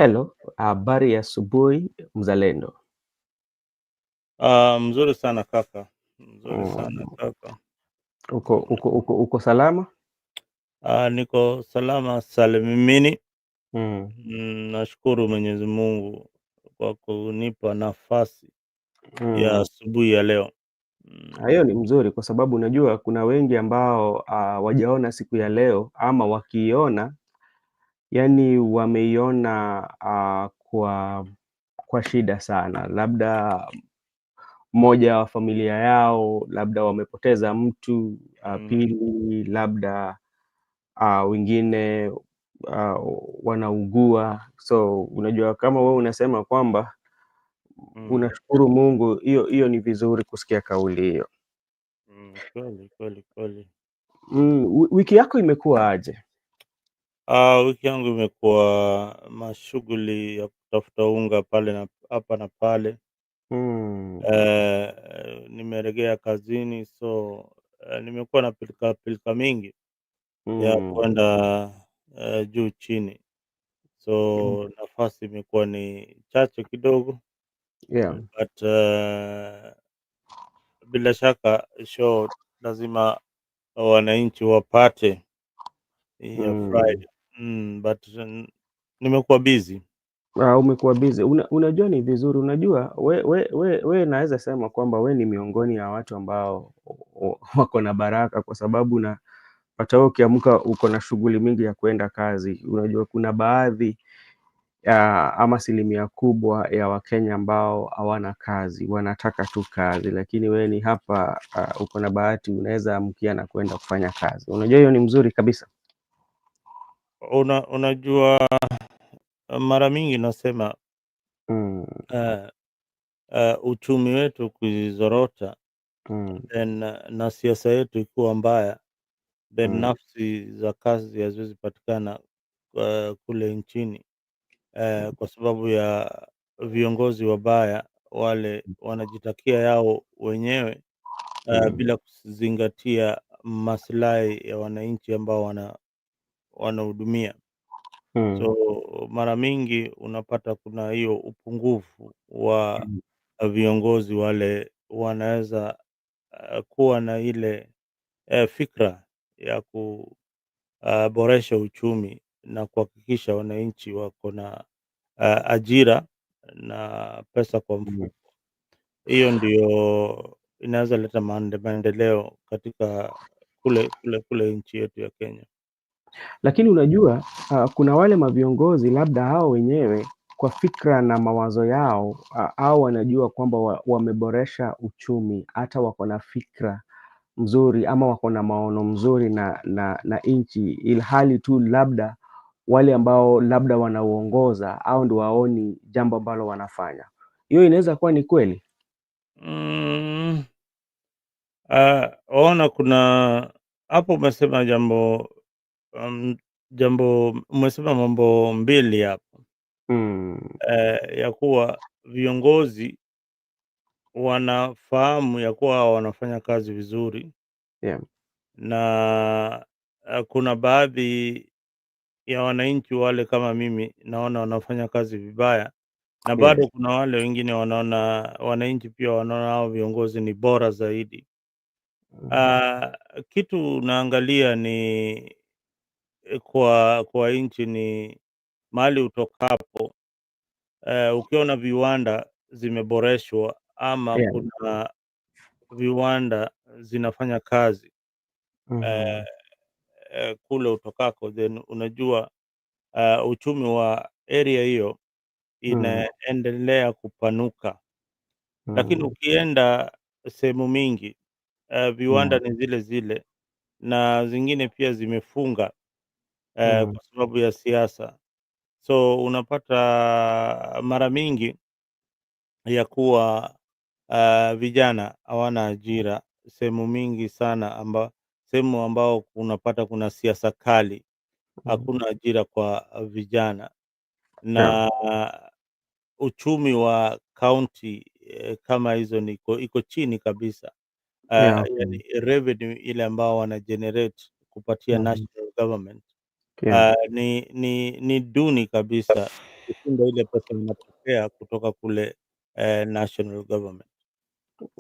Hello, habari ya asubuhi mzalendo. Mzuri sana kaka, mzuri sana Mm, kaka. uko salama? Niko salama salimini. Mm, Nashukuru Mwenyezi Mungu kwa kunipa nafasi ya mm. asubuhi ya leo. Hiyo ni mzuri kwa sababu unajua kuna wengi ambao wajaona siku ya leo ama wakiiona, yani wameiona kwa shida sana. Labda mmoja wa familia yao, labda wamepoteza mtu, Mm, pili labda wengine wanaugua. So unajua kama wewe unasema kwamba mm, unashukuru Mungu, hiyo ni vizuri kusikia kauli hiyo. kweli kweli kweli. Wiki yako imekuwa aje? Wiki yangu imekuwa mashughuli ya kutafuta unga pale na hapa na pale. Mm, Nimerejea kazini, so nimekuwa na pilika pilika mingi ya mm, kwenda juu chini, so nafasi imekuwa ni chache kidogo, yeah. but bila shaka show lazima wananchi wapate hii ya Mm. Friday. But nimekuwa busy. Umekuwa busy. Unajua ni vizuri. Unajua we naweza sema kwamba we ni miongoni ya watu ambao wako na baraka, kwa sababu unapata wewe ukiamka uko na shughuli mingi ya kwenda kazi. Unajua kuna baadhi ama asilimia kubwa ya Wakenya ambao hawana kazi, wanataka tu kazi, lakini wewe ni hapa, uko na bahati, unaweza amkia na kwenda kufanya kazi. Unajua hiyo ni mzuri kabisa. Unajua, mara mingi nasema Mm, uh, uchumi wetu kuzorota, mm, then na siasa yetu ikiwa mbaya, then mm, nafsi za kazi haziwezi patikana kule nchini, kwa sababu ya viongozi wabaya wale wanajitakia yao wenyewe, mm, bila kuzingatia maslahi ya wananchi ambao wanahudumia. mm, So mara mingi unapata kuna hiyo upungufu wa mm, viongozi wale wanaweza kuwa na ile fikra ya kuboresha uchumi na kuhakikisha wananchi wako na ajira na pesa kwa mm. mfuko. Hiyo ndio inaweza leta maendeleo katika kule nchi yetu ya Kenya. Lakini unajua kuna wale maviongozi labda hao wenyewe kwa fikra na mawazo yao, au wanajua kwamba wameboresha uchumi, hata wako na fikra mzuri ama wako na maono mzuri na nchi, ilhali tu labda wale ambao labda wanauongoza au ndio waoni jambo ambalo wanafanya. Hiyo inaweza kuwa ni kweli. Mm, Waona kuna hapo umesema umesema mambo mbili hapo, Mm, ya kuwa viongozi wanafahamu ya kuwa wanafanya kazi vizuri, yeah, na kuna baadhi ya wananchi wale kama mimi naona wanafanya kazi vibaya, na yes. bado kuna wale wengine wanaona, wananchi pia wanaona hao viongozi ni bora zaidi. Mm, Kitu naangalia ni kwa nchi ni mahali utokapo. Ukiona viwanda zimeboreshwa ama yeah. kuna viwanda zinafanya kazi Mhm, eh, kule utokako, then unajua uchumi wa area hiyo mm, inaendelea kupanuka. Lakini mm, ukienda sehemu mingi, viwanda yeah, ni zile zile na zingine pia zimefunga mm, kwa sababu ya siasa. So unapata mara mingi ya kuwa vijana hawana ajira sehemu mingi sana, sehemu ambao unapata kuna siasa kali, mm, hakuna ajira kwa vijana, yeah, na uchumi wa kaunti kama hizo iko chini kabisa. yeah, Yani revenue ile ambao wana generate kupatia mhm, national government yeah, ni duni kabisa kushinda ile pesa inapokea kutoka kule national government.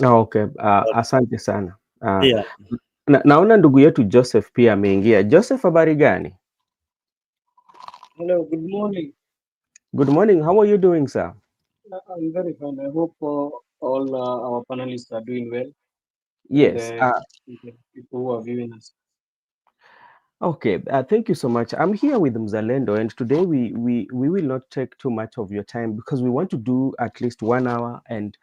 Okay, asante sana. Yeah. Naona ndugu yetu Joseph pia ameingia. Joseph, habari gani? Hello, good morning. Good morning. How are you doing, sir? I'm very fine. I hope all our panelists are doing well. Yes. And the people who are viewing us. Okay. Thank you so much. I'm here with Mzalendo, and today we will not take too much of your time because we want to do at least 1 hour and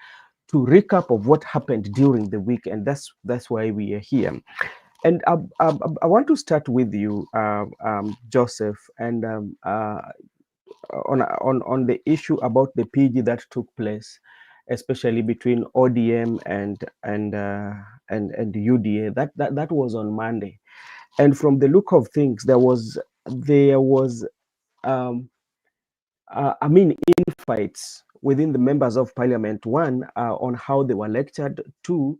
to recap of what happened during the week, and that's why we are here. And I want to start with you, Joseph, and on the issue about the PG that took place, especially between ODM and UDA. That was on Monday, and from the look of things, there was I mean, infights within the members of parliament. One, on how they were lectured. Two,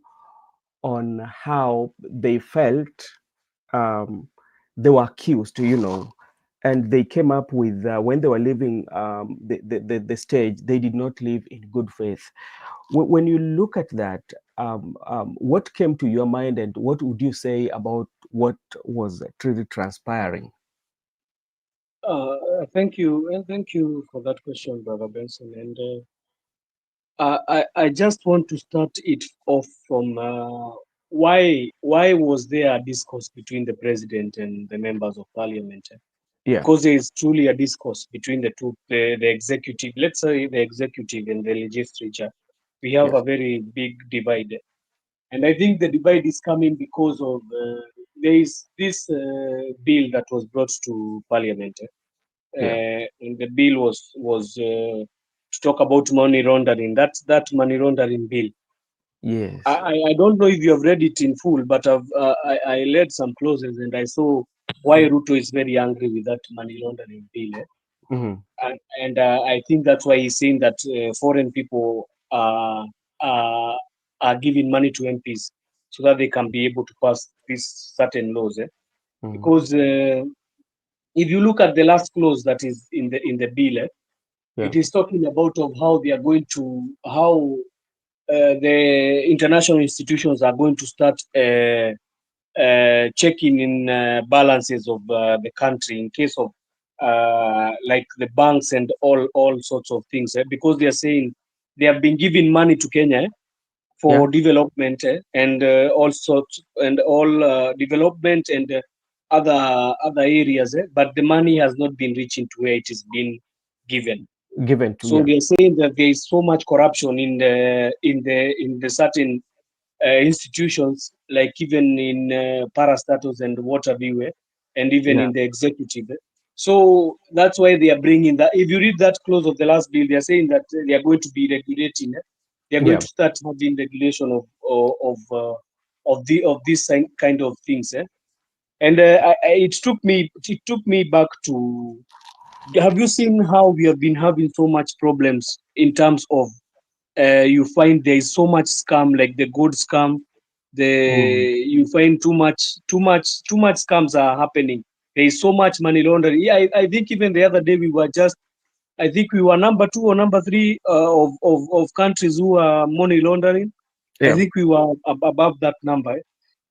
on how they felt they were accused, and they came up with when they were leaving the stage, they did not live in good faith. When you look at that, what came to your mind, and what would you say about what was truly transpiring? Thank you, and thank you for that question, Brother Benson. And I just want to start it off from why was there a discourse between the president and the members of parliament? Yeah. Because there is truly a discourse between the two, the executive, let's say the executive and the legislature. We have Yes. a very big divide. And I think the divide is coming because of there is this bill that was brought to parliament. Yeah. And the bill was to talk about money laundering. That money laundering bill. Yes. I don't know if you have read it in full, but I read some clauses and I saw why Ruto is very angry with that money laundering bill. Mm-hmm. And I think that's why he's saying that foreign people are giving money to MPs so that they can be able to pass these certain laws. Mm-hmm. Because if you look at the last clause that is in the bill, Yeah. it is talking about of how they are going to how the international institutions are going to start checking in balances of the country in case of like the banks and all sorts of things, because they are saying they have been giving money to Kenya for development and all sorts and all development and other areas, but the money has not been reaching to where it is being given. Given to. So they're saying that there is so much corruption in the certain institutions, like even in parastatus and water view, and even in the executive. So that's why they are bringing that. If you read that clause of the last bill, they are saying that they are going to be regulating. They are going to start having regulation of this kind of things. And it took me back to. Have you seen how we have been having so much problems in terms of you find there is so much scam, like the gold scam. You find too much scams are happening. There is so much money laundering. Yeah, I think even the other day I think we were number 2 or number 3 of countries who are money laundering. I think we were above that number.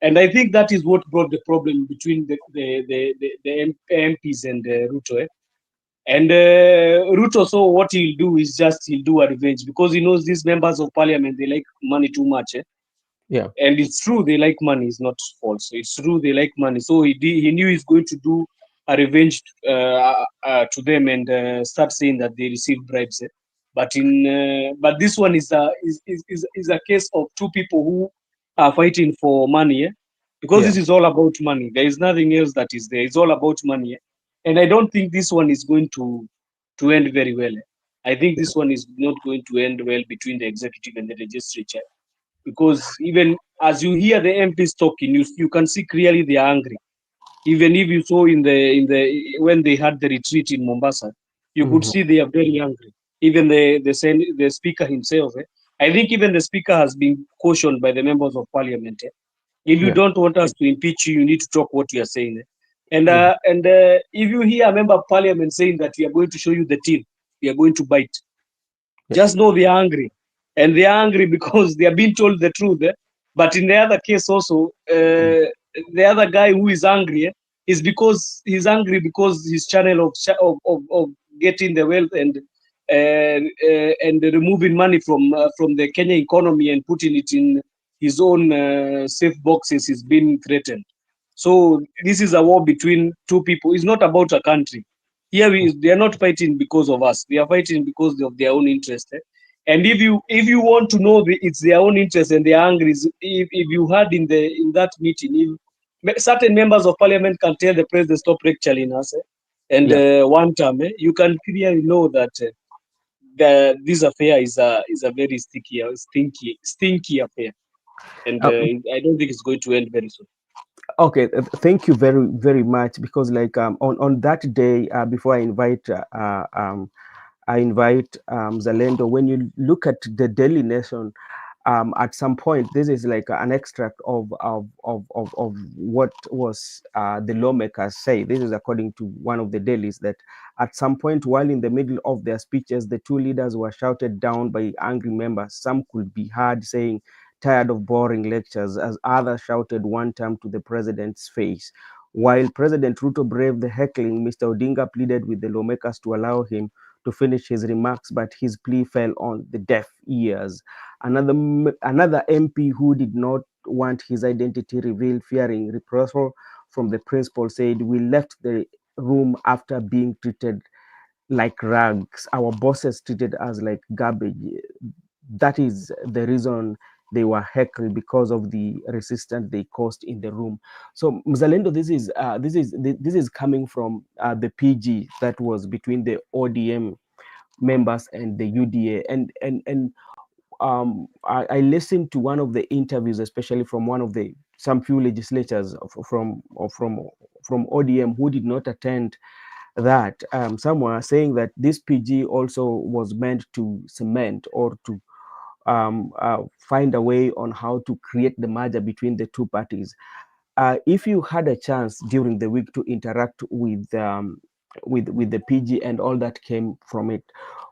And I think that is what brought the problem between the MPs and Ruto. And Ruto, so what he'll do is just he'll do a revenge because he knows these members of parliament, they like money too much. Yeah. And it's true, they like money. It's not false. It's true, they like money. So he knew he's going to do a revenge to them and start saying that they received bribes. But this one is a case of two people who are fighting for money. Because this is all about money. There is nothing else that is there. It's all about money. And I don't think this one is going to end very well. I think this one is not going to end well between the executive and the legislature, because even as you hear the MPs talking, you can see clearly they are angry. Even if you saw in the when they had the retreat in Mombasa, you could see they are very angry. Even the speaker himself, I think even the speaker has been cautioned by the members of parliament. If you don't want us to impeach you, you need to talk what you are saying. And if you hear a member of parliament saying that we are going to show you the teeth, we are going to bite. Yeah. Just know they are angry, and they are angry because they are being told the truth. But in the other case also, the other guy who is angry is because he's angry because his channel of getting the wealth and removing money from the Kenya economy and putting it in his own safe boxes is being threatened. So this is a war between two people. It's not about a country. Here they are not fighting because of us. They are fighting because of their own interest. And if you want to know it's their own interest and they are angry, if you heard in that meeting, if certain members of parliament can tell the president stop lecturing us, and Yeah. one time, you can clearly know that this affair is a very stinky affair, and Uh, I don't think it's going to end very soon. okay. Thank you very, very much. Because like on that day, before I invite Zalendo. When you look at the Daily Nation, at some point, this is like an extract of what was the lawmakers say. This is according to one of the dailies, that at some point, while in the middle of their speeches, the two leaders were shouted down by angry members. Some could be heard saying, "Tired of boring lectures," as others shouted one time to the president's face. While President Ruto braved the heckling, Mr. Odinga pleaded with the lawmakers to allow him to finish his remarks, but his plea fell on the deaf ears. Another MP who did not want his identity revealed, fearing reprisal from the principal, said, "We left the room after being treated like rags. Our bosses treated us like garbage." That is the reason they were heckled, because of the resistance they caused in the room. So Mzalendo, this is coming from the PG that was between the ODM members and the UDA. I listened to one of the interviews, especially from one of the some few legislators from ODM who did not attend that. Some were saying that this PG also was meant to cement or to find a way on how to create the merger between the two parties. If you had a chance during the week to interact with the PG and all that came from it,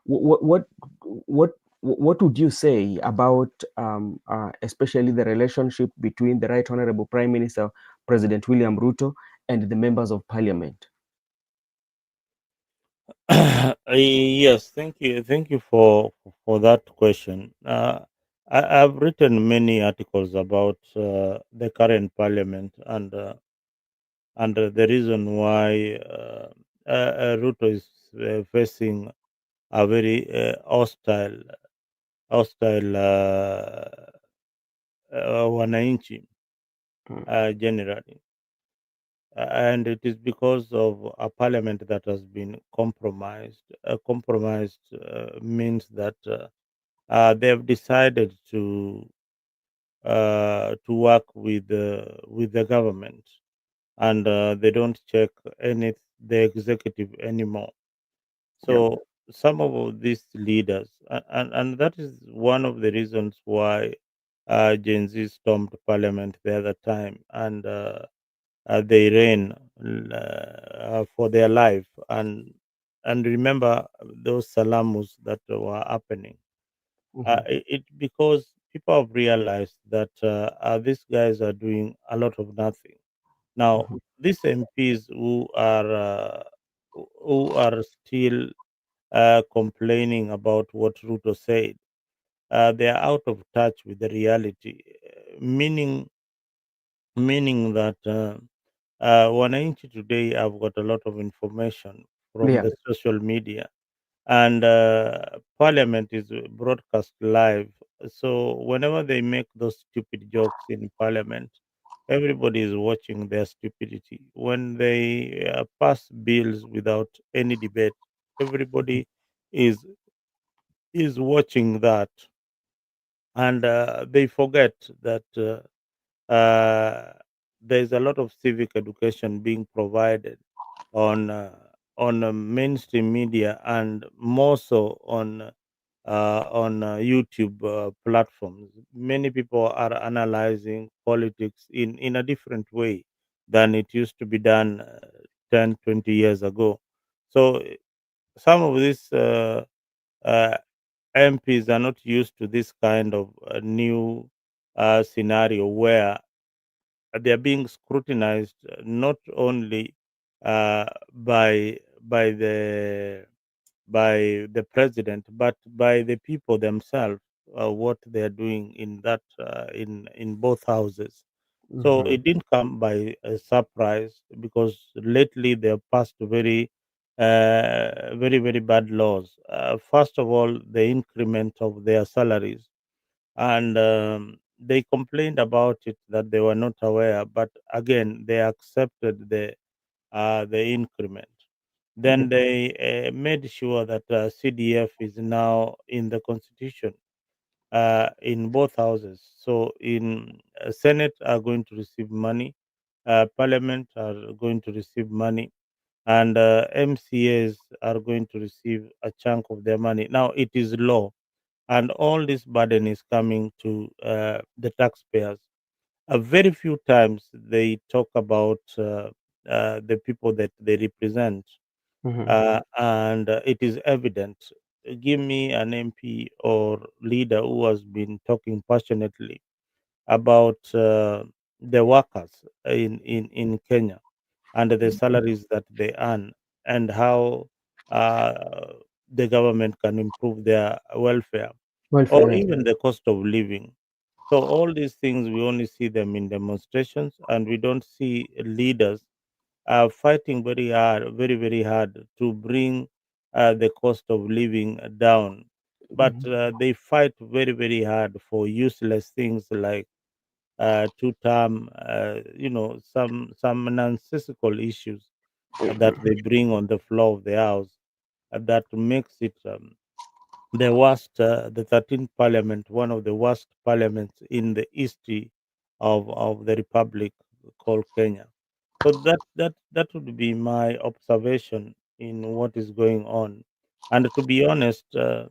what would you say about especially the relationship between the Right Honorable Prime Minister President William Ruto and the members of Parliament? Yes, thank you for that question. I've written many articles about the current parliament and the reason why Ruto is facing a very hostile wananchi Mm. generally. And it is because of a parliament that has been compromised. Compromised means that they have decided to work with the government, and they don't check any the executive anymore. Yeah, So some of these leaders, and that is one of the reasons why Gen Z stormed parliament the other time, and they ran for their life, and remember those salamus that were happening. hmm, It because people have realized that these guys are doing a lot of nothing. Now, hmm, these MPs who are still complaining about what Ruto said, they are out of touch with the reality, meaning that wananchi today have got a lot of information from yeah, the social media, and parliament is broadcast live. So whenever they make those stupid jokes in parliament, everybody is watching their stupidity. When they pass bills without any debate, everybody is watching that, and they forget that uh, there's a lot of civic education being provided on mainstream media, and more so on YouTube platforms. Many people are analyzing politics in a different way than it used to be done 10, 20 years ago. So some of these uh, MPs are not used to this kind of new scenario where they are being scrutinized not only uh, by by the by the president, but by the people themselves, what they are doing in that in both houses. So Mhm. it didn't come by a surprise because lately they have passed very bad laws. First of all, the increment of their salaries, and they complained about it that they were not aware, but again they accepted the increment. Then Mhm. they made sure that CDF is now in the constitution in both houses. So in Senate are going to receive money, Parliament are going to receive money, and MCAs are going to receive a chunk of their money. Now it is law, and all this burden is coming to the taxpayers. Very few times they talk about the people that they represent, Mhm. and it is evident. Give me an MP or leader who has been talking passionately about the workers in Kenya and the salaries that they earn, and how uh, the government can improve their welfare or Welfare, yes. even the cost of living. So all these things we only see them in demonstrations, and we don't see leaders fighting very hard to bring the cost of living down. But Mhm. they fight very hard for useless things like two-term, some nonsensical issues that they bring on the floor of the house, that makes it the worst, the 13th parliament, one of the worst parliaments in the history of the republic called Kenya. So that would be my observation in what is going on. And to be honest, they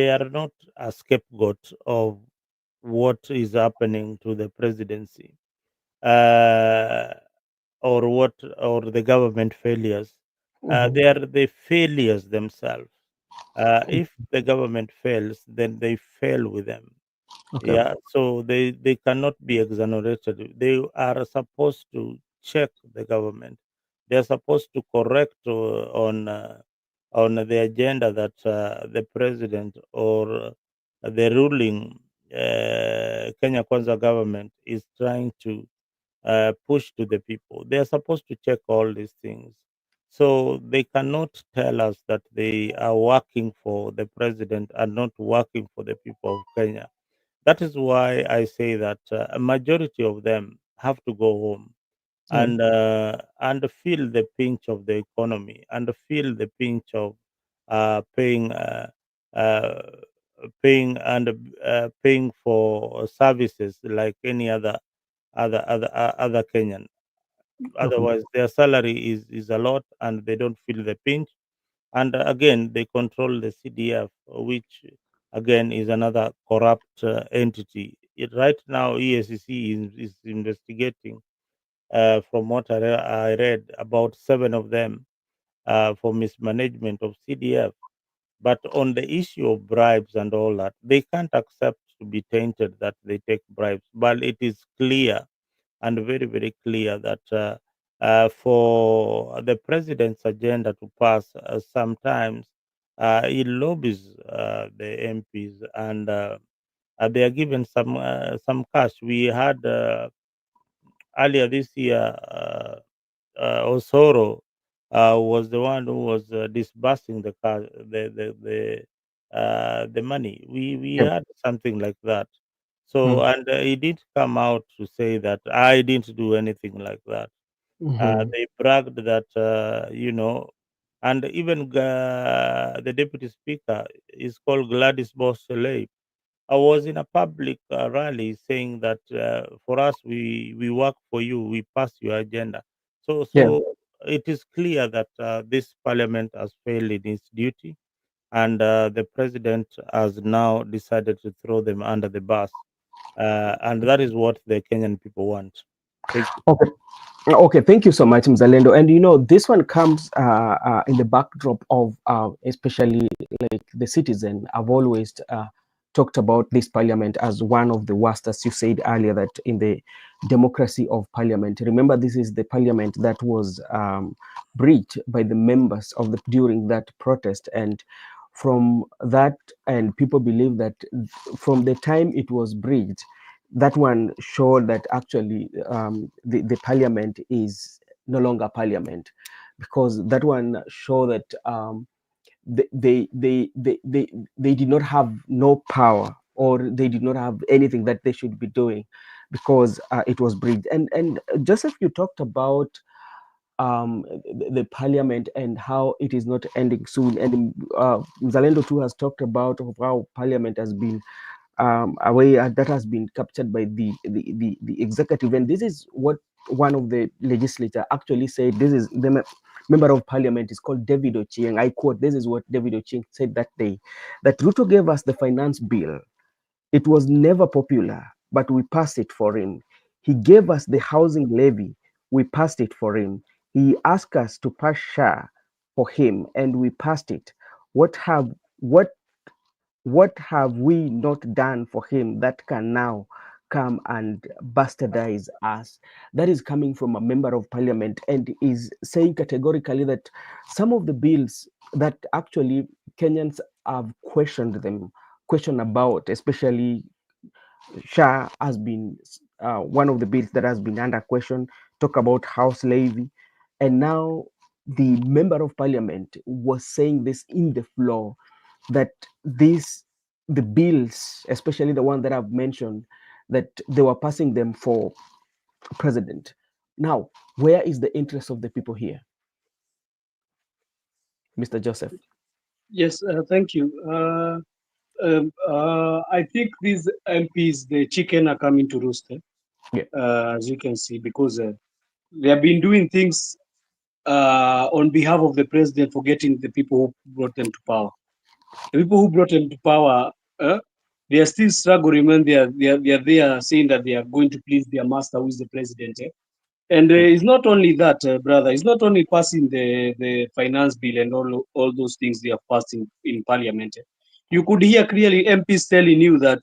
are not a scapegoat of what is happening to the presidency, uh, or the government failures. Mhm. They are the failures themselves. If the government fails, then they fail with them. Okay. Yeah, so they cannot be exonerated. They are supposed to check the government. They are supposed to correct on the agenda that the president or the ruling Kenya Kwanza government is trying to push to the people. They are supposed to check all these things. So they cannot tell us that they are working for the president and not working for the people of Kenya. That is why I say that a majority of them have to go home Yeah. and feel the pinch of the economy and feel the pinch of uh, paying uh, uh, paying for services like any other Kenyan. Okay. Otherwise, their salary is a lot, and they don't feel the pinch. And again, they control the CDF, which again is another corrupt entity. Right now, EACC is investigating, from what I read, about seven of them for mismanagement of CDF. But on the issue of bribes and all that, they can't accept to be tainted that they take bribes. But it is clear, and very clear, that for the president's agenda to pass, sometimes he lobbies the MPs, and they are given some cash. We had earlier this year, Osoro was the one who was disbursing the money. We Yeah. had something like that. So, Mm. and he did come out to say that I didn't do anything like that. Mhm. They bragged that, and even the deputy speaker is called Gladys Boseley. I was in a public rally saying that for us, we work for you, we pass your agenda. So, Yeah. so it is clear that this parliament has failed in its duty, and the president has now decided to throw them under the bus, and that is what the Kenyan people want. Thank you. Okay. Okay, thank you so much, Mzalendo. And this one comes in the backdrop of especially like the citizen. I've always talked about this parliament as one of the worst, as you said earlier, that in the democracy of parliament. Remember, this is the parliament that was breached by the members of during that protest, and from that, and people believe that from the time it was breached, that one showed that actually the parliament is no longer parliament, because that one showed that they did not have no power, or they did not have anything that they should be doing, because it was breached. And Joseph, you talked about the parliament and how it is not ending soon, and Mzalendo too has talked about how parliament has been a way that has been captured by the executive. And this is what one of the legislature actually said. This is the member of parliament is called David Ochieng. I quote, this is what David Ochieng said that day, that Ruto gave us the finance bill. It was never popular, but we passed it for him. He gave us the housing levy. We passed it for him. He asked us to pass SHA for him, and we passed it. What have what what have we not done for him that can now come and bastardize us? That is coming from a member of parliament, and is saying categorically that some of the bills that actually Kenyans have questioned about, especially SHA, has been one of the bills that has been under question. Talk about house levy, and now the member of parliament was saying this in the floor, that the bills, especially the one that I've mentioned, that they were passing them for president. Now, where is the interest of the people here, Mr. Joseph? Yes, thank you. I think these MPs, the chicken are coming to roost, Yeah. as you can see, because they have been doing things on behalf of the president, forgetting the people who brought them to power. The people who brought them to power, they are still struggling when they are saying that they are going to please their master, who is the president. And it's not only that, brother. It's not only passing the finance bill and all those things they have passed in parliament. You could hear clearly MPs telling you that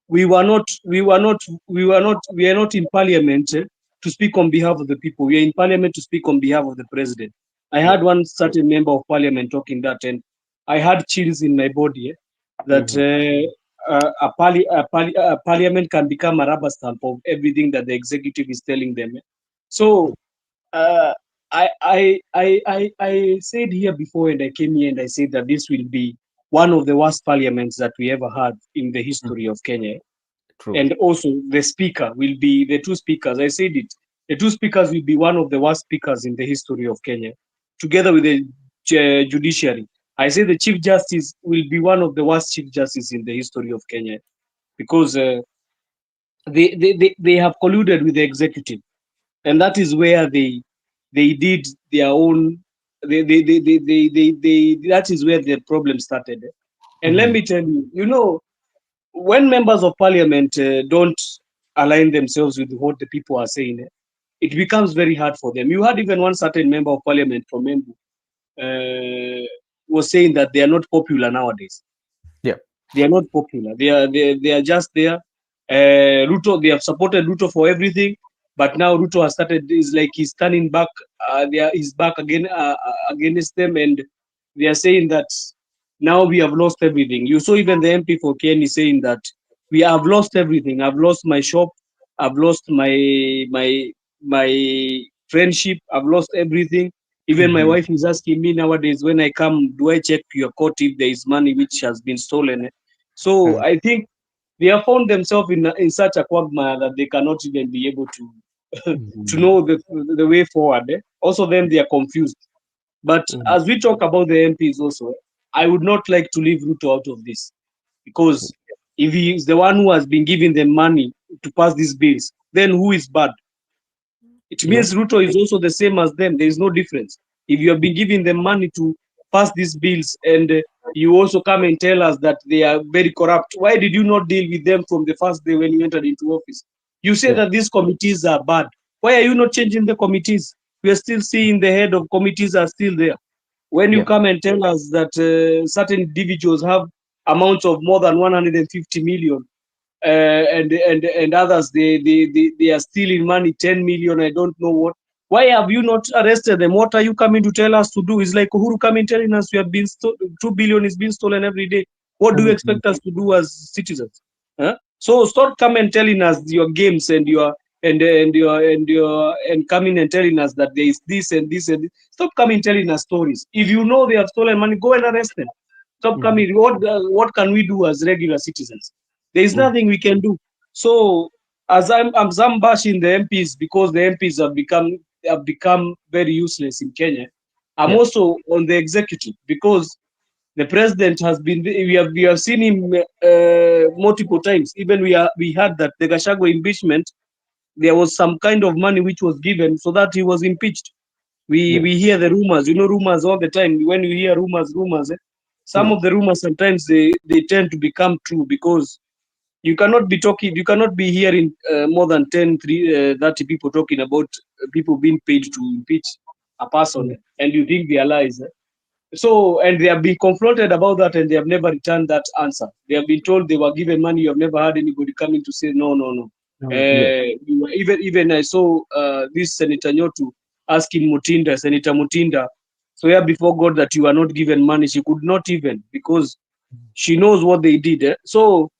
we are not in parliament to speak on behalf of the people. We are in parliament to speak on behalf of the president. I Yeah. had one certain member of parliament talking that, and I had chills in my body, that a parliament can become a rubber stamp of everything that the executive is telling them. So uh, I said here before, and I came here and I said that this will be one of the worst parliaments that we ever had in the history of Kenya. True. And also the speaker will be the two speakers. I said it. The two speakers will be one of the worst speakers in the history of Kenya, together with the judiciary. I say the chief justice will be one of the worst chief justices in the history of Kenya, because they have colluded with the executive, and that is where they did their own. That is where the problem started. And let me tell you, when members of parliament don't align themselves with what the people are saying, it becomes very hard for them. You had even one certain member of parliament from Embu was saying that they are not popular nowadays. Yeah. They are not popular. They are just there. Ruto, they have supported Ruto for everything, but now Ruto has started, is like he's turning back. He's back again against them, and they are saying that now we have lost everything. You saw even the MP for Kenny saying that we have lost everything. I've lost my shop. I've lost my friendship. I've lost everything. Even my wife is asking me nowadays, when I come, do I check your court if there is money which has been stolen? So I think they have found themselves in such a quagmire that they cannot even be able to to know the way forward. Also, then they are confused. But as we talk about the MPs also, I would not like to leave Ruto out of this, because if he is the one who has been giving them money to pass these bills, then who is bad? It Yeah. means Ruto is also the same as them. There is no difference. If you have been giving them money to pass these bills, and you also come and tell us that they are very corrupt, why did you not deal with them from the first day when you entered into office? You say Yeah. that these committees are bad. Why are you not changing the committees? We are still seeing the head of committees are still there. When you Yeah. come and tell us that certain individuals have amounts of more than 150 million, and others they are stealing money, 10 million, I don't know what. Why have you not arrested them? What are you coming to tell us to do? It's like Uhuru coming telling us we have been 2 billion is being stolen every day. What do you Mhm. expect us to do as citizens? Huh? So stop coming telling us your games and your and coming and telling us that there is this and this and this. Stop coming telling us stories. If you know they have stolen money, go and arrest them. Stop Mhm. coming. What can we do as regular citizens? There is Mhm. nothing we can do. So I'm some bashing the MPs because the MPs have become very useless in Kenya. I'm Yeah. also on the executive because the president has been. We have seen him multiple times. Even we heard that the Gachagua impeachment, there was some kind of money which was given so that he was impeached. We Yeah. we hear the rumors, rumors all the time. When you hear rumors, some Mm. of the rumors sometimes they tend to become true because you cannot be hearing more than 30 people talking about people being paid to impeach a person, Mm. and you think they are lies. So, and they have been confronted about that and they have never returned that answer. They have been told they were given money. You have never heard anybody coming to say, no, no, no. Yeah. Even I saw this Senator Nyotu asking Senator Mutinda, swear before God that you are not given money. She could not even, because she knows what they did. So,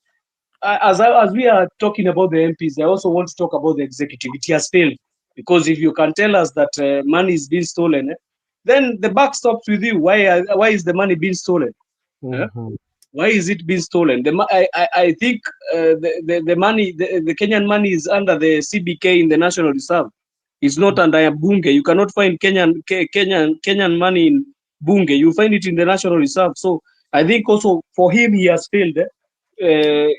as we are talking about the MPs, I also want to talk about the executive. It has failed because if you can tell us that money is being stolen, then the buck stops with you. Why is the money being stolen? Eh? Mhm. Why is it being stolen? I think the money, the Kenyan money is under the CBK in the National Reserve. It's not under a bunge. You cannot find Kenyan money in bunge. You find it in the National Reserve. So I think also for him he has failed.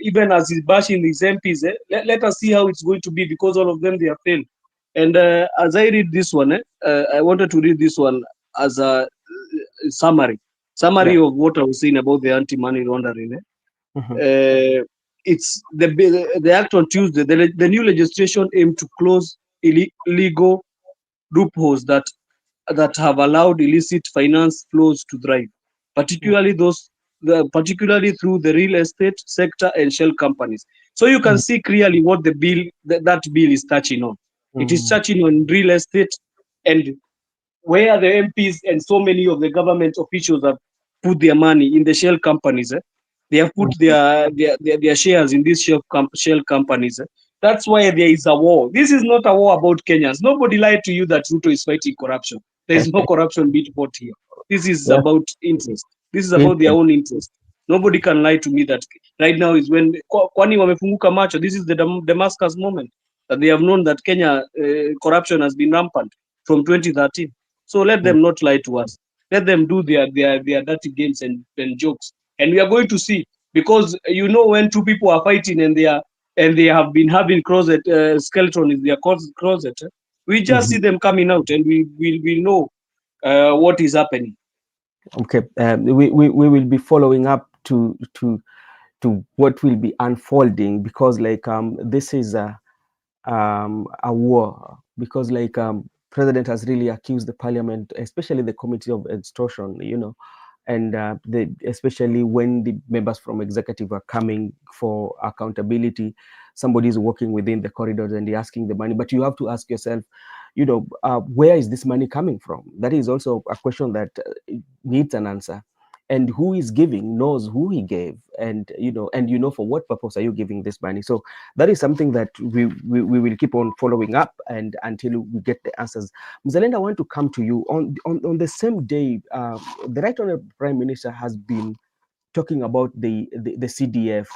Even as he's bashing his MPs, let us see how it's going to be because all of them they have failed. And as I read this one, I wanted to read this one as a summary Yeah. of what I was saying about the anti-money laundering. Mhm. It's the act on Tuesday. The new legislation aimed to close illegal loopholes that have allowed illicit finance flows to thrive, particularly through the real estate sector and shell companies. So you can Mhm. see clearly what the bill that bill is touching on. It is Mhm. touching on real estate, and where the MPs and so many of the government officials have put their money in the shell companies. They have put Mhm. their shares in these shell companies. That's why there is a war. This is not a war about Kenyans. Nobody lied to you that Ruto is fighting corruption. There is no corruption being fought here. This is Yeah. about interest. This is about their Interest. own interest. Nobody can lie to me that right now is when kwani wamefunguka macho. This is the Damascus moment that they have known that Kenya corruption has been rampant from 2013. So let Mm. them not lie to us. Let them do their dirty games and jokes. And we are going to see, because when two people are fighting and they have been having closet skeleton in their closet, we just see Mhm. them coming out and we know what is happening. Okay. We will be following up to what will be unfolding, because like this is a war, because like president has really accused the parliament, especially the committee, of extortion, and especially when the members from executive are coming for accountability, somebody is walking within the corridors and they're asking the money, but you have to ask yourself, where is this money coming from? That is also a question that needs an answer. And who is giving knows who he gave, and for what purpose are you giving this money. So that is something that we will keep on following up, and until we get the answers. Mzalenda, I want to come to you on the same day. The Right Honorable Prime Minister has been talking about the CDF,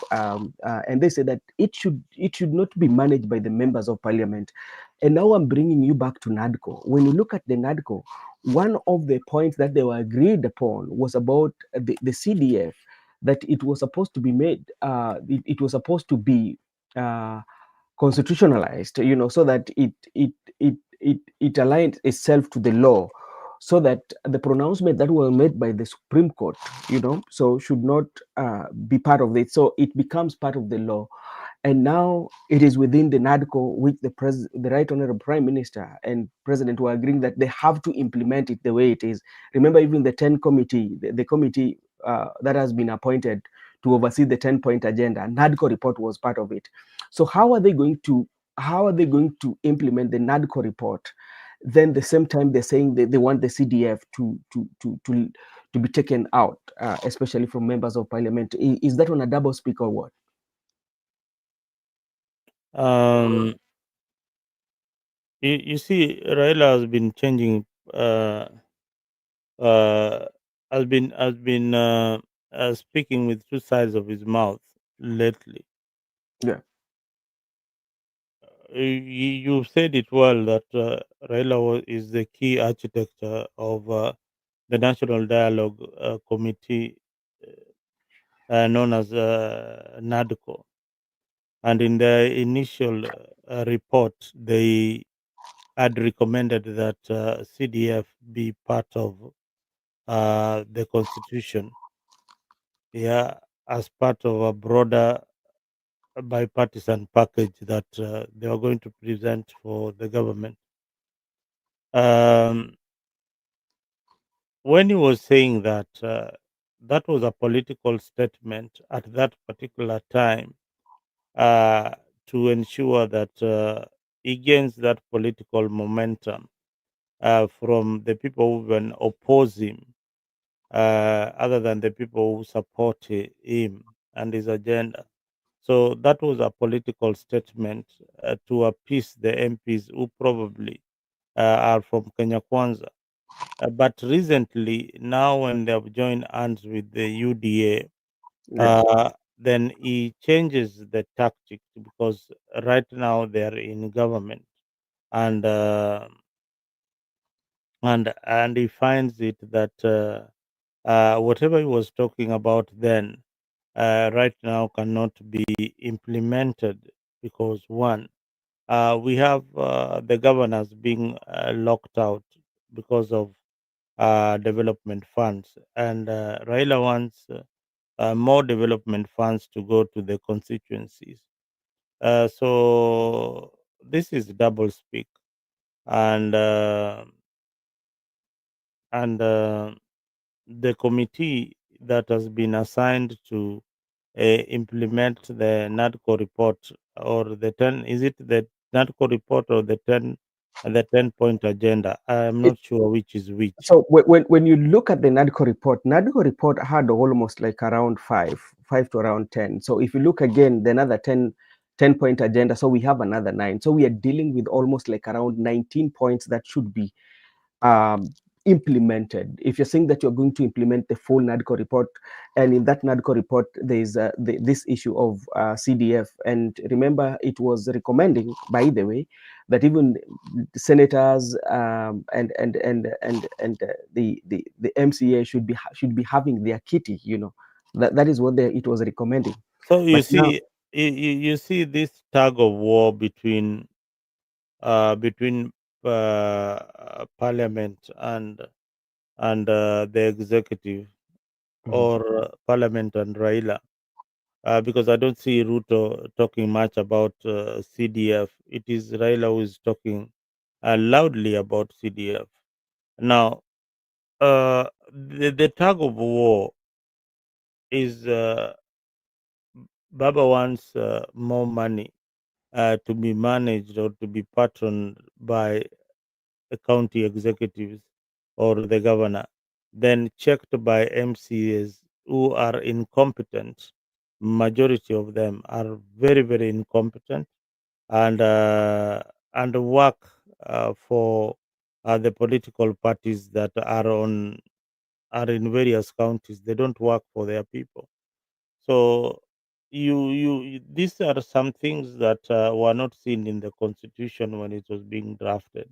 and they say that it should not be managed by the members of parliament. And now I'm bringing you back to NADCO. When you look at the NADCO, one of the points that they were agreed upon was about the CDF, that it was supposed to be made, it was supposed to be constitutionalized, so that it aligned itself to the law, so that the pronouncement that were made by the Supreme Court, so should not be part of it. So it becomes part of the law. And now it is within the NADCO, which the Right Honorable Prime Minister and President were agreeing that they have to implement it the way it is. Remember, even the 10 committee, the committee that has been appointed to oversee the 10-point agenda, NADCO report was part of it. So how are they going to implement the NADCO report? Then the same time they're saying they want the CDF to be taken out, especially from members of parliament. Is that on a double speak or what? Um, you see, Raila has been changing. Uh, has been speaking with two sides of his mouth lately. Yeah. You said it well that Raila is the key architect of the National Dialogue Committee, known as NADCO. And in the initial report, they had recommended that CDF be part of the constitution, yeah, as part of a broader bipartisan package that they are going to present for the government. Um, when he was saying that, that was a political statement at that particular time, uh, to ensure that he gains that political momentum from the people who even oppose him, other than the people who support him and his agenda. So that was a political statement to appease the MPs who probably are from Kenya Kwanza. But recently, now when they have joined hands with the UDA, Yeah. then he changes the tactic, because right now they are in government, and and he finds it that whatever he was talking about then, right now cannot be implemented, because one, we have the governors being locked out because of development funds, and Raila wants more development funds to go to the constituencies. So this is double speak, and and the committee that has been assigned to implement the NADCO report, or the 10, is it the NADCO report or the 10-point agenda? I'm It, not sure which is which. so when you look at the NADCO report had almost like around five to around 10. So if you look again, the another 10-point agenda, so we have another 9. So we are dealing with almost like around 19 points that should be implemented. If you're saying that you're going to implement the full NADCO report, and in that NADCO report, there is this issue of CDF. And remember, it was recommending, by the way, that even the senators and the MCA should be having their kitty. That is what it was recommending. So you But now, see, you see this tug of war between Parliament and the executive, mhm, or Parliament and Raila. Because I don't see Ruto talking much about CDF. It is Raila who is talking loudly about CDF. Now, the tug of war is, Baba wants more money to be managed or to be patterned by the county executives or the governor, then checked by MCAs who are incompetent. Majority of them are very, very incompetent, and work for the political parties that are in various counties. They don't work for their people. So these are some things that were not seen in the constitution when it was being drafted.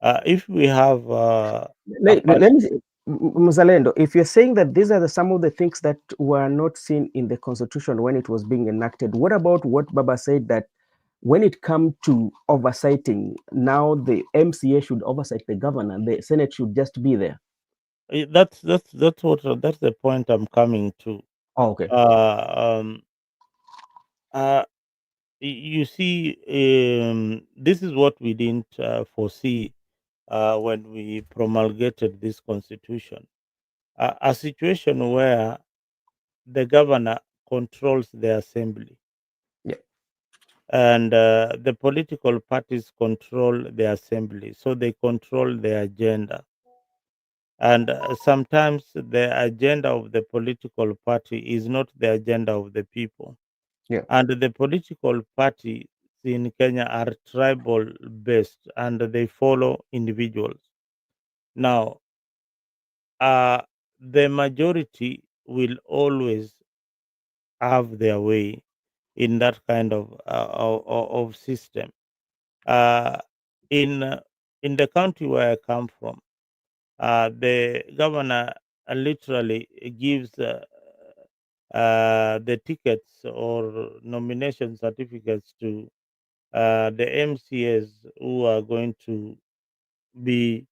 If we have a let me say, Mzalendo, if you're saying that these are some of the things that were not seen in the constitution when it was being enacted, what about what Baba said, that when it comes to oversighting, now the MCA should oversight the governor, the Senate should just be there? that's the point I'm coming to. Oh, okay. Uh, um, uh, you see, this is what we didn't foresee when we promulgated this constitution. A situation where the governor controls the assembly Yeah. and the political parties control the assembly, so they control the agenda. And sometimes the agenda of the political party is not the agenda of the people. Yeah. And the political parties in Kenya are tribal based and they follow individuals. Now, uh, the majority will always have their way in that kind of system. Uh, in in the county where I come from, the governor literally gives the tickets or nomination certificates to the MCAs who are going to be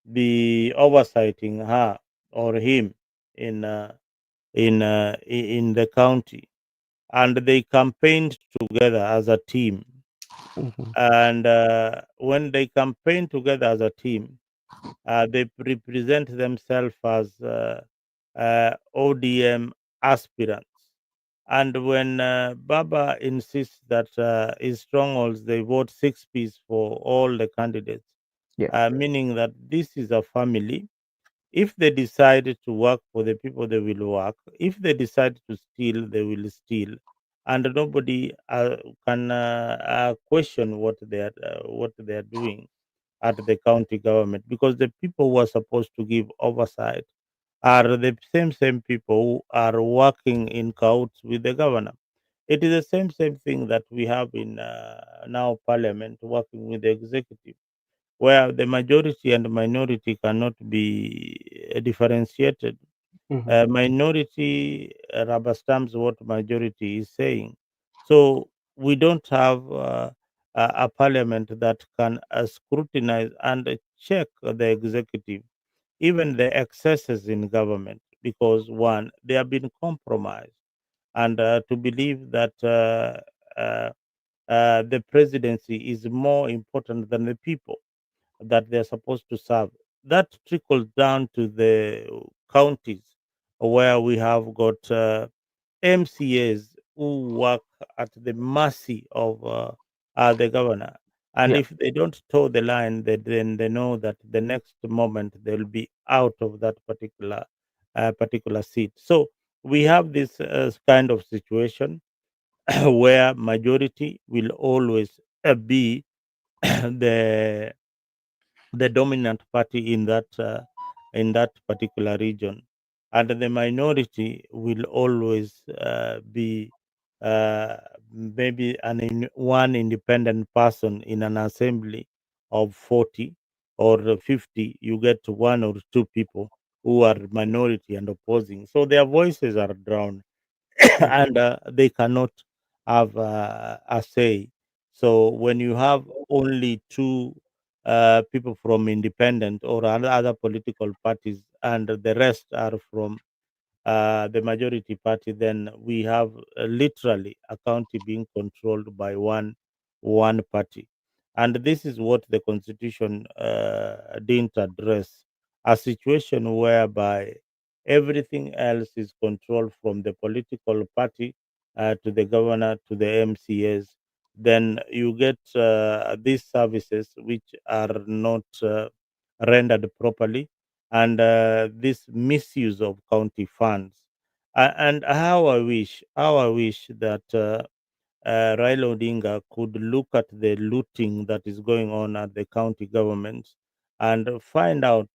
oversighting her or him in in the county, and they campaigned together as a team. Mhm. And when they campaign together as a team, they represent themselves as ODM aspirants. And when Baba insists that his strongholds, they vote 6 piece for all the candidates, Yeah. meaning that this is a family. If they decide to work for the people, they will work. If they decide to steal, they will steal, and nobody can question what they are doing at the county government, because the people who are supposed to give oversight are the same people who are working in cahoots with the governor. It is the same thing that we have in now Parliament working with the executive, where the majority and minority cannot be differentiated. Mhm. Minority rubber stamps what majority is saying. So we don't have a parliament that can scrutinize and check the executive, even the excesses in government, because one, they have been compromised. And to believe that the presidency is more important than the people that they're supposed to serve. That trickles down to the counties where we have got MCAs who work at the mercy of the governor. And Yeah. if they don't toe the line, then they know that the next moment they'll be out of that particular seat. So we have this kind of situation where majority will always be the dominant party in that particular region, and the minority will always be maybe one independent person in an assembly of 40 or 50. You get one or two people who are minority and opposing, so their voices are drowned. Yeah. And they cannot have a say. So when you have only two people from independent or other political parties, and the rest are from the majority party, then we have literally a county being controlled by one party. And this is what the constitution didn't address, a situation whereby everything else is controlled from the political party to the governor to the MCAs. Then you get these services which are not rendered properly, and this misuse of county funds. And how I wish that Raila Odinga could look at the looting that is going on at the county governments and find out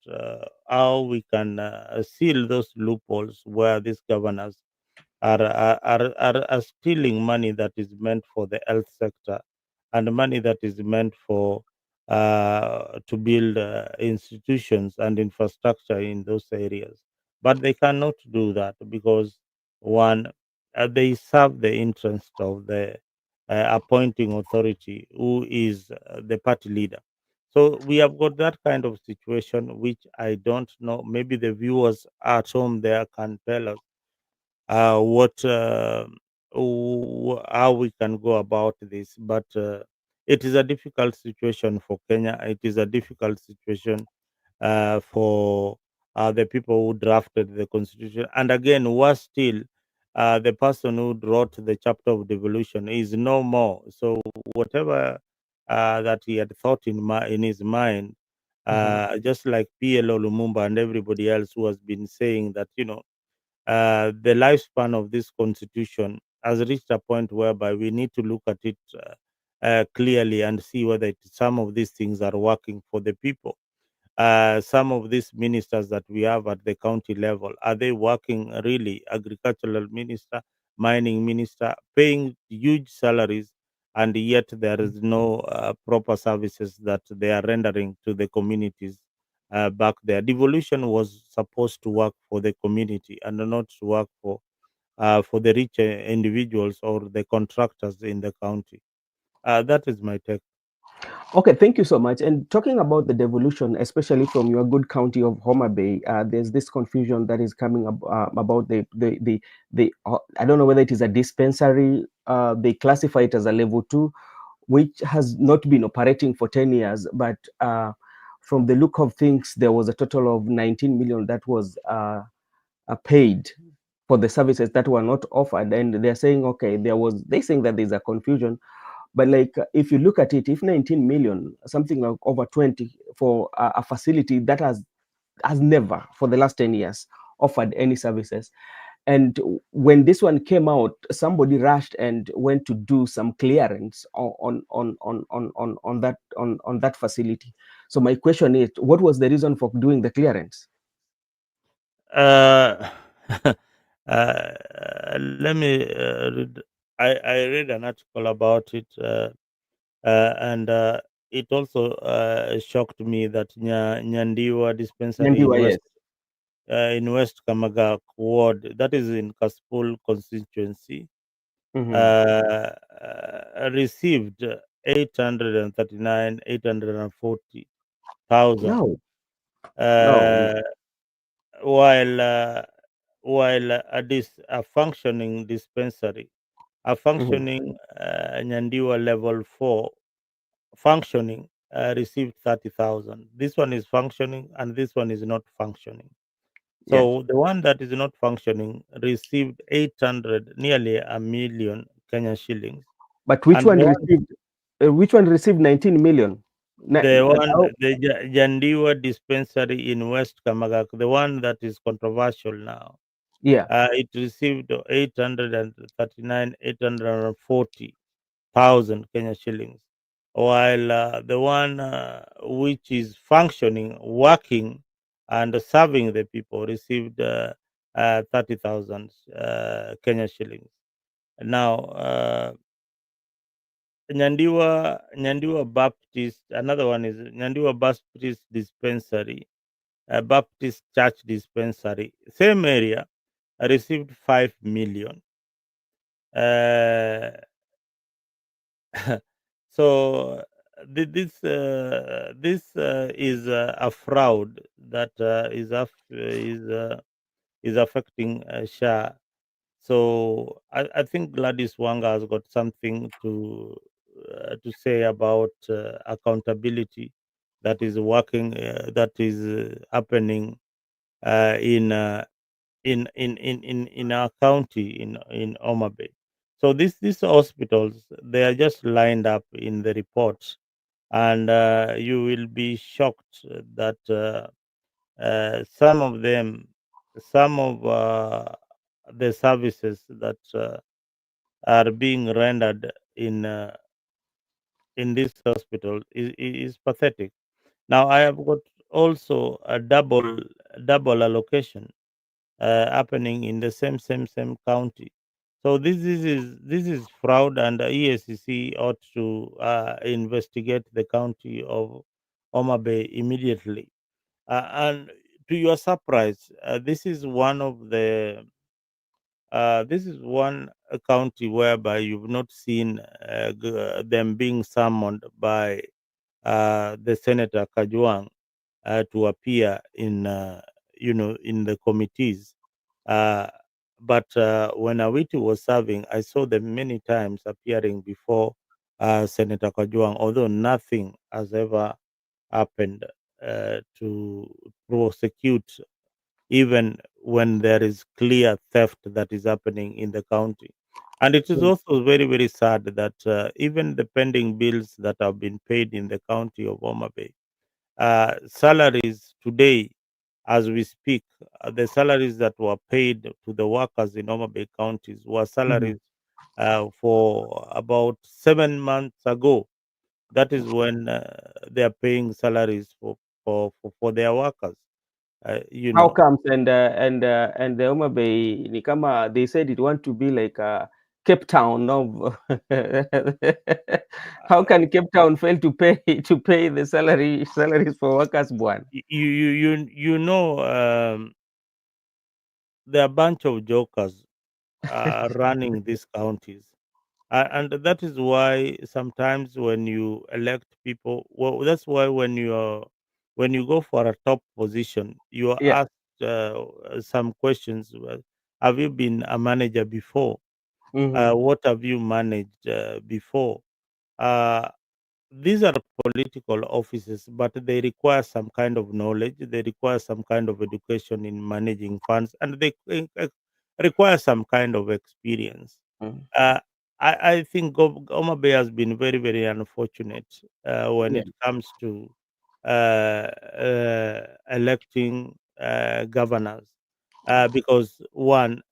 how we can seal those loopholes where these governors are stealing money that is meant for the health sector and money that is meant for to build institutions and infrastructure in those areas. But they cannot do that because one, they serve the interest of the appointing authority, who is the party leader. So we have got that kind of situation, which I don't know. Maybe the viewers at home there can tell us what. how we can go about this. But it is a difficult situation for Kenya. It is a difficult situation for the people who drafted the constitution. And again, worse still, the person who wrote the chapter of devolution is no more. So whatever that he had thought in his mind, Mhm. just like PLO Lumumba and everybody else who has been saying that, the lifespan of this constitution has reached a point whereby we need to look at it clearly and see whether some of these things are working for the people. Some of these ministers that we have at the county level, are they working really? Agricultural minister, mining minister, paying huge salaries, and yet there is no proper services that they are rendering to the communities back there. Devolution was supposed to work for the community and not to work for the rich individuals or the contractors in the county. That is my take. Okay, thank you so much. And talking about the devolution, especially from your good county of Homa Bay, there's this confusion that is coming up about the I don't know whether it is a dispensary. They classify it as a level 2, which has not been operating for 10 years. But from the look of things, there was a total of 19 million that was paid for the services that were not offered. And they're saying, okay, they're saying that there's a confusion. But like, if you look at it, if 19 million, something like over 20 for a facility that has never for the last 10 years offered any services. And when this one came out, somebody rushed and went to do some clearance on that facility. So my question is, what was the reason for doing the clearance? Uh, Let me read. I read an article about it, and it also shocked me that Nyandiwa dispensary Yes. In West Kamagak ward, that is in Kaspul constituency, Mm-hmm. received 840,000, No, no. uh, while a functioning dispensary, a Mm-hmm. functioning Nyandiwa level 4 functioning received 30,000. This one is functioning and this one is not functioning. Yeah. So the one that is not functioning received 800, nearly a million Kenya shillings, But and which one received 19 million? Oh, the Jandiwa dispensary in West Kamagak, the one that is controversial now, yeah. it received 840,000 Kenya shillings, while the one which is functioning, working, and serving the people received 30,000 Kenya shillings. Now, Nyandiwa Baptist, another one is Nyandiwa Baptist Dispensary, Baptist Church Dispensary, same area, received 5 million. Uh, so this is a fraud that is affecting Sha. So I think Gladys Wanga has got something to say about accountability that is working, that is happening uh, in, uh, in our county in Homa Bay. So these hospitals, they are just lined up in the reports, and you will be shocked that some of them, some of the services that are being rendered in this hospital is pathetic. Now I have got also a double allocation happening in the same county. So this is fraud, and EACC ought to investigate the county of Homa Bay immediately. And to your surprise, this is one county whereby you've not seen them being summoned by the Senator Kajuang to appear in in the committees. Uh, But when Awiti was serving, I saw them many times appearing before Senator Kajwang, although nothing has ever happened to prosecute, even when there is clear theft that is happening in the county. And it is also very, very sad that even the pending bills that have been paid in the county of Homa Bay, salaries today, as we speak, the salaries that were paid to the workers in Homa Bay counties were salaries for about 7 months ago. That is when they are paying salaries for their workers. You How know, comes and the Homa Bay ni kama they said it want to be like a Cape Town of how can Cape Town fail to pay the salaries for workers bwan? you know, there are a bunch of jokers running these counties. And that is why sometimes when you elect people, well, that's why when you go for a top position, you are Yeah. asked some questions. Well, have you been a manager before? What have you managed before? Uh, these are political offices, but they require some kind of knowledge. They require some kind of education in managing funds, and they require some kind of experience. Mm. uh, I think Goma Bay has been very, very unfortunate when Yeah. it comes to electing governors, because one,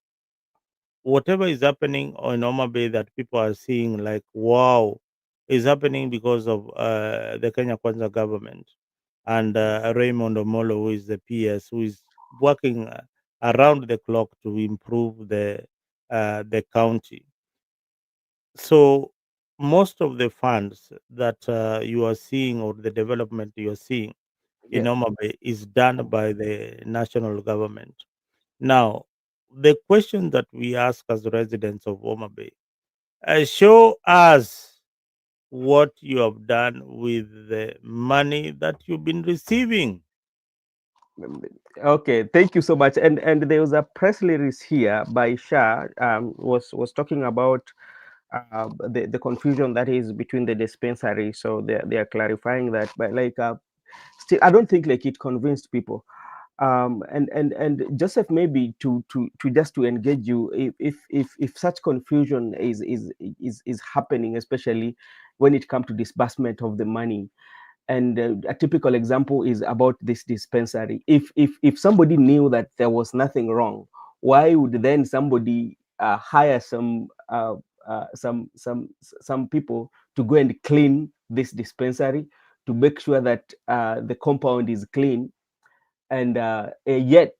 whatever is happening on Oma Bay that people are seeing like wow is happening because of the Kenya Kwanza government and Raymond Omolo, who is the PS, who is working around the clock to improve the county. So most of the funds that you are seeing or the development you are seeing in Yeah. Homa Bay is done by the national government. Now, the question that we ask as residents of Homa Bay, show us what you have done with the money that you've been receiving. Okay, thank you so much. And there was a press release here by Shah was talking about the confusion that is between the dispensary. So they are clarifying that, but like still, I don't think like it convinced people. And Joseph, maybe to just to engage you, if such confusion is happening, especially when it comes to disbursement of the money, and a typical example is about this dispensary. If somebody knew that there was nothing wrong, why would then somebody hire some people to go and clean this dispensary, to make sure that the compound is clean, and yet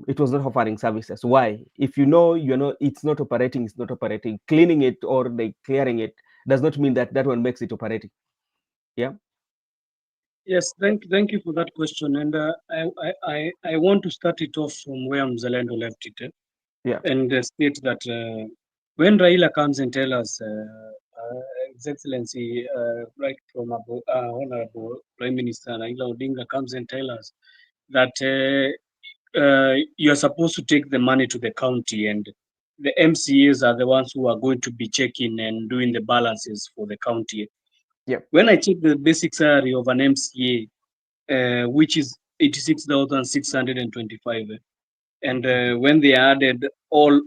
it was not offering services? Why? If you know it's not operating, it's not operating. Cleaning it or like clearing it does not mean that that one makes it operating. Yeah. Yes, thank you for that question. And I want to start it off from where Mzalendo left it, Yeah. and state that when Raila comes and tell us, His Excellency, right from Honorable Prime Minister Raila Odinga comes and tell us that you're supposed to take the money to the county, and the MCAs are the ones who are going to be checking and doing the balances for the county. Yeah. When I check the basic salary of an MCA, which is 86,625, and when they added all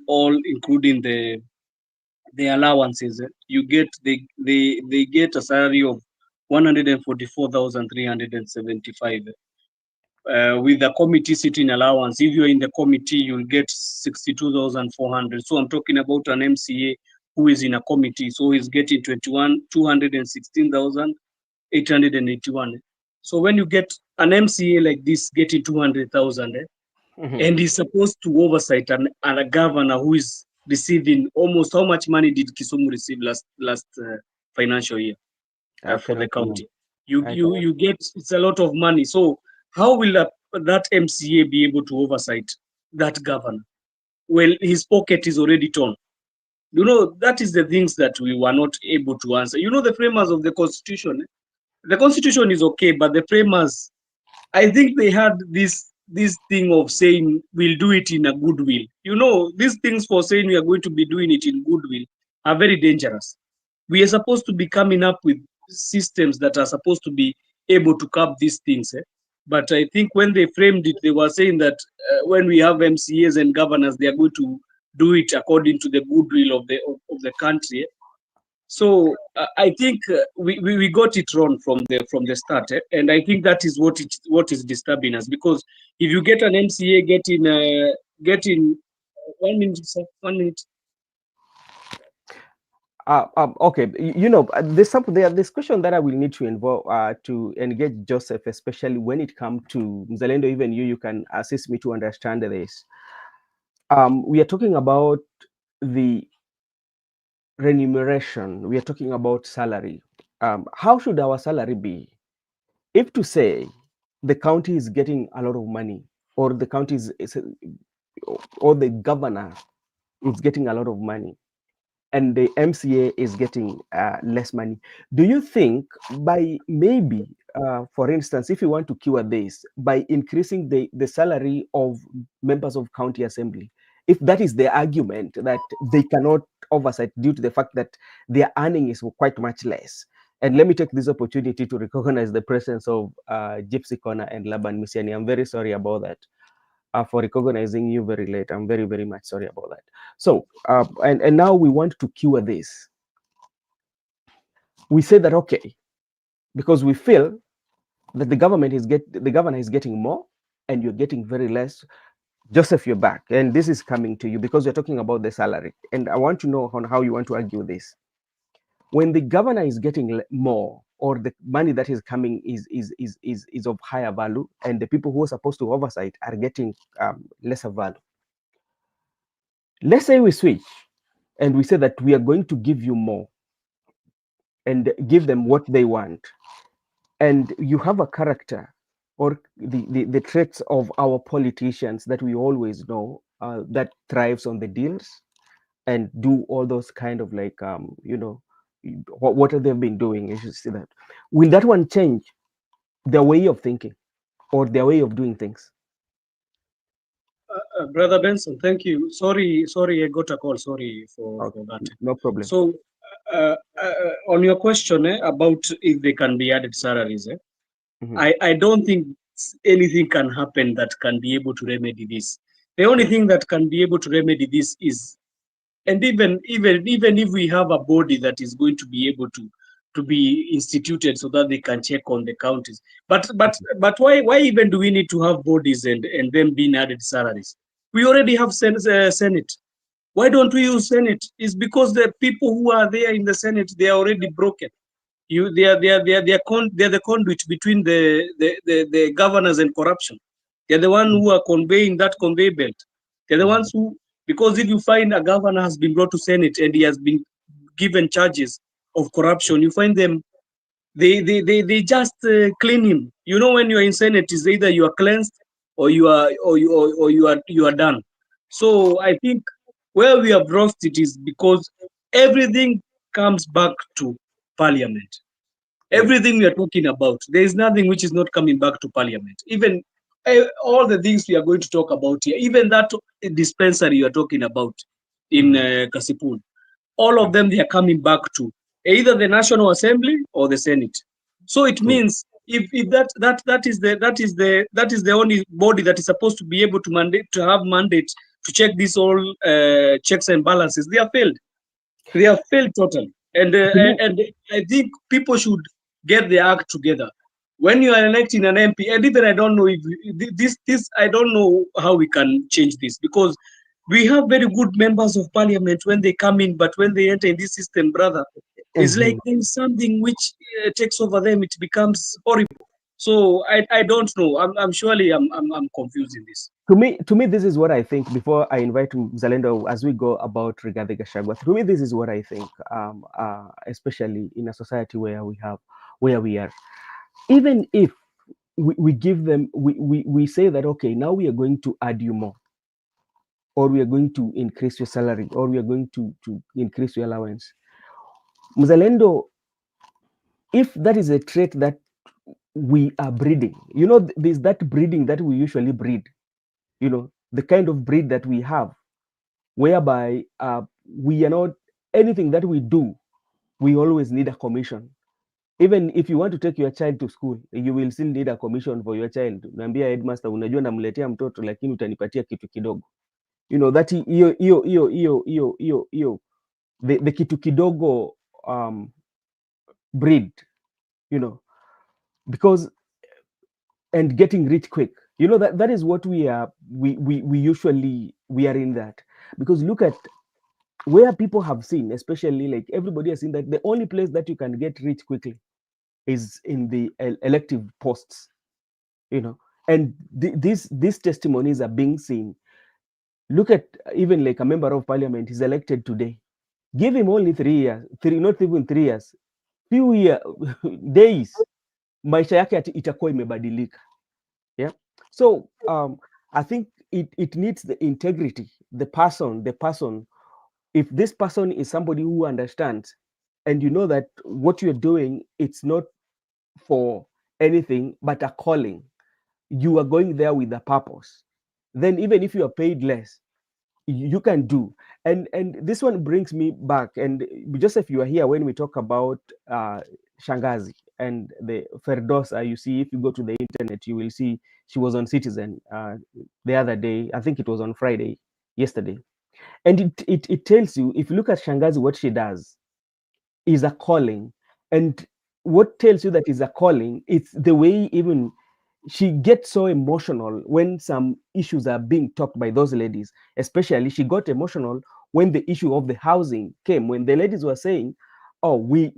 including the allowances, you get they get a salary of 144,375. With the committee sitting allowance, if you're in the committee, you'll get 62,400. So I'm talking about an MCA who is in a committee, so he's getting 216,881. So when you get an MCA like this getting 200,000, and he's supposed to oversight and a governor who is receiving almost, how much money did Kisumu receive last financial year I for the cannot remember. county? You I you cannot. you get, it's a lot of money. So how will that MCA be able to oversight that governor? Well, his pocket is already torn. That is the things that we were not able to answer. The framers of the constitution. The constitution is okay, but the framers, I think they had this thing of saying we'll do it in a goodwill. You know, these things for saying we are going to be doing it in goodwill are very dangerous. We are supposed to be coming up with systems that are supposed to be able to curb these things. But I think when they framed it, they were saying that when we have MCAs and governors, they are going to do it according to the goodwill of the country. So I think we got it wrong from the start, and I think that is what is disturbing us, because if you get an MCA getting 1 minute, sir, 1 minute. Okay, you know, there's this question that I will need to involve to engage Joseph, especially when it comes to Mzalendo. Even you can assist me to understand this. We are talking about the remuneration. We are talking about salary. How should our salary be? If to say the county is getting a lot of money, or the county or the governor is getting a lot of money, and the MCA is getting less money, do you think by maybe, for instance, if you want to cure this, by increasing the salary of members of county assembly, if that is the argument that they cannot oversight due to the fact that their earning is quite much less? And let me take this opportunity to recognize the presence of Gypsy Corner and Laban Misiani. I'm very sorry about that. For recognizing you very late. I'm very, very much sorry about that. So, and now we want to cure this. We say that, okay, because we feel that the governor is getting more and you're getting very less. Joseph, you're back, and this is coming to you because you're talking about the salary. And I want to know on how you want to argue this. When the governor is getting more, or the money that is coming is of higher value, and the people who are supposed to oversight are getting lesser value. Let's say we switch and we say that we are going to give you more and give them what they want. And you have a character or the traits of our politicians that we always know that thrives on the deals and do all those kind of like, you know, what they've been doing. You should see that. Will that one change their way of thinking or their way of doing things? Brother Benson, thank you. Sorry, I got a call. Sorry for that. No problem. So, on your question about if they can be added salaries, I don't think anything can happen that can be able to remedy this. The only thing that can be able to remedy this is, and even if we have a body that is going to be able to be instituted so that they can check on the counties, but why even do we need to have bodies and them being added salaries? We already have Senate. Why don't we use Senate? It's because the people who are there in the Senate, they are already broken. They are the conduit between the governors and corruption. They're the ones who are conveying that conveyor belt. They're the ones who, because if you find a governor has been brought to Senate and he has been given charges of corruption, you find them, they just clean him. You know, when you're in Senate, is either you are cleansed or you are done. So I think where we have lost it is because everything comes back to Parliament. Everything we are talking about, there is nothing which is not coming back to Parliament. Even all the things we are going to talk about here, even that dispensary you are talking about in Kasipul, all of them, they are coming back to either the National Assembly or the Senate. So it means if that is the only body that is supposed to be able to have mandate to check these all checks and balances, they have failed. They have failed totally. And I think people should get their act together. When you are electing an MP, and even I don't know if this I don't know how we can change this, because we have very good members of Parliament when they come in, but when they enter in this system, brother, it's like there's something which takes over them. It becomes horrible. So I don't know. I'm surely I'm confused in this. To me, this is what I think. Before I invite Zalendo as we go about regarding Gachagua, to me, this is what I think. Especially in a society where we are, even if we give them, we say that okay, now we are going to add you more, or we are going to increase your salary, or we are going to increase your allowance. Mzalendo, if that is a trait that we are breeding. You know, there's that breeding that we usually breed. You know, the kind of breed that we have, whereby we are not, anything that we do, we always need a commission. Even if you want to take your child to school, you will still need a commission for your child. Naambia headmaster, unajua namletea mtoto lakini utanipatia kitu kidogo. You know, that hiyo the kitu kidogo breed, you know, because, and getting rich quick. You know, that is what we are, we usually, we are in that. Because look at where people have seen, especially like everybody has seen that the only place that you can get rich quickly is in the elective posts, you know, and these testimonies are being seen. Look at even like a member of parliament is elected today. Give him only 3 years, not even 3 years, few years, days, maisha yake itakuwa imebadilika. Yeah. So I think it needs the integrity, the person. If this person is somebody who understands, and you know that what you're doing, it's not for anything but a calling, you are going there with a purpose, then even if you are paid less, you can do. And this one brings me back, and Joseph, you are here when we talk about Shangazi and the Ferdosa. You see, if you go to the internet, you will see she was on Citizen the other day. I think it was on Friday, yesterday. And it tells you, if you look at Shangazi, what she does is a calling. And what tells you that is a calling, it's the way even she gets so emotional when some issues are being talked by those ladies. Especially, she got emotional when the issue of the housing came, when the ladies were saying, oh, we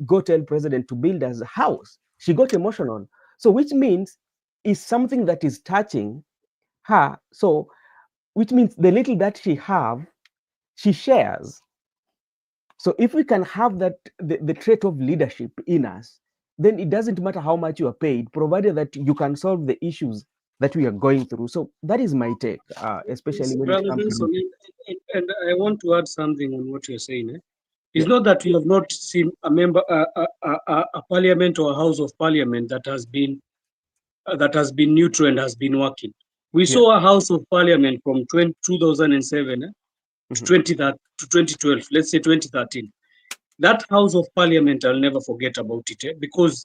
go tell president to build us a house. She got emotional. So which means is something that is touching her. So which means the little that she have, she shares. So if we can have that, the trait of leadership in us, then it doesn't matter how much you are paid, provided that you can solve the issues that we are going through. So that is my take, especially when it Brother comes to Nelson, and I want to add something on what you're saying. It's yeah, not that we have not seen a member, a parliament or a house of parliament that has been neutral and has been working. We yeah, saw a house of parliament from 2007 to mhm, 2012, let's say 2013. That house of parliament, I'll never forget about it, because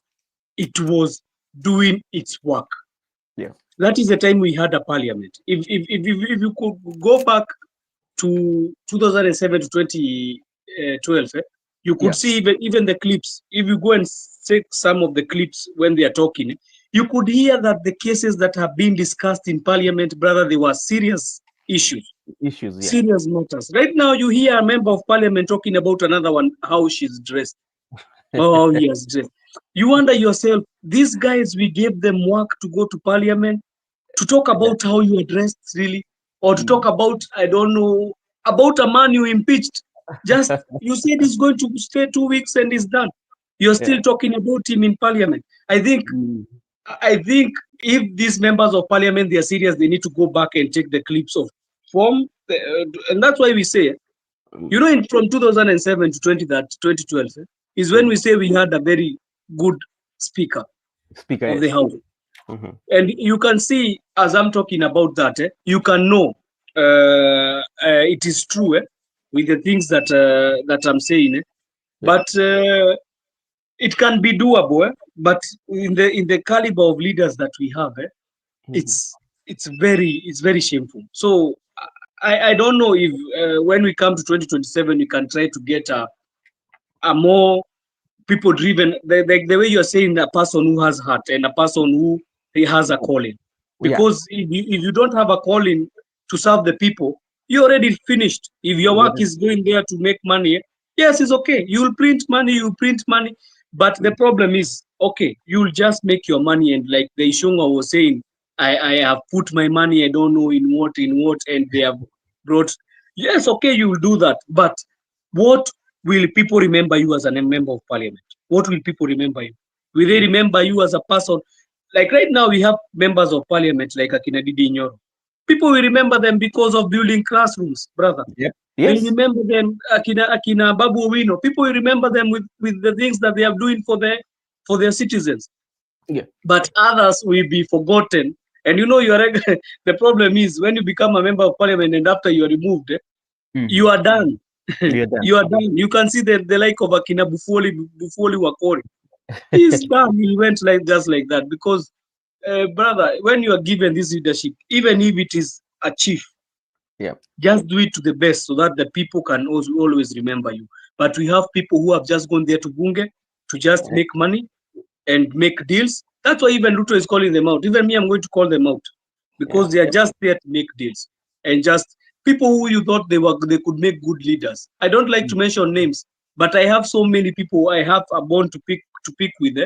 it was doing its work. yeah, That is the time we had a parliament. If you could go back to 2007 to 2012, you could yeah, see even the clips. If you go and check some of the clips when they are talking, you could hear that the cases that have been discussed in parliament, brother, they were serious issues, issues, yeah, serious matters. Right now, you hear a member of parliament talking about another one, how she's dressed. Oh, yes, dressed. You wonder yourself, these guys, we gave them work to go to parliament to talk yeah, about how you are dressed, really, or to talk mm, about, I don't know, about a man you impeached. Just, you said he's going to stay 2 weeks and he's done. You're yeah, still talking about him in parliament. mm, I think if these members of parliament, they are serious, they need to go back and take the clips of from, and that's why we say, mm, you know, from 2007 to 2012 is when we mm. say we had a very good speaker Speaker, of the yes, house. mhm, And you can see, as I'm talking about that, you can know it is true with the things that I'm saying. yeah, But it can be doable. But in the caliber of leaders that we have, mhm, it's it's very shameful. So I don't know if when we come to 2027, we can try to get a more people driven, the way you're saying, a person who has heart and a person who he has a mhm, calling. yeah, Because if you don't have a calling to serve the people, you're already finished. If your work yeah, is going there to make money, yes, it's okay. You'll print money, but the mm, problem is, okay, you'll just make your money, and like the Ishunga was saying, I have put my money, I don't know in what, and they have brought, yes, okay, you'll do that, but what will people remember you as a member of parliament? What will people remember you? Will they mm, remember you as a person? Like right now, we have members of parliament like Akina Didi Nyoro. People will remember them because of building classrooms, brother. yep, They yes, remember them, Akina Babu Owino. People will remember them with the things that they are doing for their citizens. Yeah. but others will be forgotten. And you know, the problem is when you become a member of parliament and after you are removed, you are done. You're done. You are done. You can see the like of Akina Bufoli Wakori. He's done. He went like just like that because, brother, when you are given this leadership, even if it is a chief, Yeah. just do it to the best so that the people can also always remember you. But we have people who have just gone there to Bunge to just make money and make deals. That's why even Ruto is calling them out. Even me, I'm going to call them out Yeah. because they are just there to make deals and just people who you thought they could make good leaders. I don't like to mention names, but I have so many people I have a bone to pick with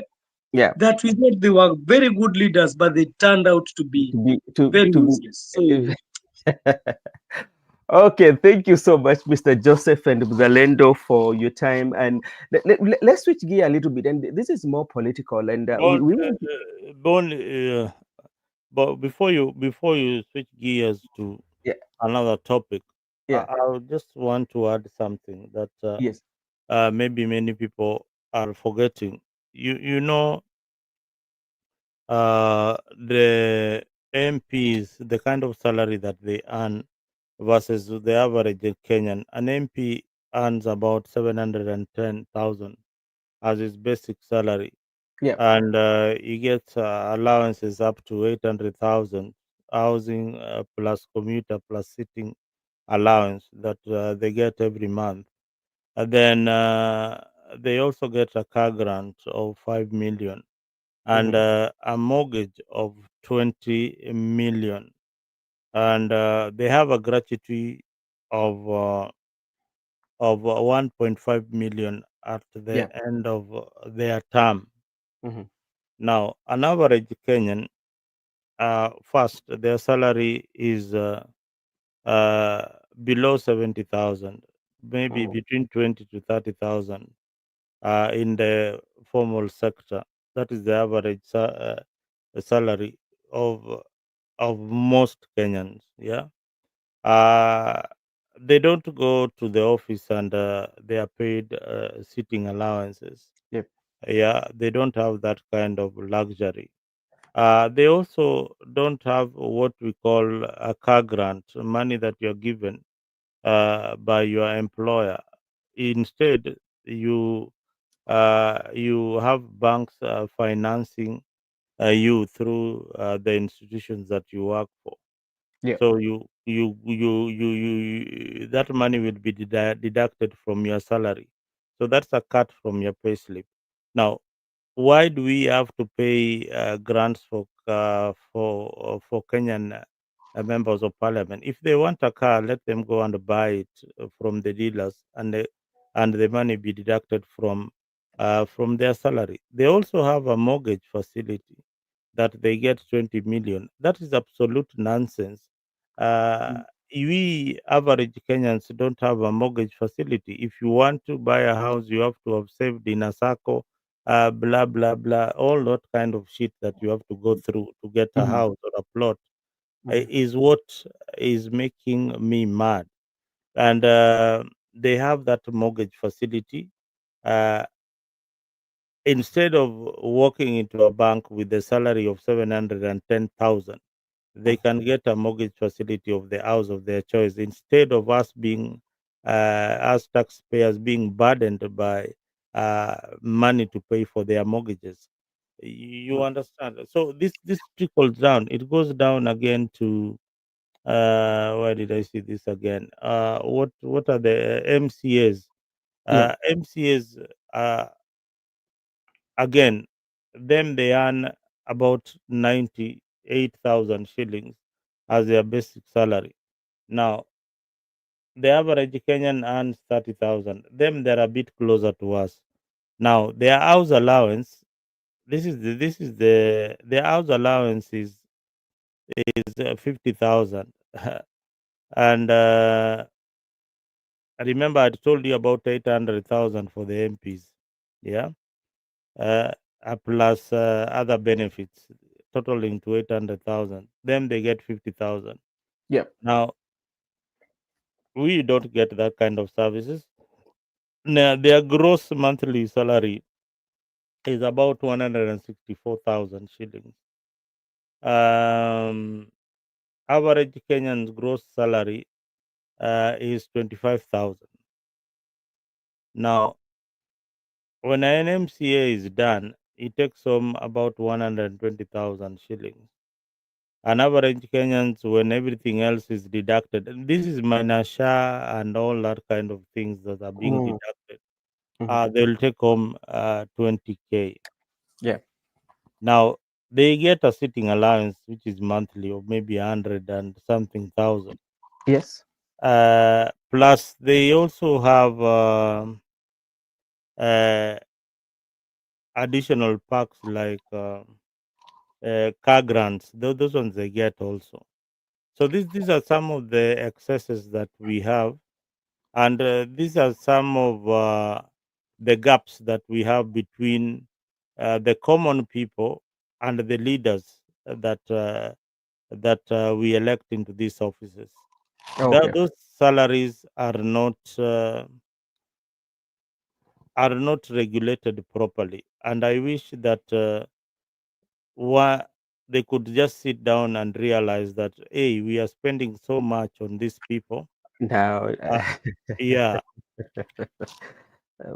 Yeah. that we thought they were very good leaders, but they turned out to be To be very to useless. So be Okay, thank you so much, Mr. Joseph and Mzalendo, for your time. And let's switch gear a little bit. And this is more political. And Bon, we Bon, but before you switch gears to yeah, another topic, yeah, I just want to add something that yes, maybe many people are forgetting. You know, the MPs, the kind of salary that they earn versus the average Kenyan. An MP earns about 710,000 as his basic salary, yeah, and he gets allowances up to 800,000, housing plus commuter plus sitting allowance that they get every month. And then they also get a car grant of 5 million and hmm a mortgage of 20 million. And they have a gratuity of 1.5 million at the yeah, end of their term. hmm Now, an average Kenyan, first, their salary is uh, below 70,000, maybe hmm between 20 to 30,000 in the formal sector. That is the average salary of of most Kenyans. Yeah. Uh, they don't go to the office and they are paid sitting allowances. yep, Yeah, they don't have that kind of luxury. They also don't have what we call a car grant, money that you're given by your employer. Instead, you have banks financing you through the institutions that you work for. yeah, So that money will be deducted from your salary. So that's a cut from your payslip. Now, why do we have to pay grants for Kenyan members of parliament? If they want a car, let them go and buy it from the dealers, and the money be deducted from their salary. They also have a mortgage facility that they get 20 million. That is absolute nonsense. Uh, mm, we average Kenyans don't have a mortgage facility. If you want to buy a house, you have to have saved in a circle, blah blah blah, all that kind of shit that you have to go through to get a hmm house or a plot hmm is what is making me mad. And they have that mortgage facility. Uh, Instead of walking into a bank with a salary of 710,000, they can get a mortgage facility of the house of their choice instead of as taxpayers being burdened by money to pay for their mortgages. You understand? So this trickles down. It goes down again to where did I see this again? What are the MCAs? yeah, MCAs again, them they earn about 98,000 shillings as their basic salary. Now, the average Kenyan earns 30,000. Them they're a bit closer to us. Now, their house allowance. Their house allowance is 50,000. And I remember I told you about 800,000 for the MPs. Yeah. uh, plus other benefits totaling to 800,000. Them they get 50,000. yeah, Now we don't get that kind of services. Now, their gross monthly salary is about 164,000 shillings. Average Kenyan's gross salary is 25,000. Now, when an MCA is done, it takes home about 120,000 shillings. An average Kenyans, when everything else is deducted, and this is minus SHA and all that kind of things that are being deducted, they'll take home 20K. Yeah. Now, they get a sitting allowance, which is monthly, of maybe 100 and something thousand. Yes. Plus, they also have additional perks like car grants. Those ones they get also. So these are some of the excesses that we have, and these are some of the gaps that we have between the common people and the leaders that we elect into these offices. Okay. Those salaries are not regulated properly, and I wish that they could just sit down and realize that, hey, we are spending so much on these people. Now, Yeah.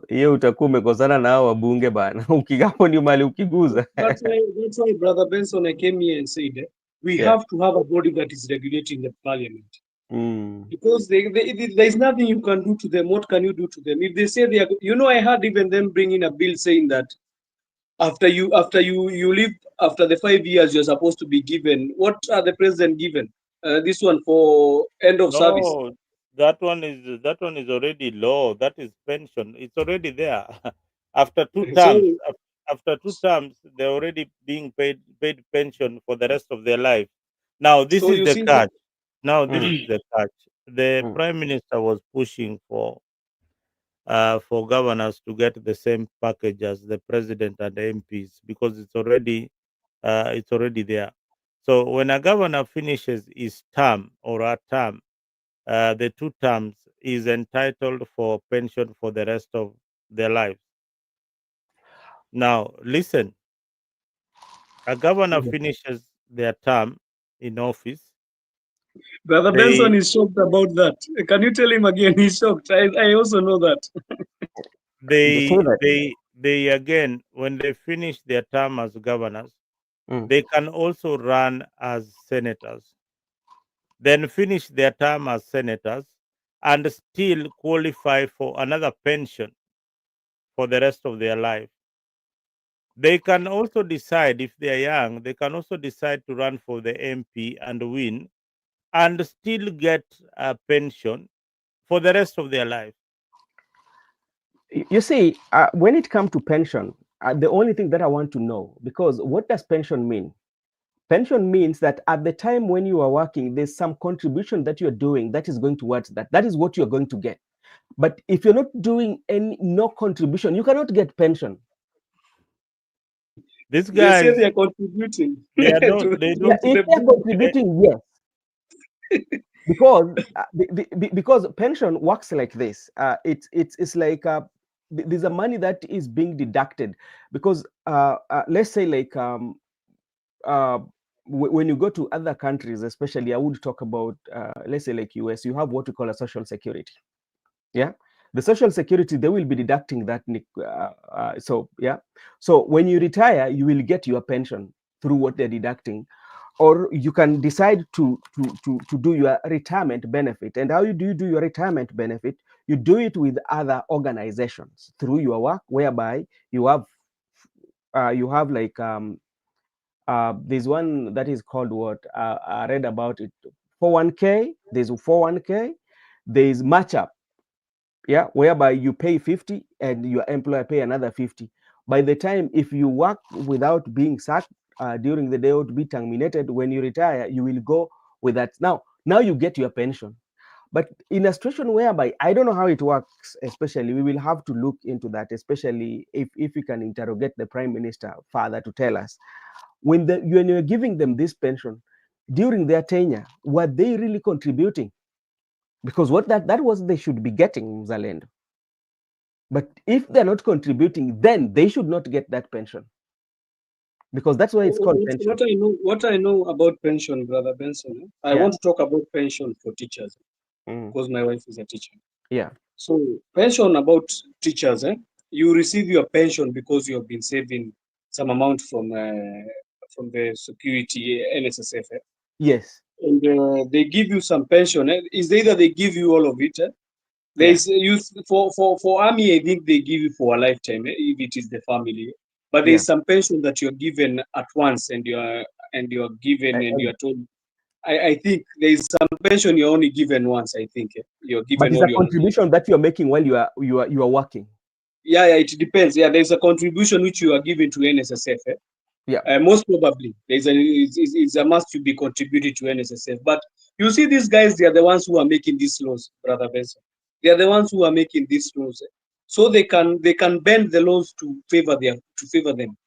hiyo utakuwa umekosana na hao wabunge bana. Hapo ndio mali ukiguza. That's why, Brother Benson, I came here and said we Yeah. have to have a body that is regulating the parliament. Mm. Because there is nothing you can do to them. What can you do to them? If they say they are, I heard even them bringing a bill saying that after you leave after the 5 years, you're supposed to be given. What are the president given? This one for end of service. No, that one is already law. That is pension. It's already there. After two terms, So, after 2 terms, they're already being paid pension for the rest of their life. Now this so is you the see, catch. Now this Mm. is the catch. The Mm. prime minister was pushing for governors to get the same package as the president and the MPs because it's already there. So when a governor finishes his term or a term, the 2 terms, is entitled for pension for the rest of their lives. Now listen, a governor finishes their term in office. Brother They Benson is shocked about that. Can you tell him again? He's shocked. I also know that. Say that. they again, when they finish their term as governors, Mm. they can also run as senators, then finish their term as senators, and still qualify for another pension for the rest of their life. They can also decide, if they are young, they can also decide to run for the MP and win and still get a pension for the rest of their life. You see, when it comes to pension, the only thing that I want to know, because what does pension mean? Pension means that at the time when you are working, there's some contribution that you're doing that is going towards that. That is what you're going to get. But if you're not doing no contribution, you cannot get pension. These They say guys, they are contributing they are to, don't they Yeah, don't if the they're bill. contributing, yes, because because pension works like this. It's like there's a money that is being deducted because let's say like uh, when you go to other countries, especially I would talk about let's say like US, you have what we call a social security. Yeah, the social security, they will be deducting that. So yeah, so when you retire, you will get your pension through what they're deducting, or you can decide to do your retirement benefit. And how do you do your retirement benefit? You do it with other organizations through your work, whereby you have like there's one that is called what I read about it, 401k. There's 401k. There's match up, yeah, whereby you pay 50 and your employer pay another 50. By the time, if you work without being sacked during the day or to be terminated, when you retire, you will go with that. Now you get your pension. But in a situation whereby I don't know how it works, especially we will have to look into that, especially if we can interrogate the prime minister further to tell us when you're giving them this pension during their tenure, were they really contributing? Because what that was they should be getting, Mzalendo. But if they're not contributing, then they should not get that pension, because that's why it's called pension. What I know about pension, Brother Benson, I Yeah. want to talk about pension for teachers Mm. because my wife is a teacher. Yeah. So pension about teachers, you receive your pension because you have been saving some amount from the security NSSF, Yes. and they give you some pension. Is either they give you all of it. There Yeah. is use for army. I think they give you for a lifetime if it is the family. But there Yeah. is some pension that you're given at once, and you're given and And, you're told. I think there is some pension you're only given once. I think you're but given it's all a your money. contribution that you're making while you are working. Yeah, yeah, it depends. Yeah, there's a contribution which you are given to NSSF. Yeah. Most probably, it's a must to be contributed to NSSF. But you see, these guys, they are the ones who are making these laws, Brother Benson. They are the ones who are making these laws, so they can bend the laws to favor them.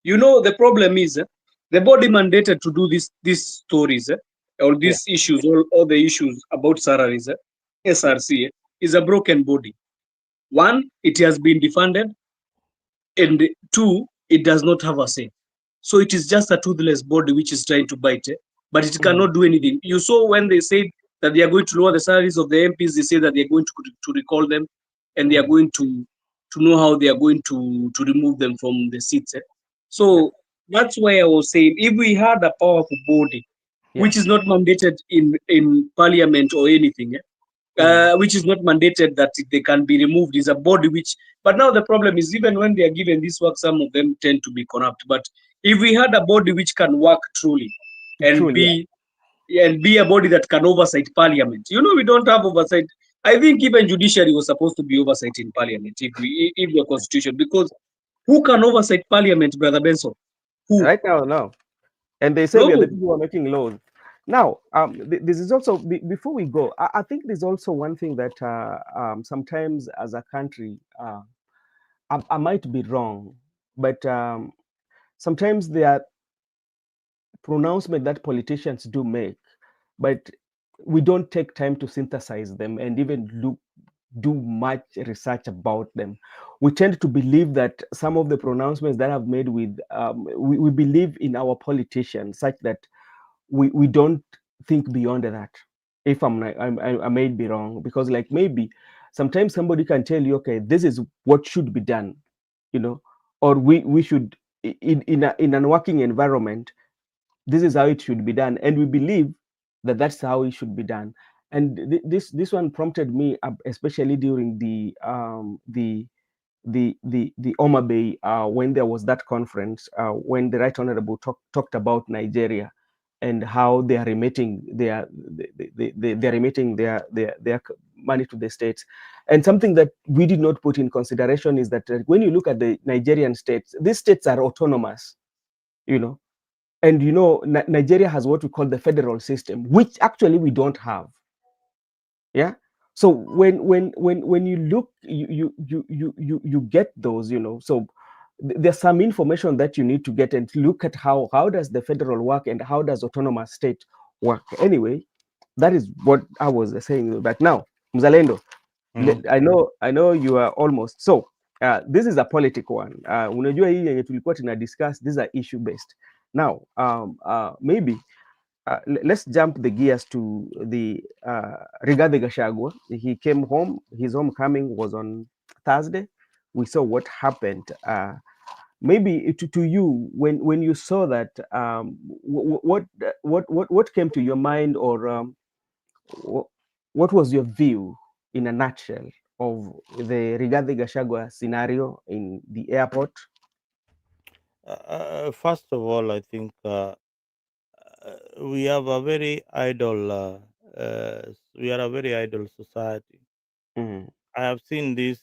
You know, the problem is the body mandated to do these stories or Yeah. these issues, all the issues about salaries, SRC is a broken body. One, it has been defunded, and two, it does not have a say. So it is just a toothless body which is trying to bite, but it Mhm. cannot do anything. You saw when they said that they are going to lower the salaries of the MPs, they say that they are going to recall them, and they are Mhm. going to know how they are going to remove them from the seats. Yeah. So that's why I was saying, if we had a powerful body Yeah. which is not mandated in parliament or anything, Mhm. which is not mandated that they can be removed, is a body which. But now the problem is, even when they are given this work, some of them tend to be corrupt. But if we had a body which can work truly and Truly. Yeah. be a body that can oversight parliament, we don't have oversight. I think even judiciary was supposed to be oversight in parliament if the constitution, because who can oversight parliament, Brother Benson? Who? Right now, no. And they say we are the Nobody. people who are making laws. Now, this is also before we go. I think there's also one thing that sometimes as a country, I might be wrong, but sometimes there are pronouncements that politicians do make, but we don't take time to synthesize them and even do much research about them. We tend to believe that some of the pronouncements that I've made we believe in our politicians such that we don't think beyond that. If I may be wrong, because like maybe sometimes somebody can tell you, okay, this is what should be done, or we should in a working environment, this is how it should be done, and we believe that that's how it should be done. And this one prompted me especially during the Oma Bay, when there was that conference, when the Right Honorable talked about Nigeria and how they are remitting they're remitting their money to the states. And something that we did not put in consideration is that when you look at the Nigerian states, these states are autonomous, you know, and Nigeria has what we call the federal system, which actually we don't have. Yeah. So when you look, you get those, so there's some information that you need to get and look at how does the federal work and how does autonomous state work. Anyway, that is what I was saying. But now, Mzalendo, Mhm. I know you are almost. So this is a political one. Unajua hii yenye tulikuwa tuna discuss, these are issue based. Now maybe let's jump the gears to the Rigathi Gachagua. He came home. His homecoming was on Thursday. We saw what happened. Maybe to you, when you saw that, what came to your mind, or what was your view in a nutshell of the Rigathi Gachagua scenario in the airport? First of all, I think we have a very idle. We are a very idle society. Mm, I have seen this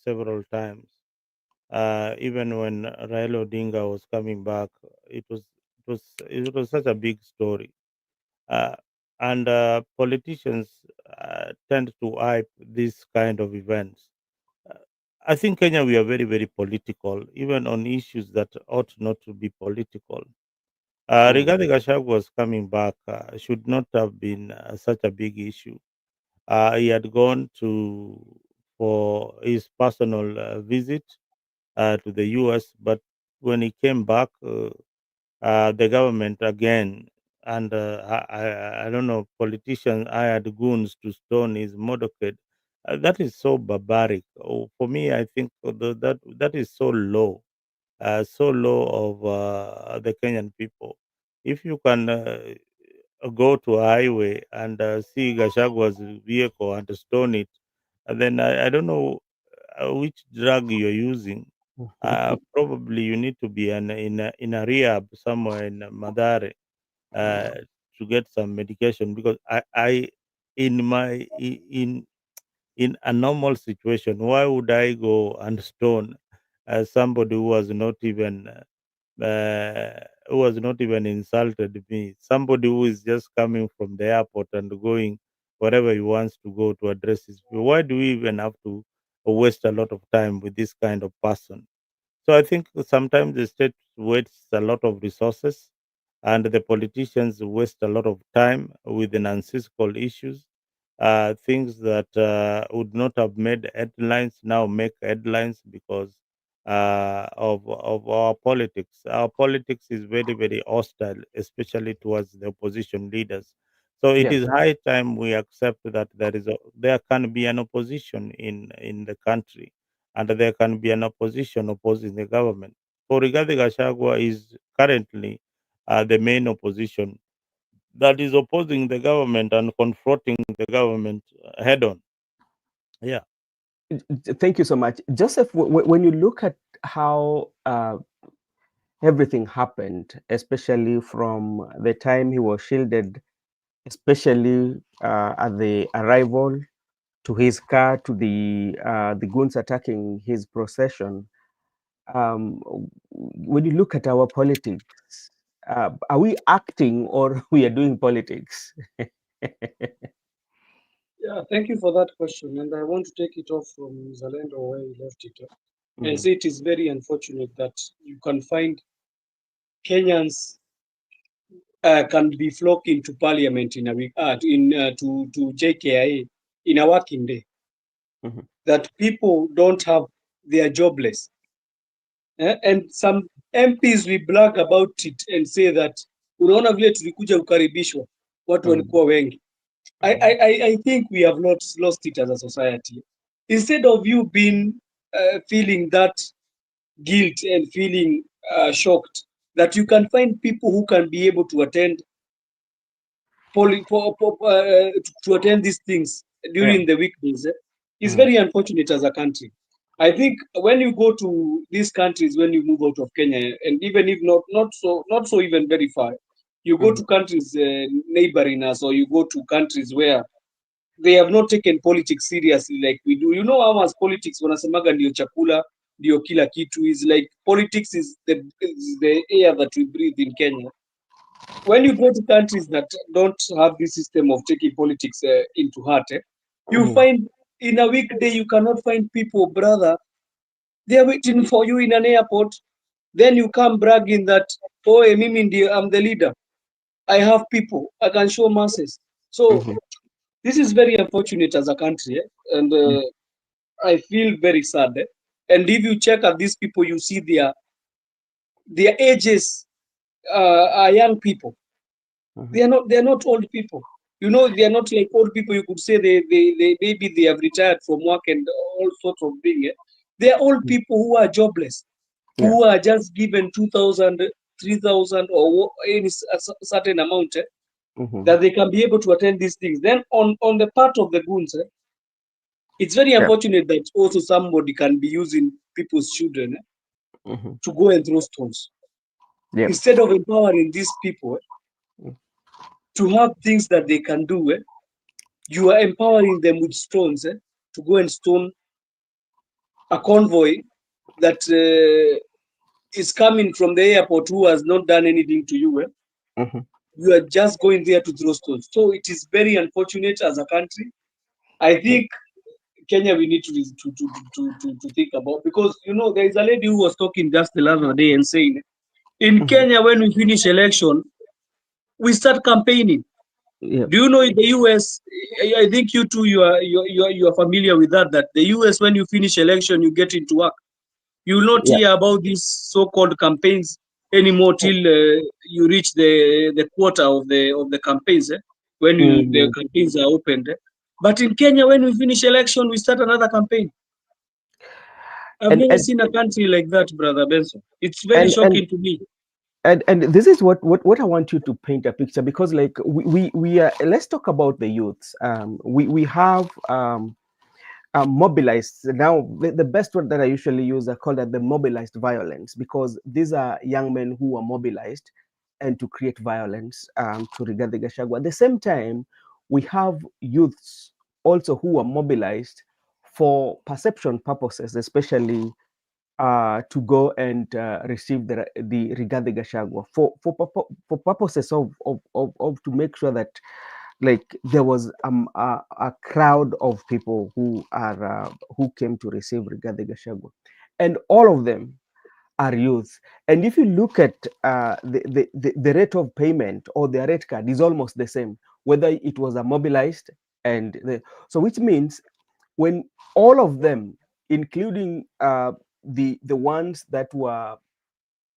several times. Even when Raila Odinga was coming back, it was such a big story. Uh, and politicians tend to hype these kind of events. Uh, I think Kenya, we are very, very political, even on issues that ought not to be political. mm, Regarding Gachagua was coming back, should not have been such a big issue. He had gone to for his personal visit to the U.S. But when he came back, the government again, and I don't know, politicians hired goons to stone his motorcade. That is so barbaric. Oh, for me, I think that is so low of the Kenyan people. If you can go to a highway and see Gashagua's vehicle and stone it, then I don't know which drug you're using. Probably you need to be in a rehab somewhere in Madare uh, to get some medication, because I in my in a normal situation, why would I go and stone somebody who was not even insulted me, somebody who is just coming from the airport and going wherever he wants to go to address his people? Why do we even have to waste a lot of time with this kind of person? So I think sometimes the state wastes a lot of resources, and the politicians waste a lot of time with the nonsensical issues. Things that would not have made headlines now make headlines because of our politics. Our politics is very, very hostile, especially towards the opposition leaders. So it Yeah. is high time we accept that there can be an opposition in the country, and there can be an opposition opposing the government. For Rigathi Gachagua is currently the main opposition that is opposing the government and confronting the government head on. Yeah. Thank you so much, Joseph. When you look at how everything happened, especially from the time he was shielded, especially at the arrival, to his car, to the goons attacking his procession. Um, when you look at our politics, are we acting or we are doing politics? Yeah, thank you for that question. And I want to take it off from Zalendo where he left it. And Mhm, say it is very unfortunate that you can find Kenyans can be flocking to Parliament in a week, to JKIA in a working day. mhm, That people don't have, they are jobless. And some MPs we brag about it and say that unaona vile tulikuja kukaribishwa, watu mhm, walikuwa wengi. I think we have lost it as a society. Instead of you being feeling that guilt and feeling shocked, that you can find people who can be able to attend to attend these things yeah. during the weekdays, is Mhm, very unfortunate as a country. I think when you go to these countries, when you move out of Kenya, and even if not so even very far, you go mhm, to countries neighboring us, or you go to countries where they have not taken politics seriously like we do. You know, how as politics wanasemaga ndio chakula ndio kila kitu, is like politics is the air that we breathe in Kenya. When you go to countries that don't have this system of taking politics into heart, you mhm, find in a weekday you cannot find people, brother. They are waiting for you in an airport. Then you come bragging that, oh, mimi ndio, I'm the leader. I have people. I can show masses. So mhm, this is very unfortunate as a country, and mhm, I feel very sad. And if you check at these people, you see their ages are young people. mhm, They are not old people. You know, they are not like old people. You could say they maybe they have retired from work and all sorts of things. They are old mhm. people who are jobless, Yeah. who are just given 2,000, 3,000, or any certain amount, Mhm, that they can be able to attend these things. Then on the part of the goons, it's very yeah. unfortunate that also somebody can be using people's children Mhm, to go and throw stones. yeah. Instead of empowering these people to have things that they can do, you are empowering them with stones to go and stone a convoy that is coming from the airport who has not done anything to you. Mhm, You are just going there to throw stones. So it is very unfortunate as a country. I yeah. think Kenya we need to think about, because you know there is a lady who was talking just the other day and saying in Mhm, Kenya when we finish election we start campaigning. Yeah. Do you know in the US? I think you too. You are familiar with that. That the US, when you finish election, you get into work. You will not Yeah. hear about these so-called campaigns anymore till you reach the quarter of the campaigns. When the Mhm. campaigns are opened. But in Kenya, when we finish election, we start another campaign. I've And never and seen a country like that, brother Benson. It's very and and shocking to me. and this is what I want you to paint a picture, because like we are, let's talk about the youths. We have mobilized now. The best word that I usually use, I call that the mobilized violence, because these are young men who are mobilized and to create violence to Rigathi Gachagua. At the same time, we have youths also who are mobilized for perception purposes, especially to go and receive the Rigathi Gachagua for purposes of to make sure that like there was a crowd of people who came to receive Rigathi Gachagua, and all of them are youth. And if you look at the rate of payment or their rate card is almost the same, whether it was a mobilized so which means when all of them, including the ones that were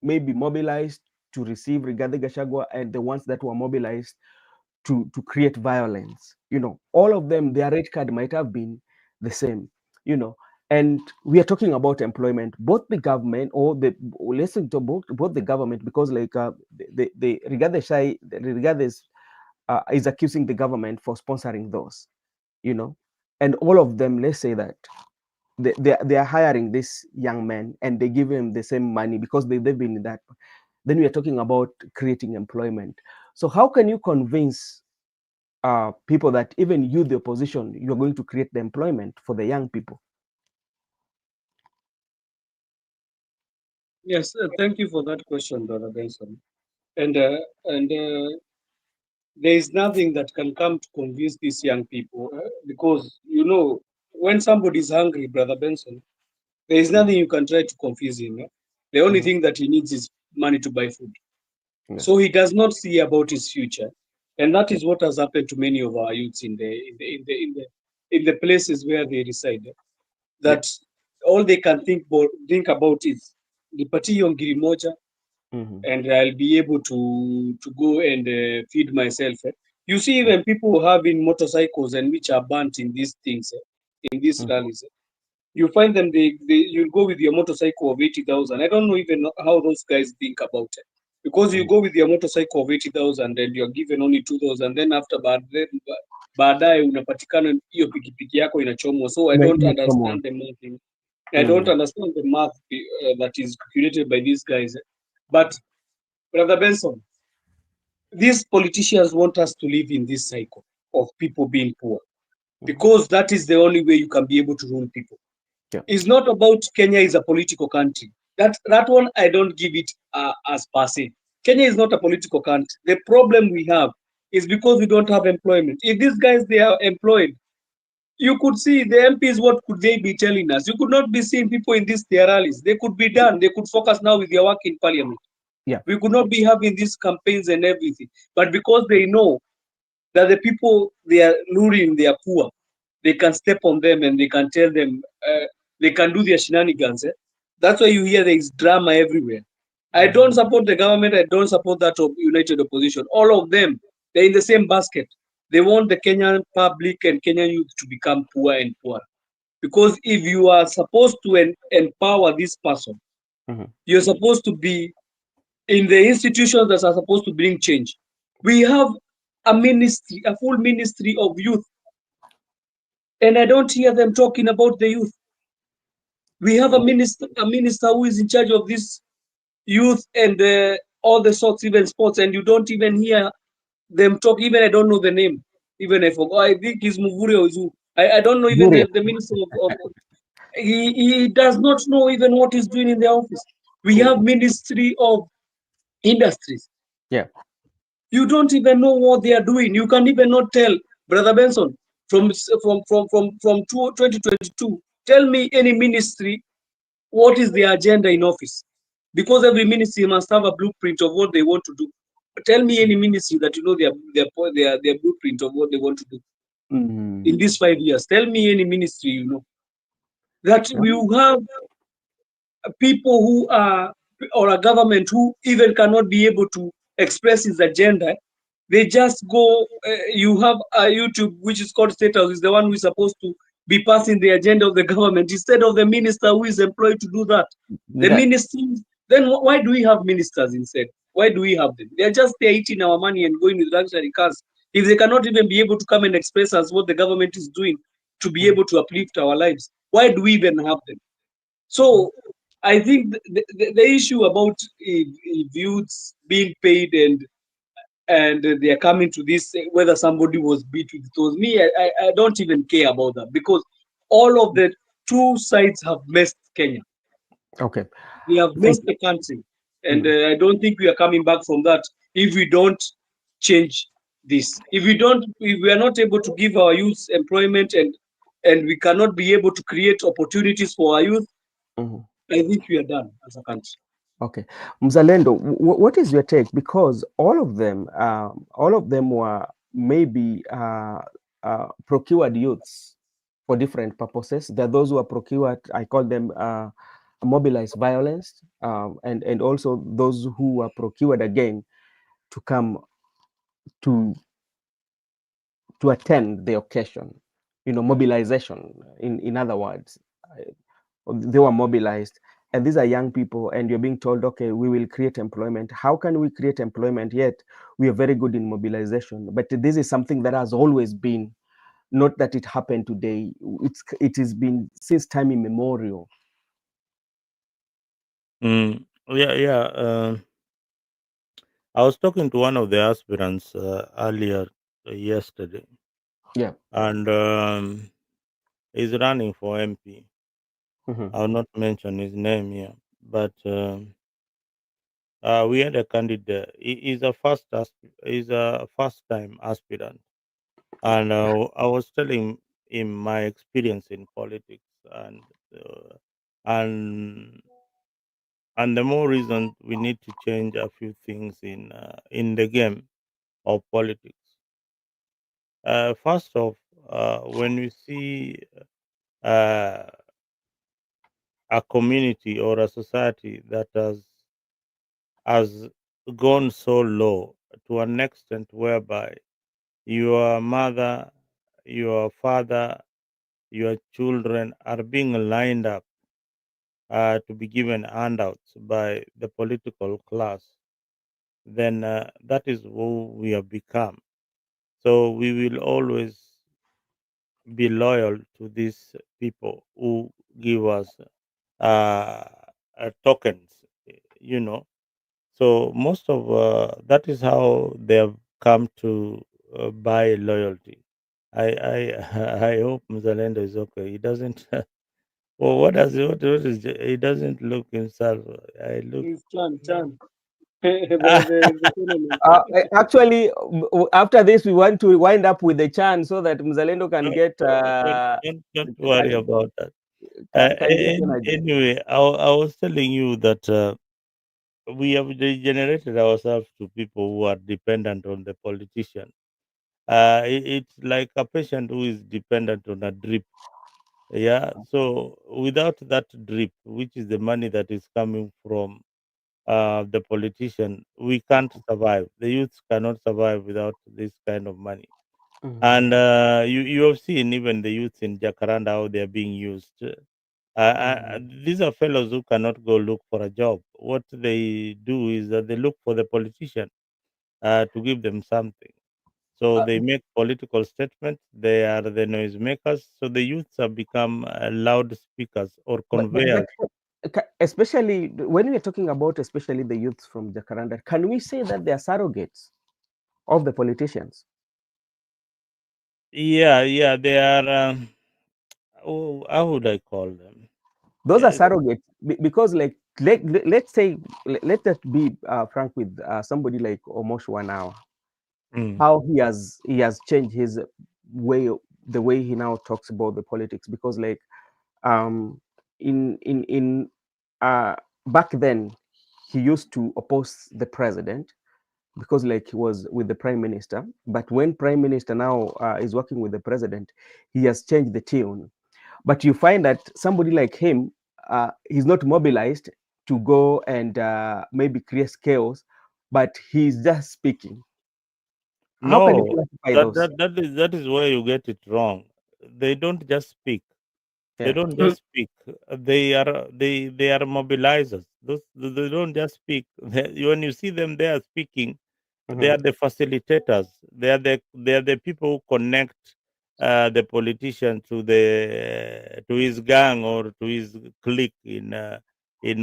maybe mobilized to receive Rigathi Gachagua and the ones that were mobilized to create violence, all of them, their rate card might have been the same, you know. And we are talking about employment, both the government or the listen to both the government, because like the Rigathi is accusing the government for sponsoring those, and all of them, let's say that they are hiring this young man and they give him the same money because they've been in that. Then we are talking about creating employment. So how can you convince people that even you, the opposition, you're going to create the employment for the young people? Yes, thank you for that question, brother Benson. And there is nothing that can come to convince these young people because when somebody is hungry, brother Benson, there is Mm. nothing you can try to confuse him. The only Mhm. thing that he needs is money to buy food. Yeah. So he does not see about his future, and that Yeah. is what has happened to many of our youths in the places where they reside. Yeah. That all they can think about is nipatie hiyo ngiri moja, Mhm. and I'll be able to go and feed myself. You see, even people having motorcycles and which are burnt in these things, in these Mhm. rallies. You find them, you'll go with your motorcycle of 80,000. I don't know even how those guys think about it. Because you Mhm. go with your motorcycle of 80,000 and you're given only 2,000, then after baadaye unapatikana hiyo pikipiki yako inachomwa. So I don't Imagine someone. understand the math. I don't Mm. understand the math that is calculated by these guys. But Brother Benson, these politicians want us to live in this cycle of people being poor Mhm. because that is the only way you can be able to rule people. Yeah. It's not about Kenya is a political country. That one I don't give it as per se. Kenya is not a political country. The problem we have is because we don't have employment. If these guys they are employed, you could see the MPs. What could they be telling us? You could not be seeing people in these their rallies. They could be done. They could focus now with their work in Parliament. Yeah. We could not be having these campaigns and everything. But because they know that the people they are luring, they are poor. They can step on them and they can tell them they can do their shenanigans. That's why you hear there is drama everywhere. I don't Mhm. support the government. I don't support that of united opposition. All of them, they're in the same basket. They want the Kenyan public and Kenyan youth to become poor and poor. Because if you are supposed to empower this person, Mhm. you're supposed to be in the institutions that are supposed to bring change. We have a ministry, a full ministry of youth, and I don't hear them talking about the youth. We have a minister who is in charge of this youth and all the sorts, even sports, and you don't even hear them talk. Even I don't know the name. Even I forgot. I think he's Muvure Ozu. I don't know even Bure. the minister of he does not know even what he's doing in the office. We have Mm. ministry of industries. Yeah. You don't even know what they are doing. You can't even not tell, Brother Benson, from 2022. Tell me any ministry what is their agenda in office, because every ministry must have a blueprint of what they want to do. Tell me any ministry that you know their blueprint of what they want to do in these 5 years. Tell me any ministry you know that Yeah. we have people who are, or a government who even cannot be able to express its agenda. They just go. You have a YouTube which is called State House, is the one who is supposed to be passing the agenda of the government instead of the minister who is employed to do that. The That, ministers. Then why do we have ministers instead? Why do we have them? They are just there eating our money and going with luxury cars. If they cannot even be able to come and express us what the government is doing to be able to uplift our lives, why do we even have them? So I think the issue about youths being paid and they are coming to this whether somebody was beat with those me I don't even care about that because all of the two sides have messed Kenya. okay. They have Thank messed the country, and you. I don't think we are coming back from that if we don't change this. If we are not able to give our youth employment and we cannot be able to create opportunities for our youth, Mhm. I think we are done as a country. Okay, Mzalendo, what is your take? Because all of them were maybe procured youths for different purposes. There are those who are procured, I call them mobilized violence, and also those who are procured again to come to attend the occasion. You know, mobilization. In other words, they were mobilized, and these are young people, and you're being told, okay, we will create employment. How can we create employment, yet we are very good in mobilization? But this is something that has always been, not that it happened today. It has been since time immemorial. Yeah, yeah. I was talking to one of the aspirants earlier yesterday, Yeah. and he's running for MP. Mhm. I'll not mention his name here, but we had a candidate. He's a first time aspirant, and I was telling him my experience in politics, uh, and and the more reason we need to change a few things in the game of politics. First off, when we see uh, a community or a society that has gone so low to an extent whereby your mother, your father, your children are being lined up to be given handouts by the political class, then that is who we have become. So we will always be loyal to these people who give us uh, tokens, you know. So most of that is how they have come to buy loyalty. I I hope Mzalendo is okay. He doesn't. Well, what is he doesn't look himself. I look. It's Chan. The tournament. Actually, after this, we want to wind up with the chant so that Mzalendo can No, get don't worry about that. can get energy. Anyway, I was telling you that we have degenerated ourselves to people who are dependent on the politician. It's like a patient who is dependent on a drip. Yeah. So without that drip, which is the money that is coming from the politician, we can't survive. The youths cannot survive without this kind of money. Mhm. And you have seen even the youths in Jacaranda how they are being used. Mhm. These are fellows who cannot go look for a job. What they do is that they look for the politician to give them something. So Uh, they make political statements. They are the noisemakers. So the youths have become loudspeakers or but conveyors. especially when we are talking about especially the youths from Jacaranda, can we say that they are surrogates of the politicians? Yeah, yeah, they are. Oh, how would I call them? Those are Yes. surrogates because, like, let's say, let us be frank with somebody like Omoshwa now, Mm, how he has changed his way, the way he now talks about the politics. Because, like, um in back then, he used to oppose the president, because like he was with the prime minister. But when prime minister now is working with the president, he has changed the tune. But you find that somebody like him, he's not mobilized to go and maybe create chaos, but he's just speaking. How can you No, classify those? that is where you get it wrong. They don't just speak. They Yeah. don't just speak. They are mobilizers. They don't just speak. When you see them, they are speaking. They Mhm. are the facilitators. They are the people who connect the politician to his gang or to his clique in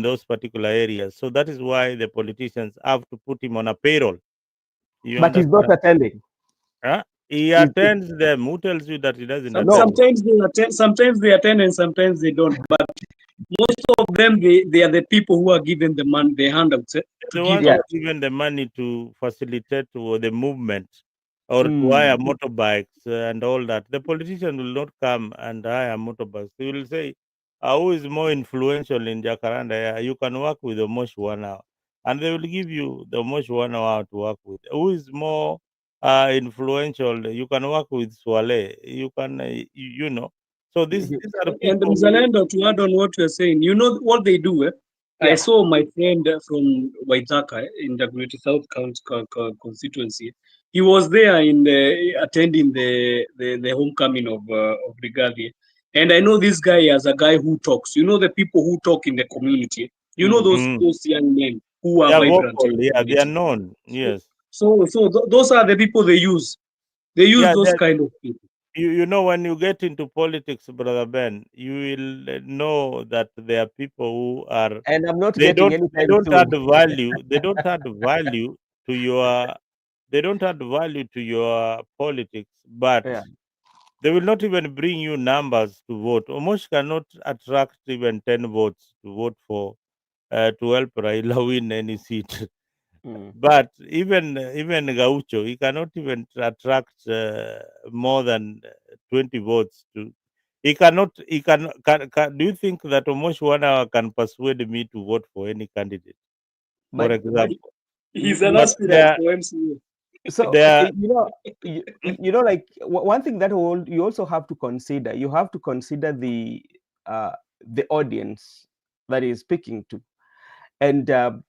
those particular areas. So that is why the politicians have to put him on a payroll. You But he's not understand? attending. Huh? He He's attends them. Who tells you that he doesn't attend? no. Sometimes they attend and sometimes they don't. But most of them, they are the people who are given the money, the handouts to The give one who Yeah. out. are given the money to facilitate the movement or to hire Mm. motorbikes and all that. The politician will not come and hire motorbikes. He will say, who is more influential in Jacaranda? Yeah, you can work with Omosh 1 hour. And they will give you the Omosh 1 hour to work with. Who is more influential? You can work with Swale. You can, So these are the And people who, Mzalendo, to add on what you're saying, you know what they do? I Yeah. saw my friend from Waitaka in the Greater South constituency. He was there in attending the homecoming of Rigathi. And I know this guy as a guy who talks. You know the people who talk in the community. You know Mm. mm, those young men who they are are vibrant vocal. in the Yeah, they are community. known. So, Yes. those are the people they use. They use Yeah, those kind of people. you know when you get into politics, brother Ben, you will know that there are people who are And I'm not they getting don't they anytime don't add soon. value they don't add value to your they don't add value to your politics, but Yeah. they will not even bring you numbers to vote. Omosh cannot attract even 10 votes to vote for to help Raila win any seat. Mm. But even Gaucho, he cannot even attract more than 20 votes to. He cannot. He can. Do you think that Omosh 1 hour can persuade me to vote for any candidate, for But example? He's an But aspirant for MCA. so there, like one thing that you also have to consider. You have to consider uh, the audience that is speaking to, and the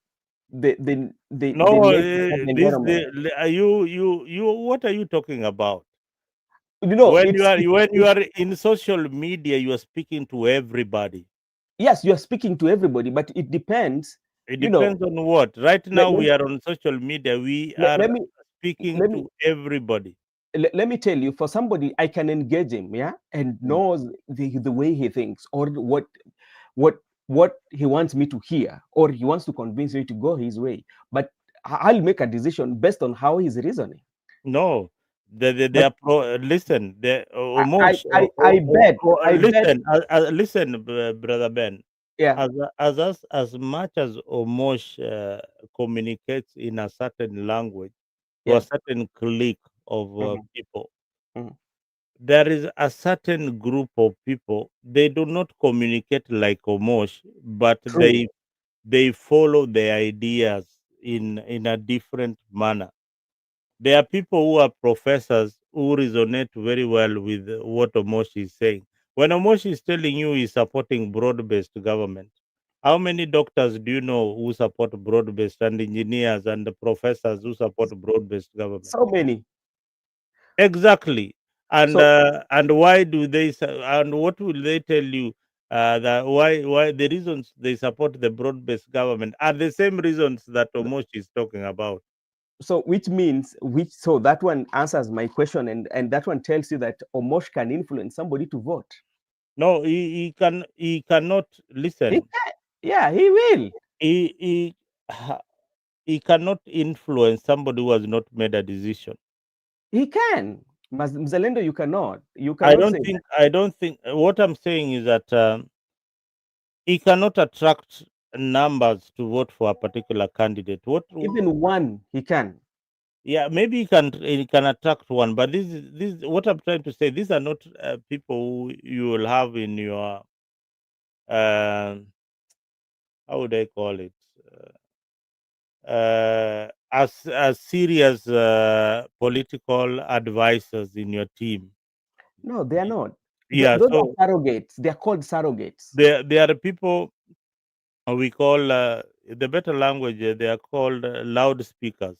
no. nature of the environment. You. What are you talking about? When you It's are when you are in social media, you are speaking to everybody. yes, you are speaking to everybody, but it depends. It You know, depends on what. Right let, now, let, we are on social media. We let, are let me speaking let me to everybody. let me tell you, for somebody, I can engage him, yeah, and knows the way he thinks, or what what he wants me to hear, or he wants to convince me to go his way. But I'll make a decision based on how he's reasoning. No, they But are listen. The I Omosh, I I bet I bet listen, brother Ben. yeah. As much as Omosh communicates in a certain language to a Yeah. certain clique of Mhm, people, mhm. there is a certain group of people. They do not communicate like Omosh, but True. they follow the ideas in a different manner. There are people who are professors who resonate very well with what Omoshi is saying. When Omoshi is telling you he's supporting broad-based government, how many doctors do you know who support broad-based, and engineers and the professors who support broad-based government? So many. Exactly. So And why do they and what will they tell you that why the reasons they support the broad-based government are the same reasons that Omoshi is talking about. which means that one answers my question, and that one tells you that Omosh can influence somebody to vote. No, he cannot He listen. can, yeah, he will. He he ha- he cannot influence somebody who has not made a decision. He can. Mzalendo, you cannot. You cannot say that. I don't think what I'm saying is that he cannot attract numbers to vote for a particular candidate. Even one, he can. Yeah, maybe he can attract one, but this what I'm trying to say. These are not people who you will have in your uh, how would I call it? as serious political advisors in your team. No, they are not. Yeah, Those so are surrogates. They are called surrogates. they are people we call the better language. They are called loudspeakers.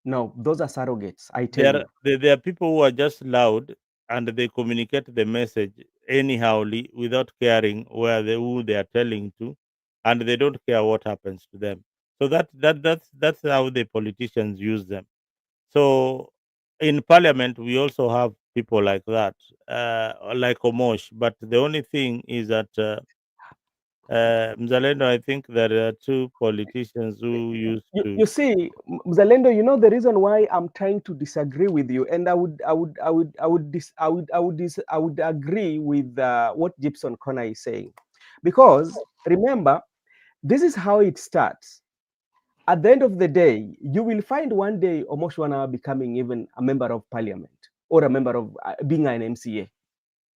No, those are surrogates. I tell you. There are people who are just loud and they communicate the message anyhowly without caring who they are telling to, and they don't care what happens to them. So that's how the politicians use them. So in parliament we also have people like that, like Omosh. But the only thing is that Mzalendo, I think there are two politicians who used to. You see, Mzalendo, you know the reason why I'm trying to disagree with you, and I would agree with what Gibson Connor is saying, because remember, this is how it starts. At the end of the day, you will find one day Omoshwana becoming even a member of parliament or a member of being an MCA.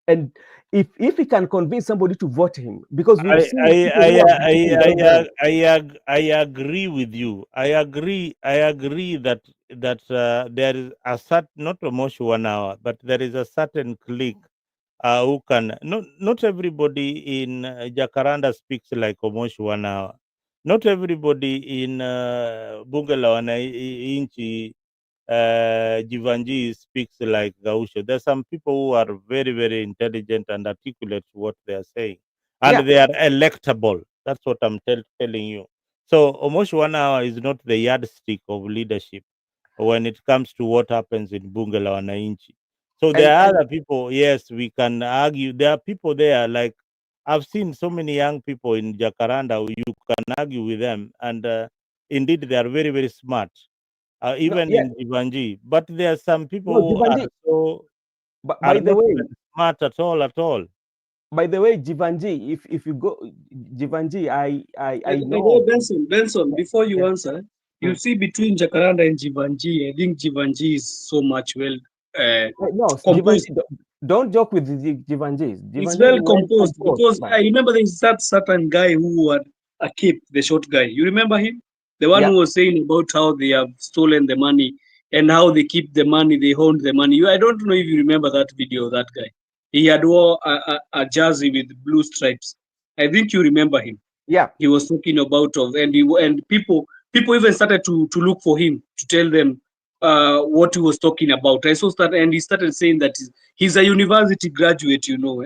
And if he can convince somebody to vote him, because we've seen people who have voted very well. I agree with you. I agree that there is a certain, not almost 1 hour, but there is a certain clique who can. Not everybody in Jacaranda speaks like almost 1 hour. Not everybody in Bunge la Wananchi Jivanji speaks like Gausho. There's some people who are very, very intelligent and articulate what they are saying, and Yeah, they are electable. That's what I'm telling you. So almost 1 hour is not the yardstick of leadership when it comes to what happens in Bunge la Wananchi. So there are and other people. Yes, we can argue. There are people there. Like I've seen so many young people in Jacaranda. You can argue with them, and indeed they are very, very smart, no, even yeah, in Jivanji. But there are some people no, who Jivanji. But are by the not way, even smart at all, at all. Jivanji, if you go Jivanji, I By the way, know. Benson, before you Yeah. answer, you Mm. see between Jacaranda and Jivanji, I think Jivanji is so much well uh, No, Jivanji, composed. don't joke with the Jivanjis. It's Jivanji is well well composed composed, because man. I remember there's that certain guy who had a cape, the short guy. You remember him? The one Yeah. who was saying about how they have stolen the money and how they keep the money, they hold the money. I don't know if you remember that video, of that guy. He had wore a jersey with blue stripes. I think you remember him. Yeah. He was talking about of and people even started to look for him to tell them what he was talking about. I saw that, and he started saying that he's a university graduate, you know.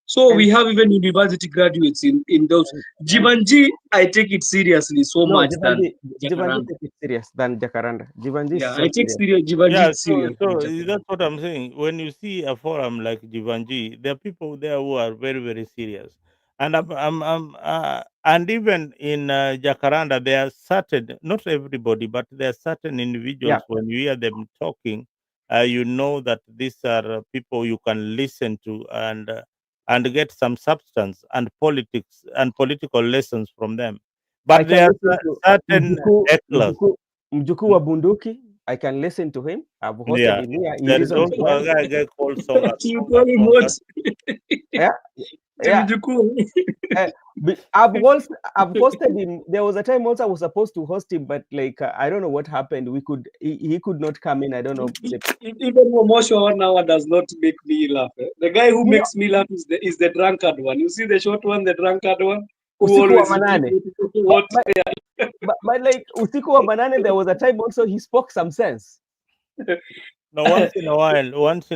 So And we have even university graduates in those. and Jibanji, I take it seriously so no, much than Jivanji Jacaranda. take it serious than Jacaranda. Jivanji is Yeah, so I take serious. Jibanji Yeah, so serious than so Jacaranda. that's what I'm saying. When you see a forum like Jivanji, there are people there who are very, very serious, and and even in Jacaranda, there are certain, not everybody, but there are certain Yeah. individuals. When you hear them talking, you know that these are people you can listen to and get some substance and politics and political lessons from them. I But can there are listen to certain hecklers. Mjuku wa Bunduki. I can listen to him. I've hosted Yeah, him here. He there is reasons also well. a guy called You Songa call him Songa. what? Yeah. Yeah. Timjuku. I've hosted him. There was a time also I was supposed to host him, but like I don't know what happened. He could not come in. I don't know. Even Momosho 1 hour does not make me laugh. The guy who You know, makes me laugh is the drunkard one. You see the short one, the drunkard one, who usiku wa always repeat manane. But, what. but, but like usiku wa manane, there was a time also he spoke some sense. Now, once in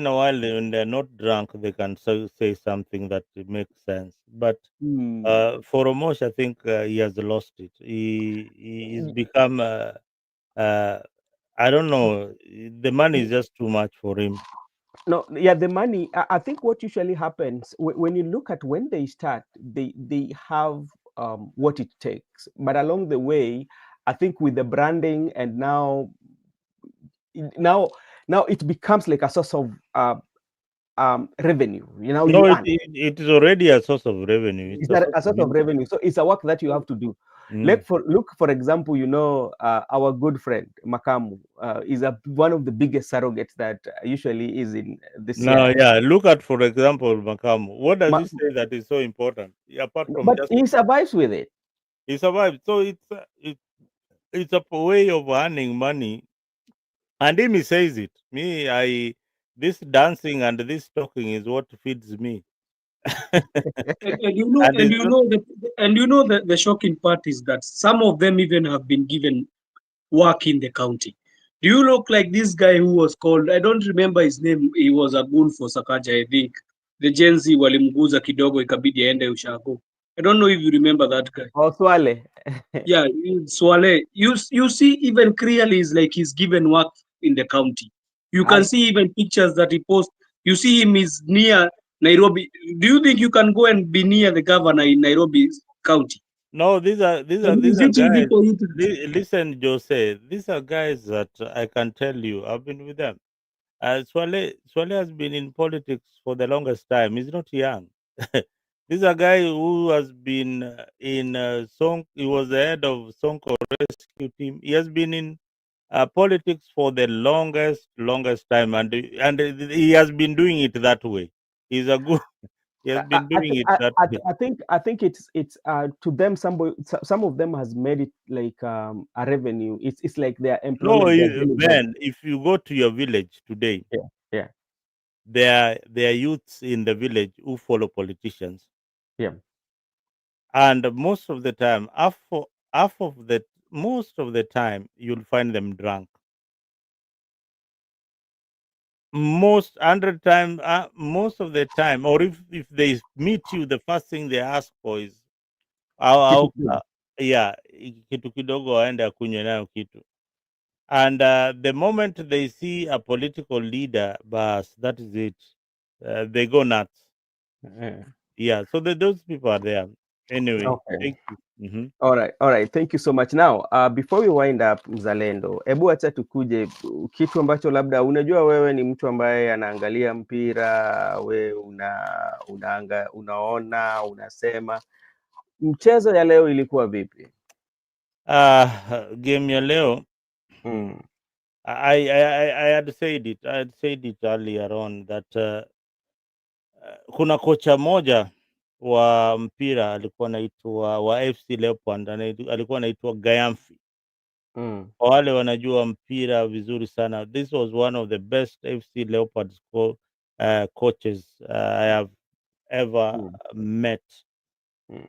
a while, when they're not drunk, they can say something that makes sense. But Hmm. for Omosh, I think he has lost it. He's become. I don't know. The money is just too much for him. No, yeah, the money. I think what usually happens when you look at when they start, they have what it takes, but along the way, I think with the branding and now now it becomes like a source of revenue. You know, No, you earn. it is already a source of revenue. It's It's a source a of source of income. revenue. So it's a work that you have to do. Mm. Look for example, you know, our good friend Makamu is one of the biggest surrogates that usually is in the Now, CIF. yeah, look at, for example, Makamu. What does he say that is so important? Apart from But just he survives with it. he survived. So it's a way of earning money. And him he says it. Me, I this dancing and this talking is what feeds me. And you know, And and it's you not, know the and you know the shocking part is that some of them even have been given work in the county. Do you look like this guy who was called? I don't remember his name. He was a goon for Sakaja, I think. The Gen Z walimguza kidogo ikabidi aende ushago. I don't know if you remember that guy. Swale. Yeah, Swale. You see even clearly is like he's given work in the county. You can I, see even pictures that he posts. You see him is near Nairobi. Do you think you can go and be near the governor in Nairobi County? no, these are these are And these he's are eating guys. people eating. Listen, Jose, these are guys that I can tell you I've been with them. Swale has been in politics for the longest time. He's not young. This is a guy who has been in Song. He was the head of Sonko rescue team. He has been in politics for the longest time, and he has been doing it that way. He's a good. He has been doing it that way. I think it's to them, some of them has made it like a revenue. It's like their No, employment. They're doing that. Ben, if you go to your village today, Yeah, yeah, there are youths in the village who follow politicians, yeah. and most of the time, half of the most of the time, you'll find them drunk. Most 100 times, most of the time, or if they meet you, the first thing they ask for is Kitu au kidogo. yeah, kitu kidogo aende akunywe nayo kitu. And the moment they see a political leader, bas, that is it. They go nuts. Yeah. Yeah, so those people are there. Anyway, Okay. thank you. Hmm. All right. Thank you so much. Now, before we wind up, Mzalendo, hebu acha tukuje kitu ambacho labda unajua wewe ni mtu ambaye anaangalia mpira, we unaona, unasema mchezo ya leo ilikuwa vipi? Game ya leo, Mm. I had said it. I had said it earlier on that kuna kocha moja wa mpira alikuwa anaitwa wa FC Leopard, alikuwa anaitwa Gayamfi. Mm. Kwa wale wanajua mpira vizuri sana, this was one of the best FC Leopards coaches I have ever Mm. met Mm.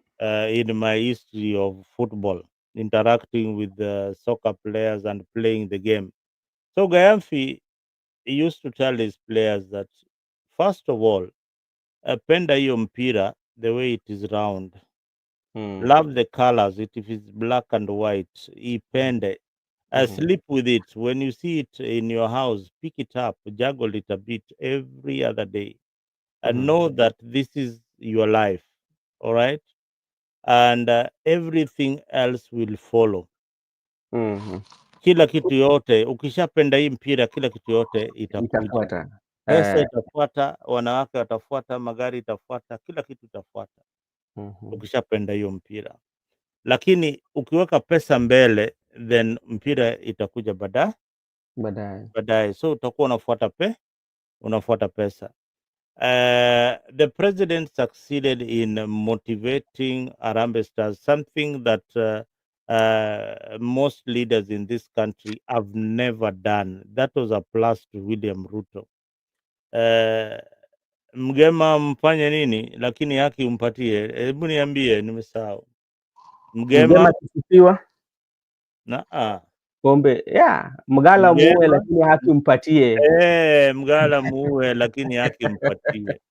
in my history of football, interacting with the soccer players and playing the game. So Gayamfi used to tell his players that, first of all, penda hiyo mpira the way it is round. Mm. Love the colors. If it's black and white, ipende. Mhm. Sleep with it. When you see it in your house, pick it up, juggle it a bit every other day, and Mhm. know that this is your life. All right, and everything else will follow. Mhm. Kila kitu yote, ukishapenda hii mpira, kila kitu yote itakuja. Itafuata. Pesa itafuata, wanawake watafuata, magari itafuata, kila kitu itafuata Mhm. ukishapenda hiyo mpira. Lakini ukiweka pesa mbele, then mpira itakuja Baadaye. baadaye, so utakuwa unafuata pesa. The president succeeded in motivating Harambee Stars, something that most leaders in this country have never done. That was a plus to William Ruto. Mgema mfanye nini, lakini haki umpatie. Hebu niambie, nimesahau. Mgema Mgema akisifiwa pombe mgala muue, Mgema lakini haki mpatie. mgala muue, lakini haki mpatie.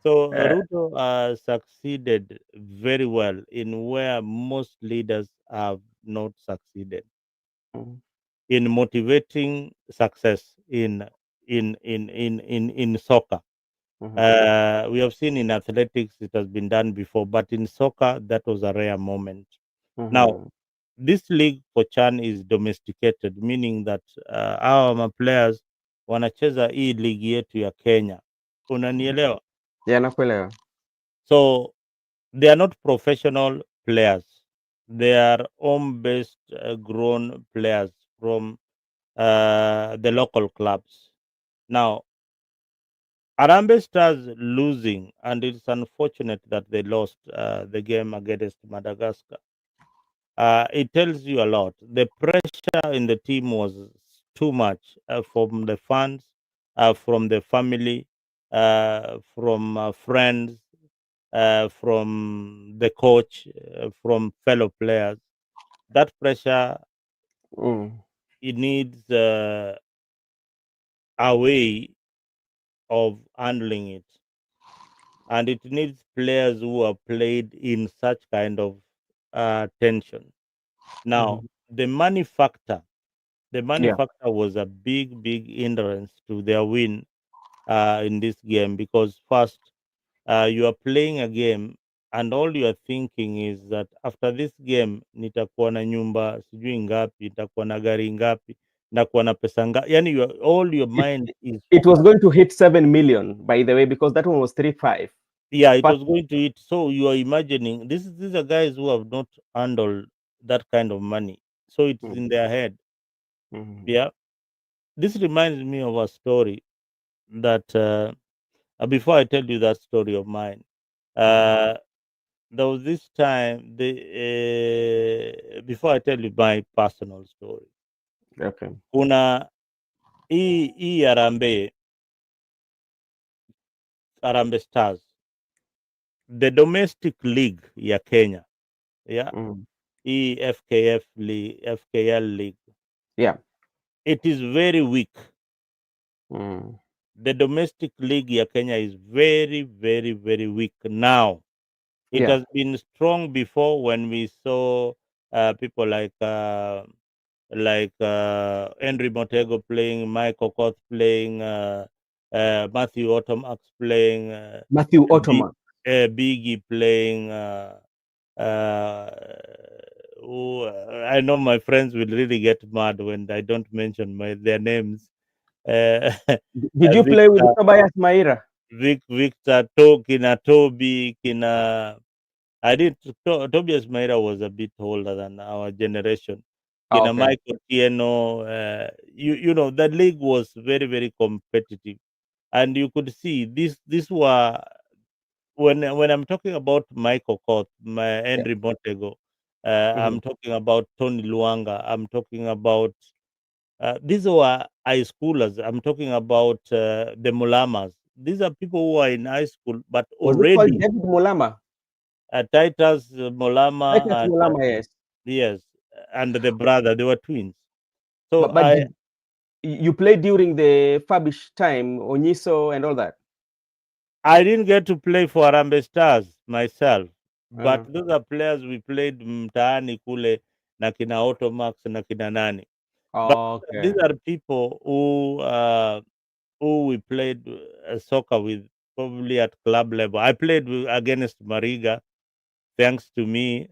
So Eh, Ruto succeeded very well in where most leaders have not succeeded, mm, in motivating success in soccer. mhm, We have seen in athletics it has been done before, but in soccer that was a rare moment. Now, mhm. this league for Chan is domesticated, meaning that our players wanacheza hii ligi yetu ya Kenya. Unanielewa? Nakuelewa. So they are not professional players. They are home-based, grown players from the local clubs. Now, Harambee Stars losing, and it's unfortunate that they lost the game against Madagascar. it tells you a lot. The pressure in the team was too much from the fans, from the family, from friends, from the coach, from fellow players. That pressure, Mm. it needs a way of handling it, and it needs players who have played in such kind of tension. Now, Mhm. the money factor, the money Yeah. factor was a big hindrance to their win in this game, because first, you are playing a game and all you are thinking is that after this game nitakuwa na nyumba sijui ngapi, nitakuwa na gari ngapi, nitakuwa na pesa ngapi. Yani all your It, mind is it was focused. going to hit 7 million, by the way, because that one was 3-5. Yeah, it But was going to hit. So you are imagining these are guys who have not handled that kind of money. So it's in Mhm. their head. Mhm. Yeah. This reminds me of a story that before I tell you that story of mine, Mhm. uh, there was this time before I tell you my personal story. Okay. Kuna hii Harambee Stars, the domestic league ya Kenya, yeah, Mm. hii FKL league, Yeah. it is very weak. Mm. The domestic league ya Kenya is very weak now. It Yeah. has been strong before when we saw people like Henry Motego playing, Michael Koth playing, Matthew Otomax playing, Matthew B- Ottoman. Biggie playing. Uh, I know my friends will really get mad when I don't mention their names. Uh, Did you play with Victor, Tobias Maira? Victor, kina Toby, kina. I didn't. Tobias Maira was a bit older than our generation. Ah, Kina okay. Michael Tieno, you know the league was very competitive, and you could see this were when I'm talking about Michael Koth, my Yeah. Henry Montego, Mhm. I'm talking about Tony Luanga, I'm talking about these were high schoolers. I'm talking about the Mulamas. These are people who are in high school, but Was it called already David Mulama? Titus Mulama Titus and Mulama, yes. yes, and the brother, they were twins. So But did you play during the Fabish time, Onyiso and all that? I didn't get to play for Harambee Stars myself, but Uh, those are players we played mtaani kule na kina Automax na kina nani. But these okay. are people who we played soccer with, probably at club level. I played against Mariga, thanks to me,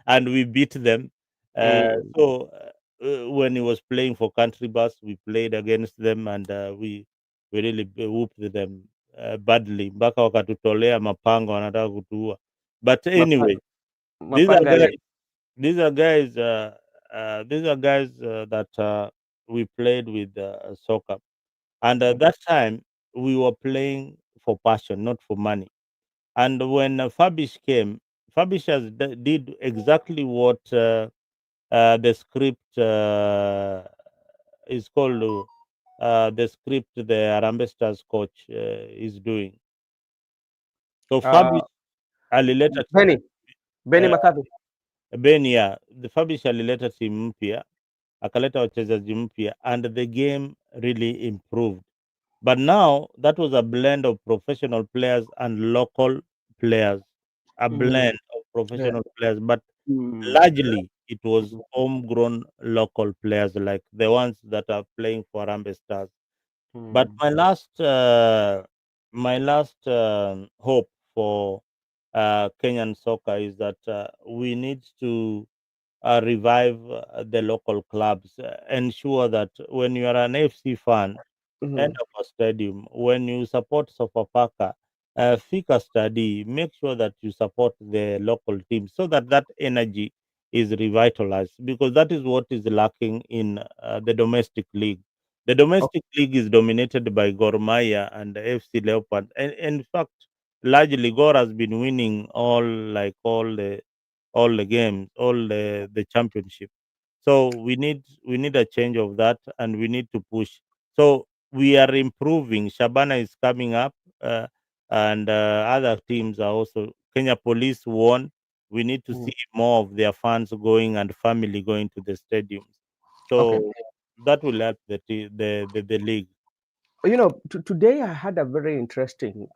and we beat them. Mm. When he was playing for Country Bus, we played against them, and we really whooped them badly. Mpaka wakatutolea mapanga wanataka kutuua. But anyway, these are Mapanga guys. Lake. These are guys. These are guys that we played with soccer, and at that time we were playing for passion, not for money. And when Fabish came, Fabish did exactly what the script is called. The script the Arambestas coach is doing. So Uh, Fabish alileta Benny uh, McCarthy. Benia, the Fabish alileta timu mpya, akaleta wachezaji mpya, and the game really improved. But now that was a blend of professional players and local players, a Mm. blend of Yeah. professional players, but Mm. largely it was Mhm. homegrown local players like the ones that are playing for Rambe Stars. But Mm. my last hope for Kenyan soccer is that we need to revive the local clubs, ensure that when you are an FC fan, end Mhm. of a stadium. When you support Sofapaka, Fika study, make sure that you support the local team so that that energy is revitalized, because that is what is lacking in the domestic league. The Okay. domestic league is dominated by Gor Mahia and FC Leopard. And in fact, largely Gor has been winning all the all the games, all the championship. So we need a change of that, and we need to push. So we are improving. Shabana is coming up, and other teams are also. Kenya Police won. We need to Mm. see more of their fans going and family going to the stadiums. Okay. So that will help the league. Today I had a very interesting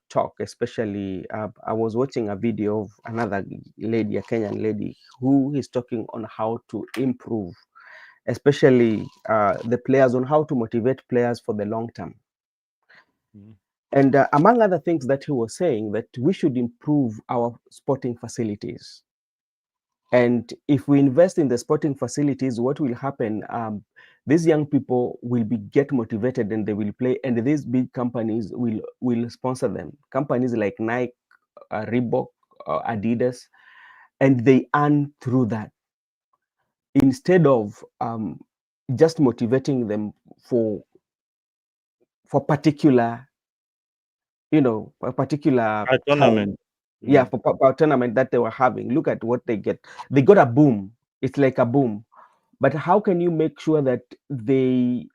talk. Especially, I was watching a video of another lady, a Kenyan lady, who is talking on how to improve, especially the players, on how to motivate players for the long term. Mm. And among other things that he was saying, that we should improve our sporting facilities. And if we invest in the sporting facilities, what will happen? These young people will be get motivated and they will play, and these big companies will sponsor them. Companies like Nike, Reebok, Adidas, and they earn through that instead of just motivating them for particular, a particular A time. tournament. Yeah, Mm. for tournament that they were having. Look at what they get. They got a boom. It's like a boom. But how can you make sure that they,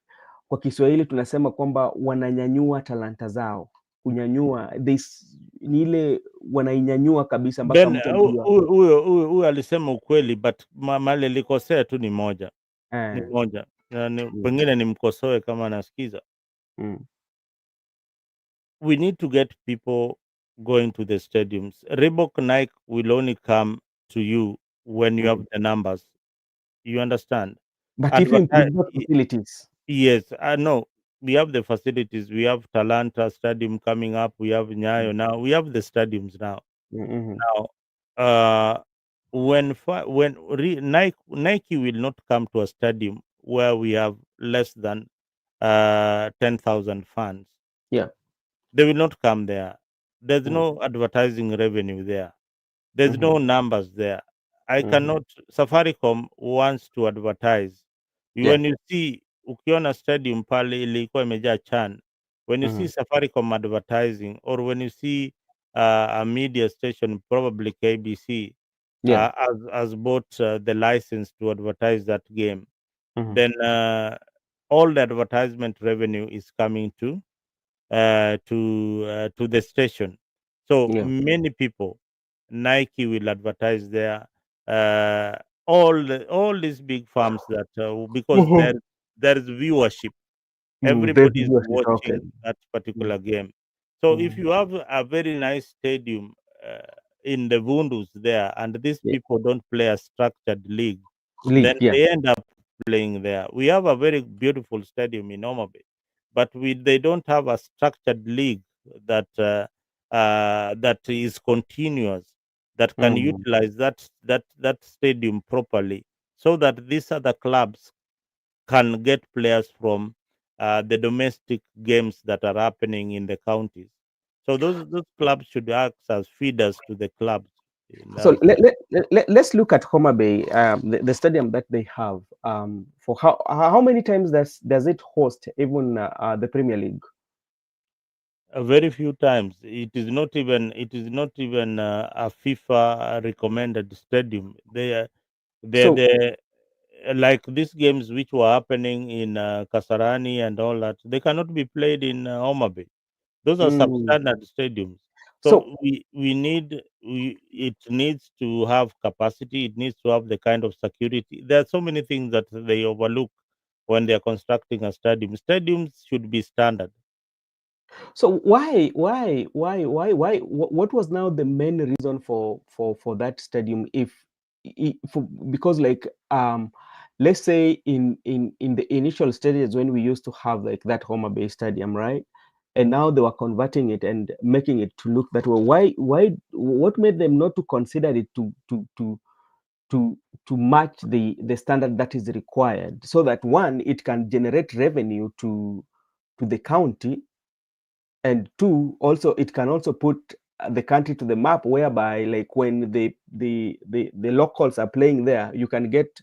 kwa Kiswahili tunasema kwamba wananyanyua talanta zao, kunyanyua ni ile wanainyanyua kabisa mpaka Ben, mtu anajua. huyu alisema ukweli, but mali alikosea tu ni moja, Eh, na mm, pengine nimkosoe kama anasikiza. mm, We need to get people going to the stadiums. Reebok, Nike will only come to you when you have mm. the numbers. You understand? But if you Advertise. improve those facilities, Yes, I know. We have the facilities. We have Talanta Stadium coming up. We have mm, Nyayo now. We have the stadiums now. mm, Now, when Nike will not come to a stadium where we have less than 10,000 fans. yeah, They will not come there. There's mm, no advertising revenue there. There's mm, no numbers there. I mm, cannot. Safaricom wants to advertise. yeah, When you see ukiona stadium pale ilikuwa imejaa chan, when you see mm, Safaricom advertising, or when you see a media station, probably KBC, yeah, has bought the license to advertise that game, mm, then all the advertisement revenue is coming to the station. So yeah, many people, Nike will advertise there. All these big firms that because mhm. there is viewership. There's Everybody is viewership. Okay. watching that Mm, particular game. So if mm, you have a very nice stadium in the Vundus there, and these yeah. people don't play a structured league, then League, yeah. they end up playing there. We have a very beautiful stadium in Omabe, but they don't have a structured league that that is continuous, that can Mm. utilize that stadium properly, so that these other clubs can get players from the domestic games that are happening in the counties. So those clubs should act as feeders to the clubs in So other places. let's look at Homa Bay, the stadium that they have. For how many times does it host even the Premier League? Very few times. It is not even a FIFA recommended stadium. So, They like these games which were happening in Kasarani and all that. They cannot be played in Homa Bay. Those are mm, substandard stadiums. so So it needs to have capacity. It needs to have the kind of security. There are so many things that they overlook when they are constructing a stadium. Stadiums should be standard. So what was now the main reason for that stadium? Because like let's say in the initial stages when we used to have like that Homa Bay Stadium, right? And now they were converting it and making it to look that way. What made them not to consider it to match the standard that is required, so that one, it can generate revenue to the county, and two, also it can also put the country to the map, whereby like when the locals are playing there, you can get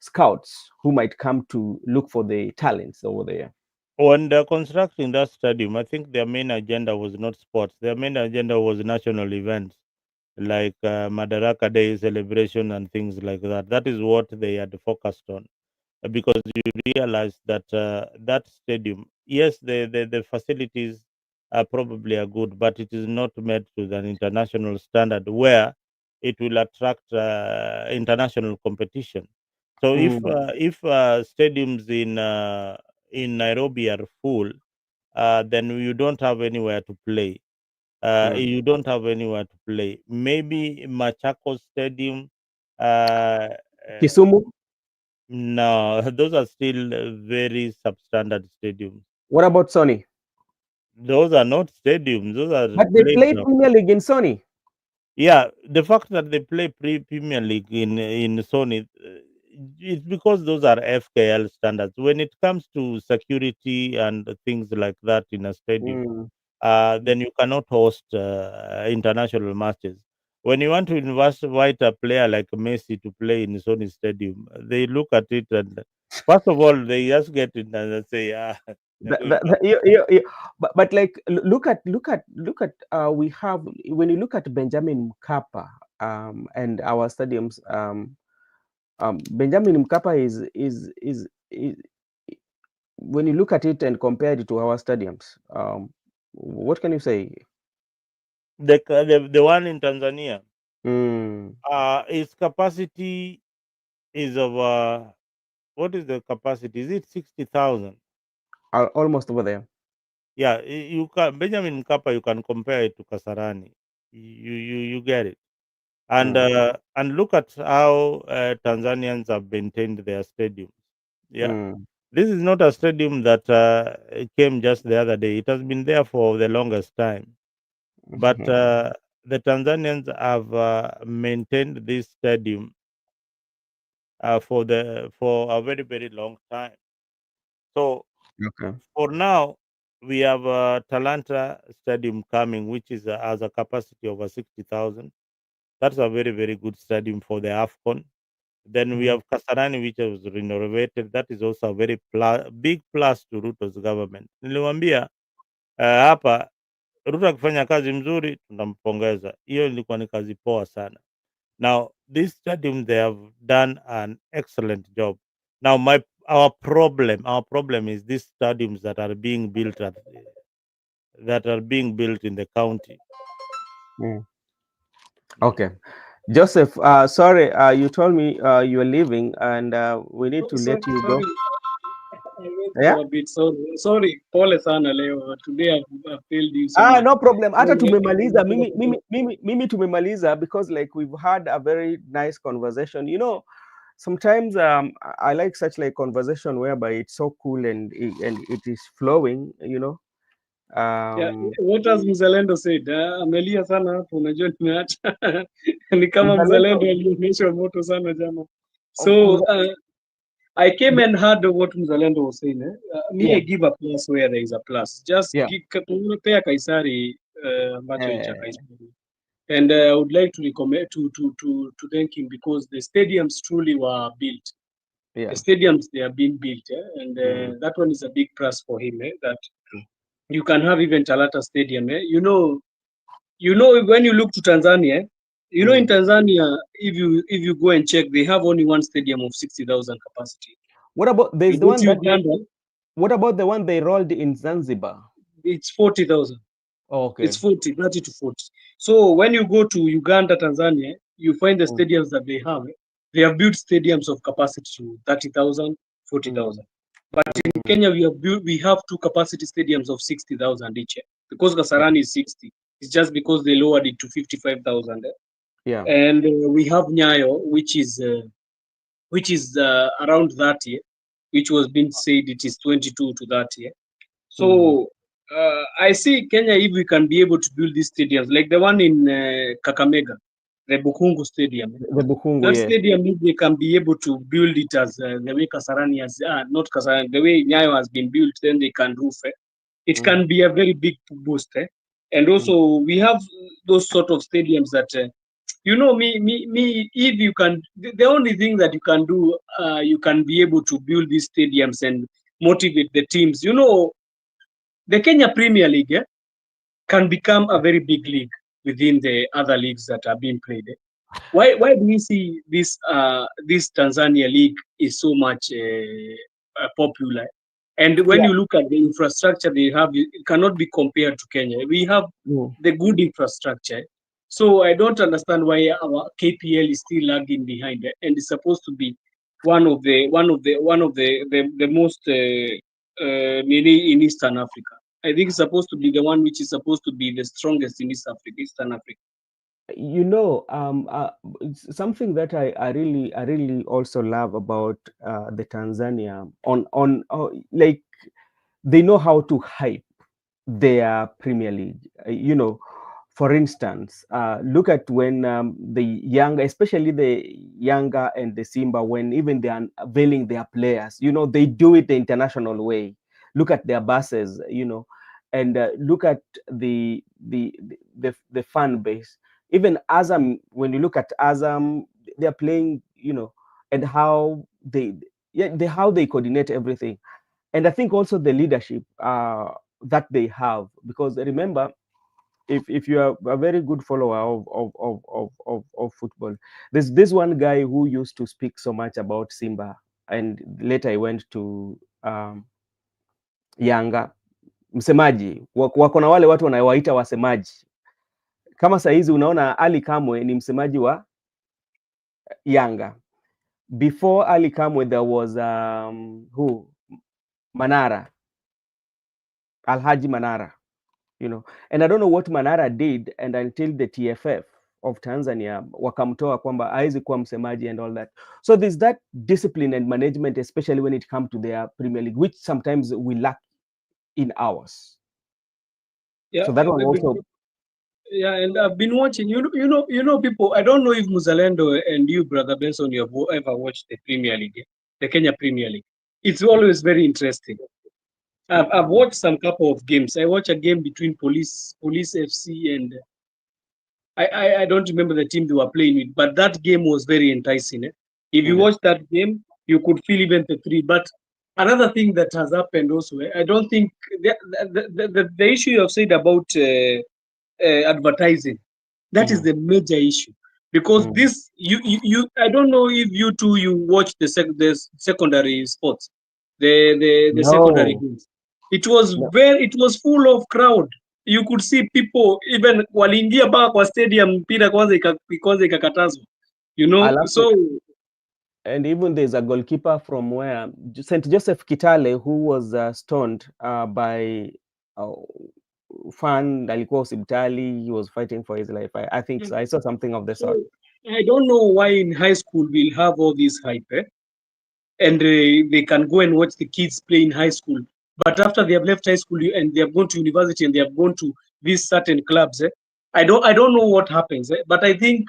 scouts who might come to look for the talents over there. When they're constructing that stadium, I think their main agenda was not sports. Their main agenda was national events. like Madaraka Day celebration and things like that. That is what they had focused on, because you realize that that stadium, yes, the facilities are probably are good, but it is not made to an international standard where it will attract international competition. So if stadiums in Nairobi are full, then you don't have anywhere to play. You don't have anywhere to play. Maybe Machakos Stadium. Uh, uh, Kisumu. no, those are still very substandard stadiums. What about Sony? Those are not stadiums. Those are But they play playgrounds. Premier League in Sony. Yeah, the fact that they play Premier League in Sony, it's because those are FKL standards. When it comes to security and things like that in a stadium, Mm. then you cannot host international matches. When you want to invite a player like Messi to play in Sony Stadium, they look at it and first of all they just get it and they say, "Ah, But like look at we have, when you look at Benjamin Mkapa and our stadiums, Benjamin Mkapa is when you look at it and compare it to our stadiums, what can you say? the one in Tanzania, Mm, its capacity is of what is the capacity? Is it 60,000? almost over there. Yeah, you can Benjamin Mkapa. You can compare it to Kasarani. You get it. Mm, And look at how Tanzanians have maintained their stadiums. Yeah, mm, this is not a stadium that came just the other day. It has been there for the longest time. But mhm. the Tanzanians have maintained this stadium for a very very long time. So Okay. for now, we have Talanta Stadium coming, which is has a capacity of 60,000. That's a very very good stadium for the AFCON. Then we Mhm. have Kasarani, which was renovated. That is also a very big plus to Ruto's government. Niliwaambia hapa Ruto akifanya kazi mzuri tunampongeza. Hiyo ilikuwa ni kazi poa sana. Now this stadium they have done an excellent job. Now our problem is these stadiums that are being built in the county. Mm. Mm. Okay. Joseph, sorry, you told me you are leaving, and we need to Sorry, let you go. sorry. I went Yeah. for a bit. Sorry. Pole sana leo. Today I've failed you so much. No problem. Hata tumemaliza. Sorry. Mimi tumemaliza, because like we've had a very nice conversation. Sometimes I like such like conversation whereby it's so cool and it is flowing. Yeah, Um, what has Mzalendo said? Amelia sana hapo, unajua nimeacha ni kama Mzalendo, Mzalendo alionyesha moto sana jana. So I came and heard what Mzalendo was saying. Me, yeah, I give a plus where there is a plus. Just yeah. pea Kaisari ambacho ni cha Uh, Kaisari. And I would like to recommend to thank him because the stadiums truly were built. The yeah. stadiums they are being built, and Mm, that one is a big plus for him. That you can have even Talata Stadium. You know when you look to Tanzania, in mm. Tanzania, if you go and check, they have only one stadium of 60,000 capacity. What about You there's the go one to that Uganda, what about the one they rolled in Zanzibar? it's 40,000. Oh, It's okay. 30 to 40. So when you go to Uganda, Tanzania, you find the Mm, stadiums that they have. They have built stadiums of capacity to 30,000, forty mm, thousand. But in mm. Kenya, we have two capacity stadiums of 60,000 each. Because Kasarani is 60. It's just because they lowered it to 55,000. Yeah. And we have Nyayo, which is around that year, which was being said it is 22 to that year. Mm. So I see Kenya, if we can be able to build these stadiums, like the one in Kakamega, the Bukungu Stadium. The Bukungu, That yes. stadium, if they can be able to build it as the way Kasarani has, not Kasarani, the way Nyayo has been built, then they can roof it. It Mm, can be a very big boost. And mm. also, we have those sort of stadiums that, me, if you can, the only thing that you can do, you can be able to build these stadiums and motivate the teams. The Kenya Premier League can become a very big league. within the other leagues that are being played. Why do we see this Tanzania league is so much popular? And when Yeah. you look at the infrastructure they have, it cannot be compared to Kenya. We have Mm. the good infrastructure. So I don't understand why our KPL is still lagging behind, and it's supposed to be one of the most in Eastern Africa. I think it's supposed to be the one which is supposed to be the strongest in Eastern Africa. You know, something that I really also love about the Tanzania like they know how to hype their Premier League. You know, for instance, look at when the younger, especially the younger and the Simba, when even they are unveiling their players, you know, they do it the international way. Look at their buses, you know, and look at the fan base. Even Azam, when you look at Azam, they're playing, you know, and how how they coordinate everything. And I think also the leadership that they have, because remember, if you are a very good follower of football, there's this one guy who used to speak so much about Simba, and later he went to Yanga. Msemaji wako na wale watu wanawaita wasemaji. Kama saa hizi unaona Ali Kamwe ni msemaji wa Yanga. Before Ali Kamwe there was who Manara, Alhaji Manara, you know, and I don't know what Manara did, and until the TFF of Tanzania wakamtoa kwamba hawezi kuwa msemaji and all that. So there's that discipline and management, especially when it comes to their Premier League, which sometimes we lack in ours. Yeah, So that one also. yeah, and I've been watching. People. I don't know if Muzalendo and you, brother Benson, you have ever watched the Premier League, the Kenya Premier League. It's always very interesting. I've watched some couple of games. I watched a game between Police FC, and I don't remember the team they were playing with, but that game was very enticing. If you watch that game, you could feel even the three. But another thing that has happened also, I don't think the issue you have said about advertising, that is the major issue, because this you I don't know if you two you watch the secondary sports, the secondary No, games. It was no. full of crowd. You could see people even waliingia mpaka kwa stadium mpira kwanza ikakatazwa, Alafu, so and even there's a goalkeeper from where St. Joseph Kitale who was stoned by fan alikuwa hospitali, he was fighting for his life. I think so. I saw something of the sort. I don't know why in high school we'll have all this hype, and they can go and watch the kids play in high school. But after they have left high school and they have gone to university and they have gone to these certain clubs, I don't know what happens. But I think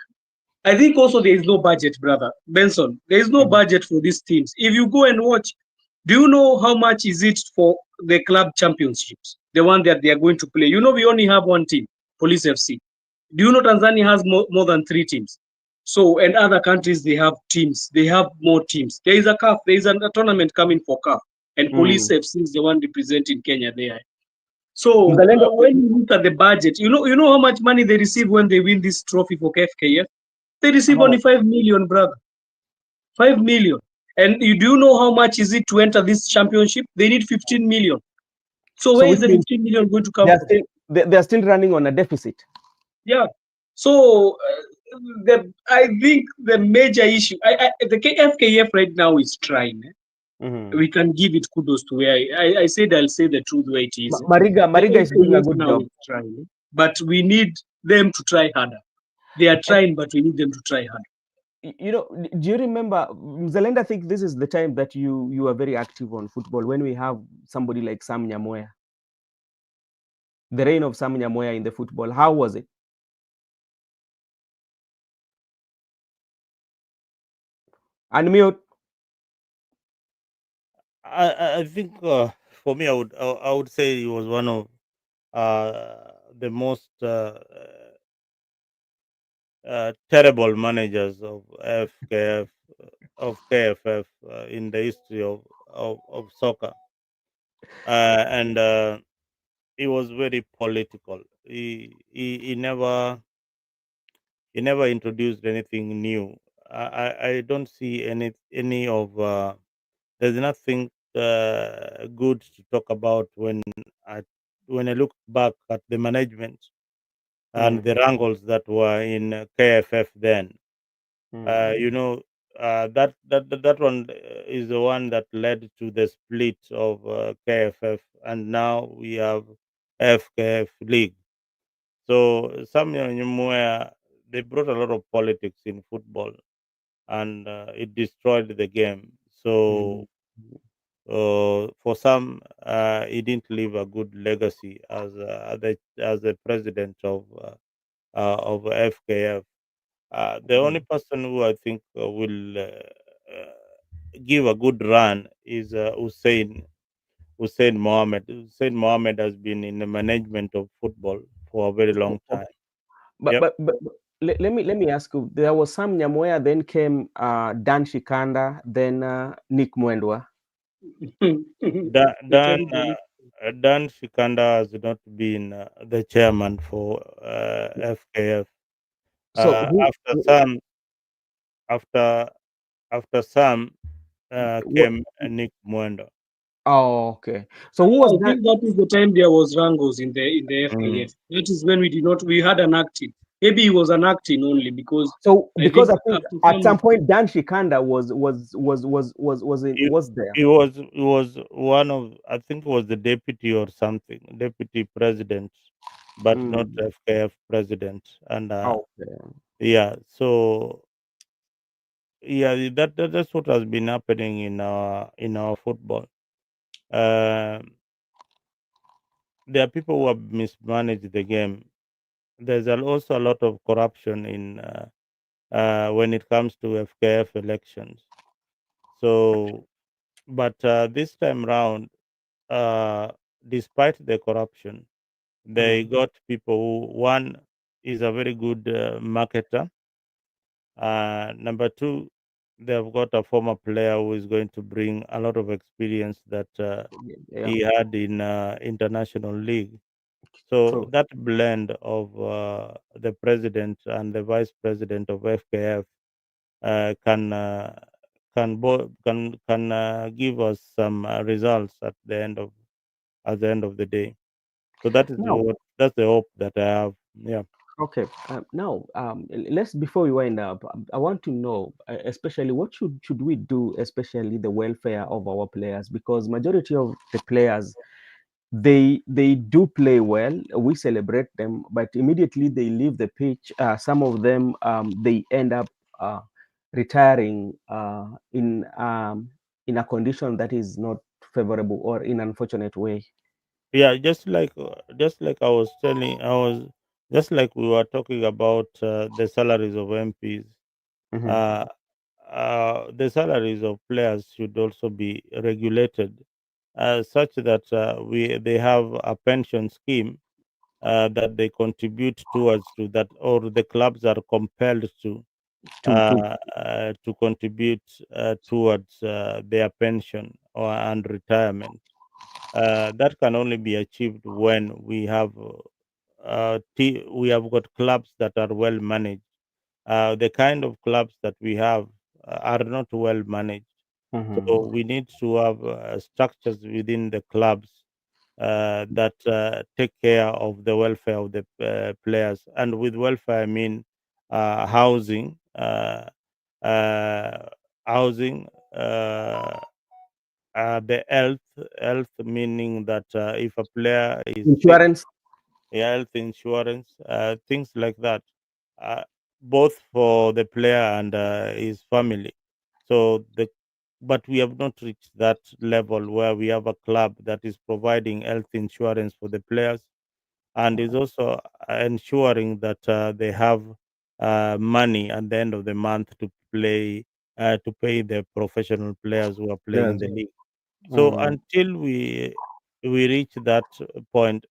also there is no budget, brother Benson. There is no budget for these teams. If you go and watch, do you know how much is it for the club championships, the one that they are going to play? We only have one team, Police FC. Do you know Tanzania has more than 3 teams? So, and other countries, they have teams. They have more teams. There is a CAF. There is a tournament coming for CAF. And Police FC is the one representing Kenya there. So, Mzalendo, when you look at the budget, you know how much money they receive when they win this trophy for KFKF? They receive only 5 million, brother. 5 million. And you do know how much is it to enter this championship? They need 15 million. So where is which the means 15 million going to come from? they're still running on a deficit. Yeah. So I think the major issue, the FKF right now is trying. We can give it kudos to where I said I'll say the truth where it is. Mariga is doing a FKF good now job. is trying, but we need them to try harder. They are trying, but we need them to try harder. You know, do you remember, Mzalenda? I think this is the time that you are very active on football, when we have somebody like Sam Nyamoya. The reign of Sam Nyamoya in the football, how was it? Unmute. I think for me, I would say he was one of the most terrible managers of KFF in the history of soccer, and he was very political. He never he never introduced anything new. I don't see any of there's nothing good to talk about I when I look back at the management and the wrangles that were in KFF then. You know, that one is the one that led to the split of KFF, and now we have FKF League. So somewhere they brought a lot of politics in football, and it destroyed the game. So for some, he didn't leave a good legacy as the president of FKF. The only person who I think will give a good run is Hussein Mohammed. Hussein Mohammed has been in the management of football for a very long time. But Yep. let me ask you. There was Sam Nyamoya, then came Dan Shikanda, then Nick Mwendwa. Dan Shikanda has not been the chairman for FKF. So After some, after Sam came Nick Mwendo. Oh, okay. So who was I that? think that is the time there was wrangles in the FKF. That is when we had an acting. Maybe he was an acting only because So I because think I think after at some some point Dan Shikanda He, was there. he was one of, I think it was the deputy or something, deputy president, but not FKF president. And Okay. yeah, so yeah, that's what has been happening in our football. Um there are people who have mismanaged the game. There's also a lot of corruption in when it comes to FKF elections. So, but this time round, uh, despite the corruption, they got people who, one is a very good marketer. Number two, they've got a former player who is going to bring a lot of experience that Yeah, he had in international league. So true. that blend of the president and the vice president of FKF uh, can uh, can give us some results at the end of the day. So Now, that's the hope that I have. Yeah. okay. Now, let's before we wind up, I want to know, especially what should we do, especially the welfare of our players, because majority of the players they do play well. We celebrate them, but immediately they leave the pitch. Some of them they end up retiring in a condition that is not favorable or in an unfortunate way. Yeah, just like just like we were talking about the salaries of MPs. Mhm. Uh, the salaries of players should also be regulated such that they have a pension scheme that they contribute towards to that, or the clubs are compelled to contribute towards their pension or and retirement. That can only be achieved when we have got clubs that are well managed. The kind of clubs that we have are not well managed. So Mhm. we need to have structures within the clubs that take care of the welfare of the players. And with welfare, I mean housing, uh, housing, the health meaning that if a player is sick, Insurance. health insurance, things like that, uh, both for the player and his family. So but we have not reached that level where we have a club that is providing health insurance for the players and is also ensuring that they have money at the end of the month to pay the professional players who are playing in Yes. the league. So Mhm. until we reach that point,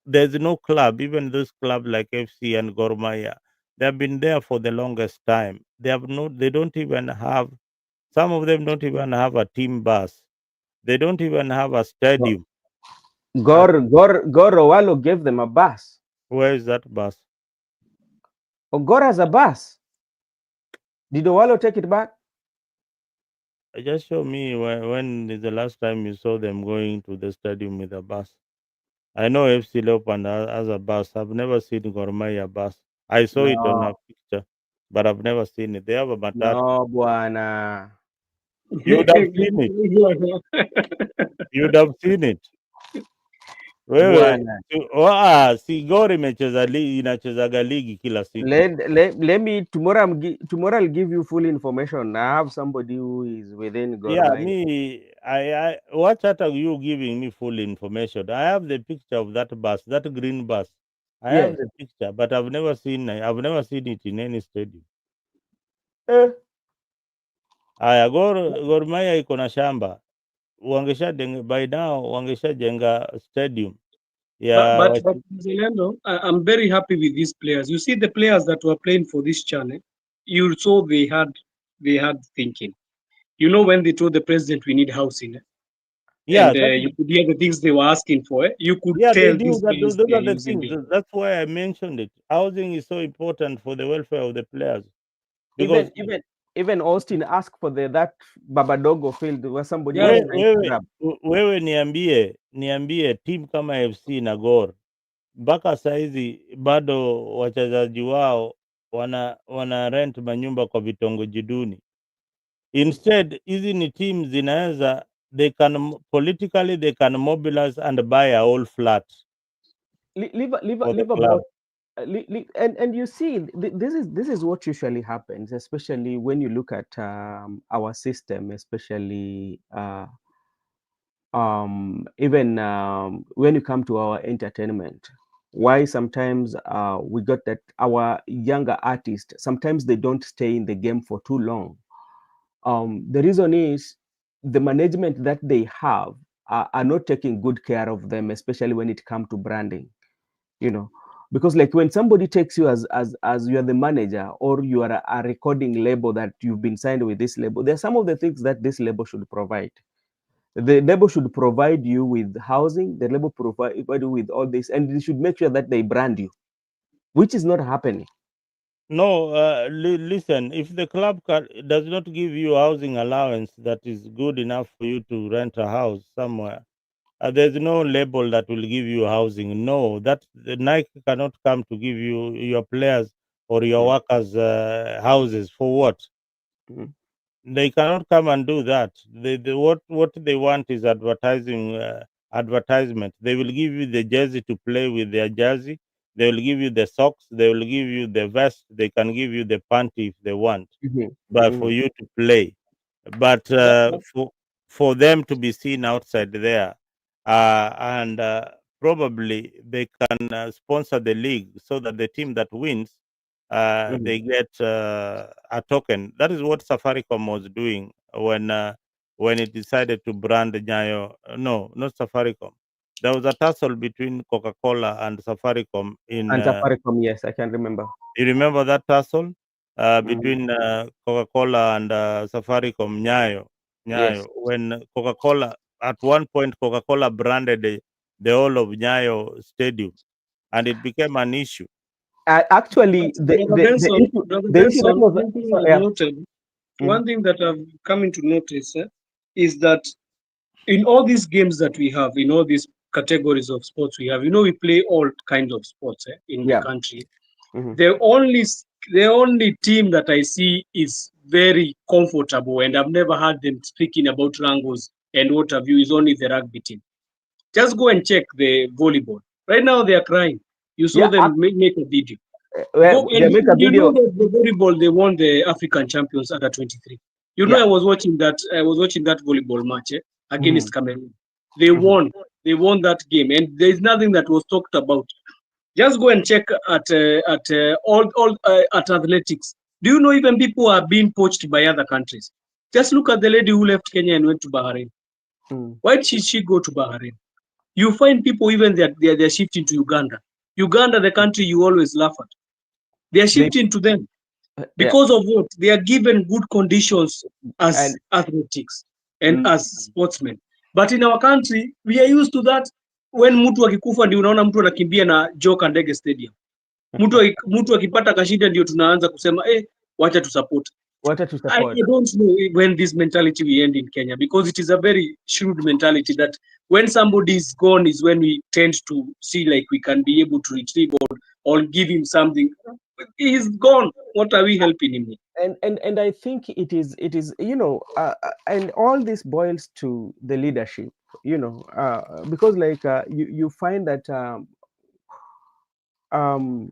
there's no club, even those clubs like FC and Gor Mahia, they have been there for the longest time. They don't even have, some of them don't even have a team bus. They don't even have a Go- stadium. Uh, Gor Owalo gave them a bus. where is that bus? Ogora has a bus. Did Owalo take it back? Just show me when is the last time you saw them going to the stadium with a bus. I know FC Leopard has a bus. I've never seen Gor Mahia bus. I saw it on a No, picture, but I've never seen it. They have a matatu. no, bwana. You would have seen it. You would have seen it. Wewe Bwana. si Gor inachezaga ligi kila siku. Let me tomorrow I'll give you full information. I have somebody who is within Gor Yeah, Mahia. me, I what are you giving me full information? I have the picture of that bus, that green bus. I have Yes. the picture, but I've never seen it in any stadium. Aya, Gor Mahia iko na shamba. By now wangeshajenga stadium. Yeah, But Zelendo, I'm very happy with these players. You see the players that were playing for this channel, you saw they had thinking. You know, when they told the president we need housing, yeah, and you could hear the things they were asking for. You could yeah, they tell do. these guys Those they are are the using things. the. That's why I mentioned it. Housing is so important for the welfare of the players. Because Even Austin asked for that Babadogo field where somebody Yeah, was trying to grab. wewe niambie timu kama FC na Gor mpaka saizi bado wachezaji wao wana rent manyumba kwa vitongoji duni. Instead hizi ni team zinaweza politically they can mobilize and buy a whole flat for the Leave club. about and you see this is what usually happens, especially when you look at our system, especially even when you come to our entertainment. Why sometimes we got that our younger artists sometimes they don't stay in the game for too long. The reason is the management that they have are not taking good care of them, especially when it comes to branding. Because like when somebody takes you as you are the manager, or you are a recording label that you've been signed with this label, there are some of the things that this label should provide. The label should provide you with housing, the label provide you with all this, and they should make sure that they brand you, which is not happening. No, listen, if the club does not give you housing allowance that is good enough for you to rent a house somewhere, there's no label that will give you housing. No, that the Nike cannot come to give you your players or your workers houses. For what? Mhm. They cannot come and do that. What they want is advertisement. They will give you the jersey to play with their jersey. They will give you the socks. They will give you the vest. They can give you the panty if they want, Mhm. but for Mhm. you to play. But But for them to be seen outside there, and probably they can sponsor the league so that the team that wins, Mhm. they get a token. That is what Safaricom was doing when it decided to brand Nyayo. No, not Safaricom. There was a tussle between Coca-Cola and Safaricom in. And Safaricom, yes, I can remember. You remember that tussle Mhm. between Coca-Cola and Safaricom, Yes. Nyayo? When Coca-Cola, at one point, Coca-Cola branded the whole of Nyayo Stadium, and it became an issue. Actually, Brother Benson, Brother the issue that Benson, was one thing so, I've yeah. noted, Mhm. one thing that I've come into notice is that in all these games that we have, in all these categories of sports we have, we play all kinds of sports in the Yeah. country. Mhm. The only team that I see is very comfortable, and I've never heard them speaking about Rangos and what have you, is only the rugby team. Just go and check the volleyball. Right now they are crying. You saw Yeah. them make a video. Well, Go they and make a you know video. that the volleyball they won the African champions under 23. Yeah. I was watching that. I was watching that volleyball match Mhm. against Cameroon. They Mhm. won. They won that game, and there is nothing that was talked about. Just go and check at athletics. Do you know even people are being poached by other countries? Just look at the lady who left Kenya and went to Bahrain. Mhm. Why did she go to Bahrain? You find people even they're shifting to Uganda. Uganda, the country you always laugh at. They are They shifting to them Yeah. because of what? They are given good conditions as And athletics and mm, as sportsmen. But in our country, we are used to that. When mtu akikufa ndio unaona mtu anakimbia na joka ndege stadium. Mtu akipata kashida ndio tunaanza kusema wacha tu support. What to I support? don't know when this mentality will end in Kenya, because it is a very shrewd mentality that when somebody is gone is when we tend to see like we can be able to retrieve or give him something. He is gone. What are we helping him with? And I think it is and all this boils to the leadership, because like you find that um,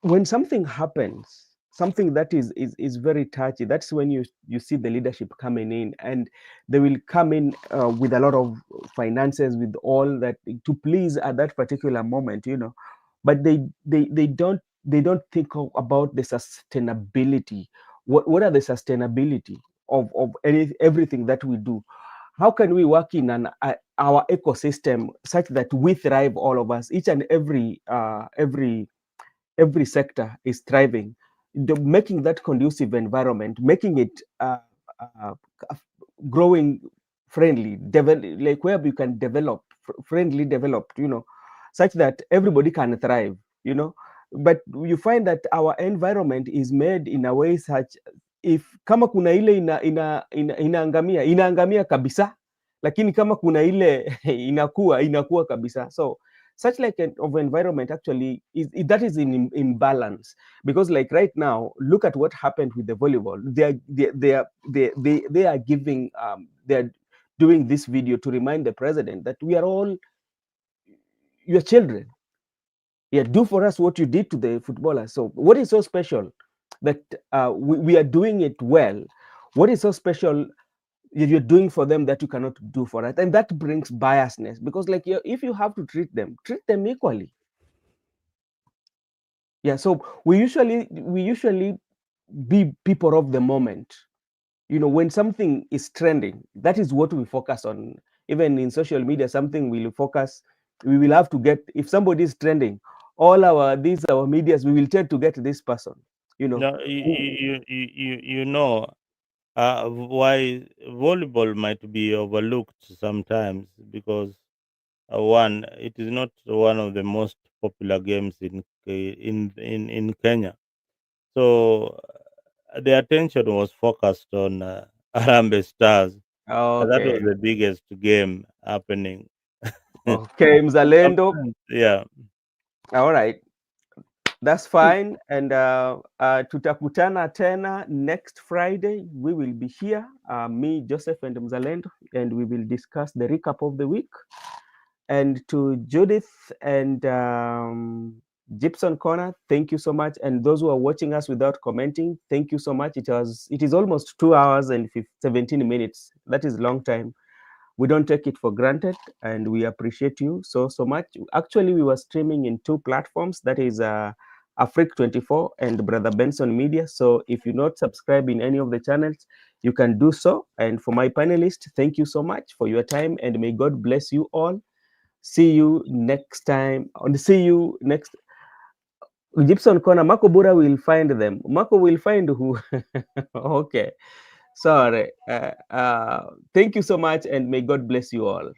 when something happens, something that is very touchy, that's when you see the leadership coming in, and they will come in with a lot of finances, with all that, to please at that particular moment, but they don't think about the sustainability. What are the sustainability of everything that we do? How can we work in our ecosystem such that we thrive, all of us, each and every sector is thriving, making that conducive environment, making it uh, growing friendly, like where we can develop, friendly developed, such that everybody can thrive, but you find that our environment is made in a way such, if kama kuna ile inaangamia kabisa, lakini kama kuna ile inakuwa kabisa. So such like of environment actually that is in balance, because like right now, look at what happened with the volleyball. They are giving they are doing this video to remind the president that we are all your children. Yeah, do for us what you did to the footballers. So what is so special that we are doing it well? What is so special you're doing for them that you cannot do for us? And that brings biasness, because like if you have to treat them equally. Yeah, so we usually be people of the moment. When something is trending, that is what we focus on. Even in social media, something we will have to get. If somebody is trending, all our medias, we will tend to get this person. No, why volleyball might be overlooked sometimes, because one, it is not one of the most popular games in Kenya. So the attention was focused on Harambee Stars. That was Okay. the biggest game happening. Okay, Mzalendo. Sometimes, yeah. All right. That's fine. And tutakutana tena next Friday. We will be here, me, Joseph, and Mzalendo, and we will discuss the recap of the week. And to Judith and Gibson Corner, thank you so much. And those who are watching us without commenting, thank you so much. It is almost 2 hours and 17 minutes. That is a long time. We don't take it for granted, and we appreciate you so much. Actually, we were streaming in 2 platforms. That is Afrique 24 and Brother Benson Media. So if you're not subscribed in any of the channels, you can do so. And for my panelists, thank you so much for your time, and may God bless you all. See you next time. See you next. Gibson Corner, Marco Bura will find them. Marco will find who. Okay. Sorry. Thank you so much, and may God bless you all.